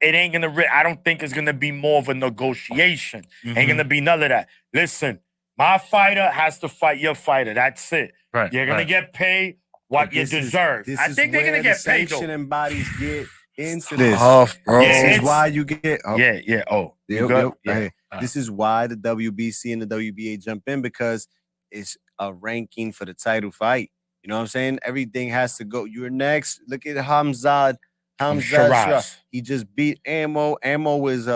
it ain't gonna. I don't think it's gonna be more of a negotiation. Ain't gonna be none of that. Listen, my fighter has to fight your fighter. That's it. Right. You're gonna get paid what you deserve. I think they're gonna get paid though. Sanctioning bodies get into this. Tough, bro. This is why you get. Yeah. Oh, you good? Yeah. This is why the WBC and the WBA jump in because it's a ranking for the title fight. You know what I'm saying? Everything has to go. You're next. Look at Hamzat Shiraz. He just beat Ammo. Ammo was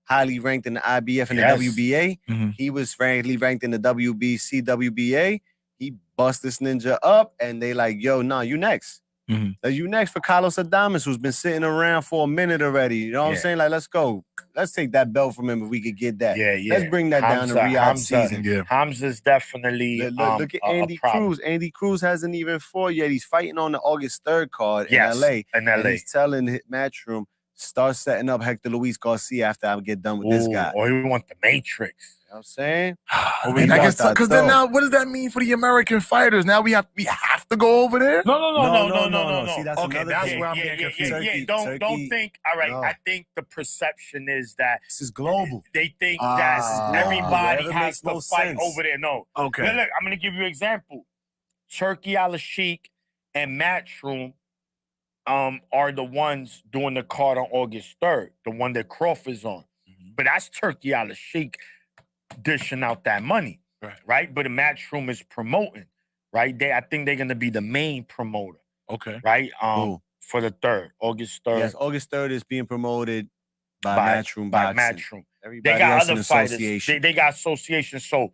highly ranked in the IBF and the WBA. He was frankly ranked in the WBC, WBA. He bust this ninja up, and they like, yo, no, you next. You next for Carlos Adames, who's been sitting around for a minute already. You know what I'm saying? Like, let's go. Let's take that belt from him if we could get that. Yeah. Let's bring that down to Riyadh season. Yeah. Hamza's definitely look at Andy Cruz. Andy Cruz hasn't even fought yet. He's fighting on the August 3rd card in LA. And he's telling Matchroom, start setting up Hector Luis Garcia after I get done with this guy. Or he want the Matrix. You know what I'm saying? And I guess because then now, what does that mean for the American fighters? Now we have to go over there. No. See, that's where I'm getting confused. Don't think. All right, I think the perception is that this is global. They think that everybody has to fight over there. No. Okay. Look, I'm gonna give you an example. Turkey Al Sheikh and Matchroom are the ones doing the card on August 3rd, the one that Crawford's on. But that's Turkey Al Sheikh dishing out that money, right? But the Matchroom is promoting, right? I think they're gonna be the main promoter. Okay. Right? For the 3rd, August 3rd. Yes, August 3rd is being promoted by Matchroom Boxing. Matchroom. Everybody they got else other fighters. They got associations. So,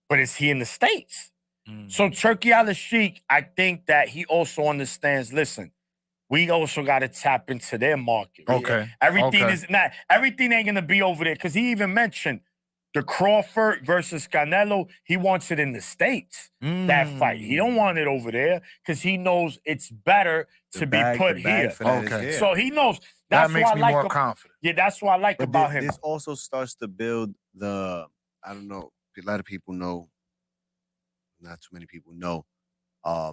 but is he in the States? So Turkey Al Sheikh, I think that he also understands. Listen, we also got to tap into their market. Okay. Everything ain't gonna be over there because he even mentioned the Crawford versus Canelo. He wants it in the States. That fight. He don't want it over there because he knows it's better to be put here. Okay. So he knows. That makes me more confident. Yeah, that's what I like about him. This also starts to build I don't know. A lot of people know. Not too many people know. A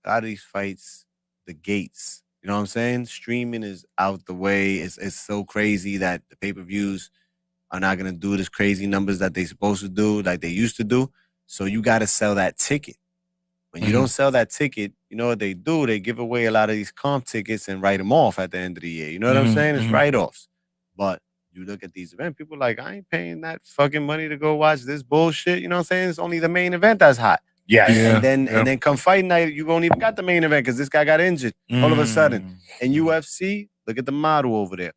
lot of these fights, the gates. You know what I'm saying? Streaming is out the way. It's so crazy that the pay-per-views are not gonna do this crazy numbers that they supposed to do, like they used to do. So you gotta sell that ticket. When you don't sell that ticket, you know what they do? They give away a lot of these comp tickets and write them off at the end of the year. You know what I'm saying? It's write-offs. But you look at these events, people are like, I ain't paying that fucking money to go watch this bullshit. You know what I'm saying? It's only the main event that's hot. Yes. And then come fight night, you won't even got the main event because this guy got injured all of a sudden. And UFC, look at the model over there.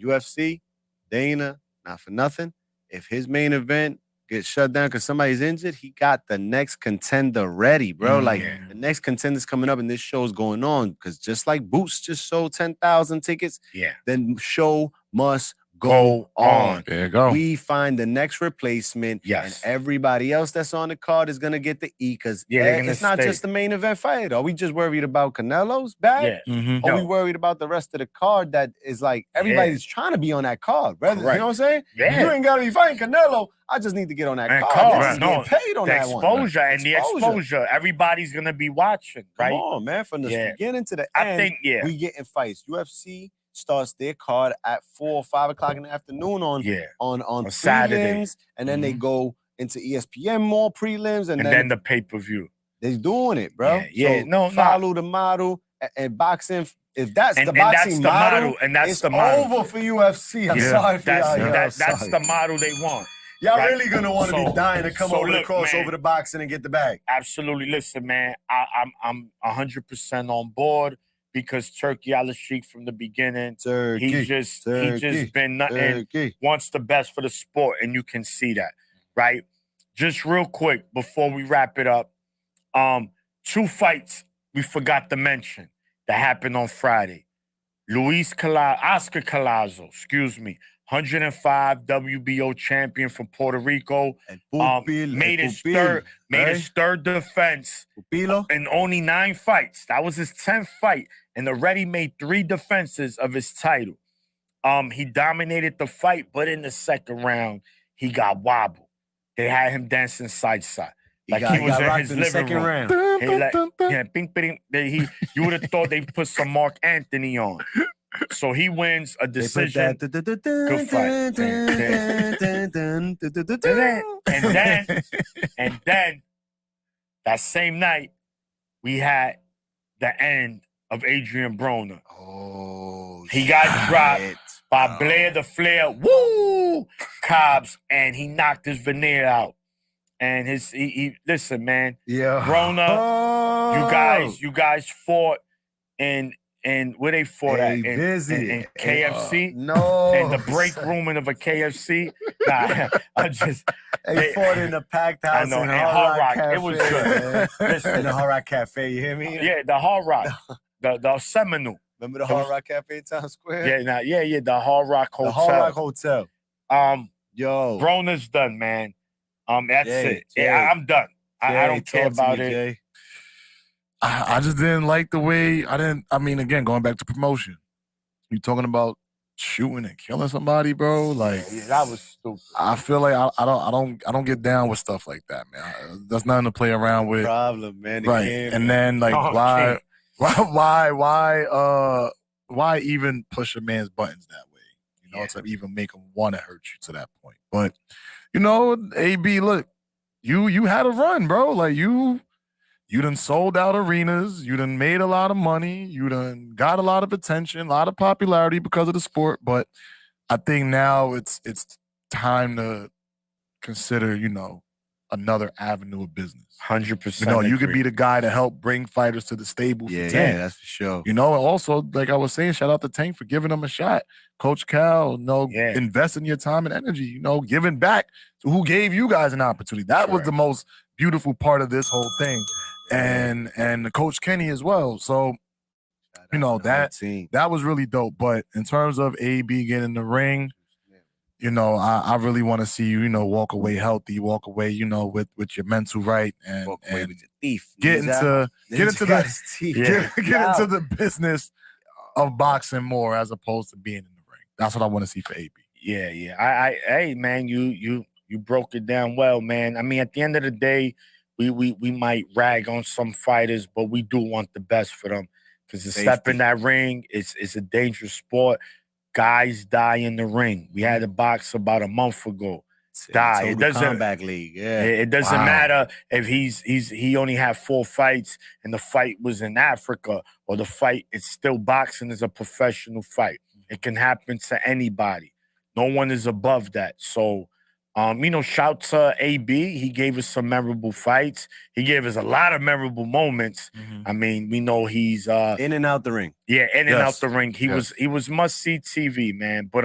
UFC, Dana, not for nothing. If his main event gets shut down because somebody's injured, he got the next contender ready, bro. The next contender's coming up and this show's going on. Because just like Boots just sold 10,000 tickets, then show must go on. There you go. We find the next replacement. Yes. And everybody else that's on the card is gonna get the E because it's not just the main event fight. Are we just worried about Canelo's bag? Yeah. Are we worried about the rest of the card that is like everybody's trying to be on that card, brother? You know what I'm saying? Yeah. You ain't gotta be fighting Canelo. I just need to get on that card. Just get paid on that one. The exposure. Everybody's gonna be watching, right? Come on, man. From the beginning to the end, I think we getting fights. UFC starts their card at 4 or 5 o'clock in the afternoon on prelims, Saturday. And then they go into ESPN more prelims, and then the pay-per-view. They're doing it, bro. Yeah. So follow the model and boxing. If that's the boxing model, it's over for UFC. I'm sorry for y'all. That's the model they want. Y'all really gonna want to be dying to come over the crossover to boxing and get the bag. Absolutely. Listen, man, I'm 100% on board. Because Turkey Al Sheikh from the beginning, he just been nothing. Wants the best for the sport, and you can see that, right? Just real quick before we wrap it up, 2 fights we forgot to mention that happened on Friday. Oscar Collazo, excuse me, 105 WBO champion from Puerto Rico. Made his third defense in only 9 fights. That was his 10th fight, and already made 3 defenses of his title. He dominated the fight, but in the second round, he got wobbled. They had him dancing side side. Like he was in his living room. You would have thought they put some Mark Anthony on. So he wins a decision. Good fight. And then that same night, we had the end of Adrian Broner. Oh, he got dropped by Blair the Flair. Woo! Cobbs, and he knocked his veneer out. And listen, man. Yeah. Broner, you guys fought in where they fought at? In KFC? No. In the break room of a KFC? Nah, They fought in the packed house. I know, in Hard Rock. Cafe, it was good. Listen, in the Hard Rock Cafe, you hear me? Yeah, the Hard Rock. the Seminole. Remember the Hard Rock Cafe in Times Square? Yeah, the Hard Rock Hotel. The Hard Rock Hotel. Yo. Broner's done, man. That's it. Jay, yeah, I'm done. I don't care about it. Jay. I just didn't like the way again, going back to promotion. You talking about shooting and killing somebody, bro? Like that was stupid. I feel like I don't get down with stuff like that, man. That's nothing to play around with. Problem, man. Right. And then like why even push a man's buttons that way? You know, to even make him want to hurt you to that point. But you know, AB, look, you had a run, bro. Like you done sold out arenas. You done made a lot of money. You done got a lot of attention, a lot of popularity because of the sport. But I think now it's time to consider, you know, another avenue of business. 100%. You know, you could be the guy to help bring fighters to the stable for Tank. Yeah, that's for sure. You know, and also, like I was saying, shout out to Tank for giving them a shot. Coach Cal, investing your time and energy, you know, giving back to who gave you guys an opportunity. That was the most beautiful part of this whole thing. And Coach Kenny as well. So, you know, that was really dope. But in terms of AB getting in the ring, you know, I really want to see you, you know, walk away healthy, walk away, you know, with your mental right, and walk away with your teeth. Get into the business of boxing more as opposed to being in the ring. That's what I want to see for AB. Yeah. Hey man, you broke it down well, man. I mean, at the end of the day, we might rag on some fighters, but we do want the best for them because the step in that ring is a dangerous sport. Guys die in the ring. We had a box about a month ago. It doesn't comeback league. Yeah, it doesn't matter if he only had 4 fights and the fight was in Africa, or the fight it's still boxing is a professional fight. It can happen to anybody. No one is above that. So, you know, shout to AB. He gave us some memorable fights. He gave us a lot of memorable moments. Mm-hmm. I mean, we know he's in and out the ring. Yeah, in and out the ring. He was must see TV, man. But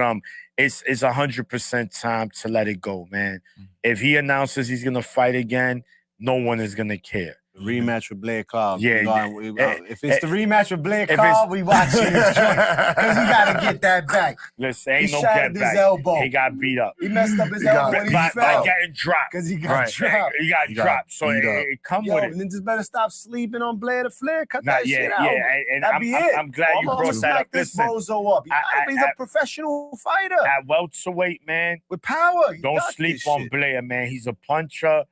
it's 100% time to let it go, man. Mm-hmm. If he announces he's gonna fight again, no one is gonna care. Rematch with Blair Cobb. Yeah. If it's the rematch with Blair Cobb, we watching his joint. Because he got to get that back. Listen, ain't no get back. Elbow. He got beat up. He messed up his elbow when he by fell. Getting dropped. Because he got dropped. He got dropped. So it come with it. Ninjas better stop sleeping on Blair the Flair. Cut that shit out. Yeah, and I'm glad you brought that up. Listen, bozo up. He's a professional fighter. At welterweight, man. With power. Don't sleep on Blair, man. He's a puncher.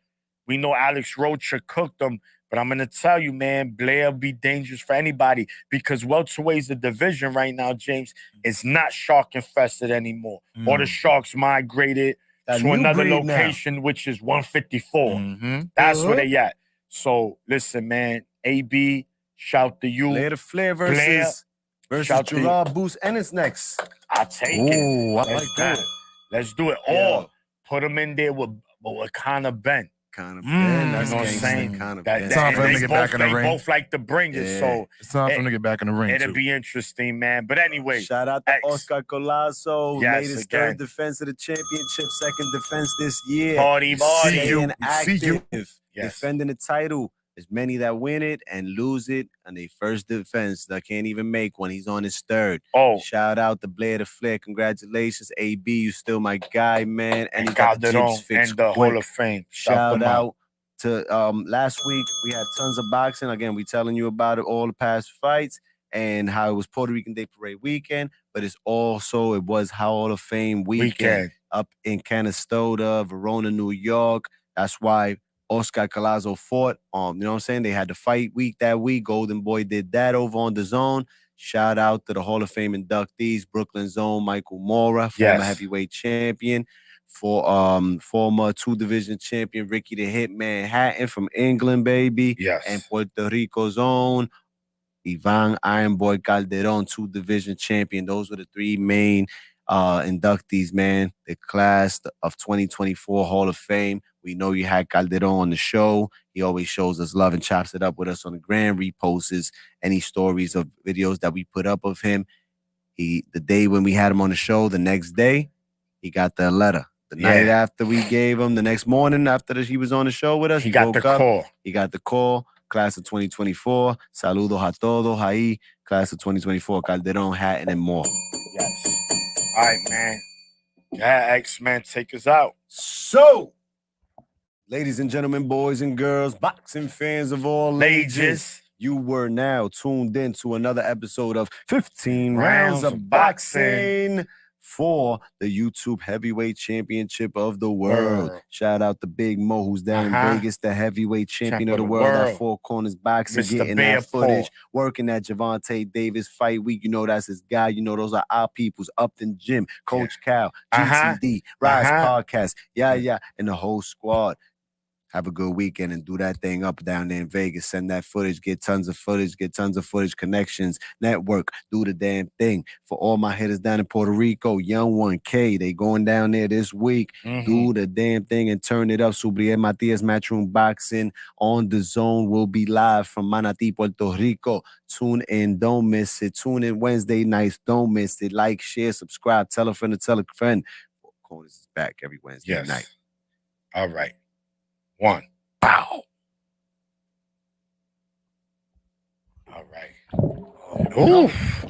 We know Alex Rocha cooked him, but I'm going to tell you, man, Blair will be dangerous for anybody because welterweight's the division right now, James. It's not shark infested anymore. Or the sharks migrated to another location, which is 154. Mm-hmm. That's where they at. So, listen, man, AB, shout to you. Blair the Flair versus Gerard Boost, and it's next. I'll take it. I like that. Let's do it. Or put him in there with Conor Benn. That's you know what I'm saying? It's time for him to get back in the ring. They both like to bring it, so it's time for him to get back in the ring. It'll be interesting, man. But anyway, shout out to Oscar Collazo. Yes, made his third defense of the championship, second defense this year. Party. Staying active, defending the title. There's many that win it and lose it on their first defense that can't even make one. He's on his third. Oh, Shout out to Blair the Flair. Congratulations, AB. You still my guy, man. And he and got the Calderon Chiefs fixed and the quick. Hall of Fame. Shout out to last week we had tons of boxing. Again, we telling you about it, all the past fights and how it was Puerto Rican Day Parade weekend, but it was Hall of Fame weekend up in Canastota, Verona, New York. That's why Oscar Collazo fought. You know what I'm saying? They had the fight week that week. Golden Boy did that over on the Zone. Shout out to the Hall of Fame inductees, Brooklyn Zone, Michael Mora, former heavyweight champion. For former 2-division champion Ricky the Hitman Hatton from England, baby. Yes. And Puerto Rico's own Ivan Ironboy Calderon, 2-division champion. Those were the 3 main inductees, man. The class of 2024 Hall of Fame. We know you had Calderon on the show. He always shows us love and chops it up with us on the gram, reposts any stories of videos that we put up of him. The day when we had him on the show, the next day, he got the letter. The night after we gave him, the next morning after he was on the show with us, he got the call. He got the call. Class of 2024. Saludos a todos ahí. Class of 2024. Calderon, Hatton, and more. Yes. All right, man. X-Man, take us out. So, ladies and gentlemen, boys and girls, boxing fans of all ages, you were now tuned in to another episode of 15 Rounds of Boxing for the YouTube Heavyweight Championship of the World. Shout out to Big Mo, who's down in Vegas, the heavyweight champion of the world at Four Corners Boxing, Mr. getting that footage, working at Javante Davis Fight Week. You know that's his guy. You know those are our peoples. Upton Jim, Coach Cal, GTD, Rise Podcast, and the whole squad. Have a good weekend and do that thing up down there in Vegas. Send that footage, get tons of footage, connections, network, do the damn thing. For all my hitters down in Puerto Rico, Young 1K, they going down there this week. Do the damn thing and turn it up. Subriel Matias Matchroom Boxing on the Zone will be live from Manatí, Puerto Rico. Tune in, don't miss it. Tune in Wednesday nights, don't miss it. Like, share, subscribe, tell a friend to tell a friend. Four Corners is back every Wednesday night. All right. 1. Pow. All right. Oof.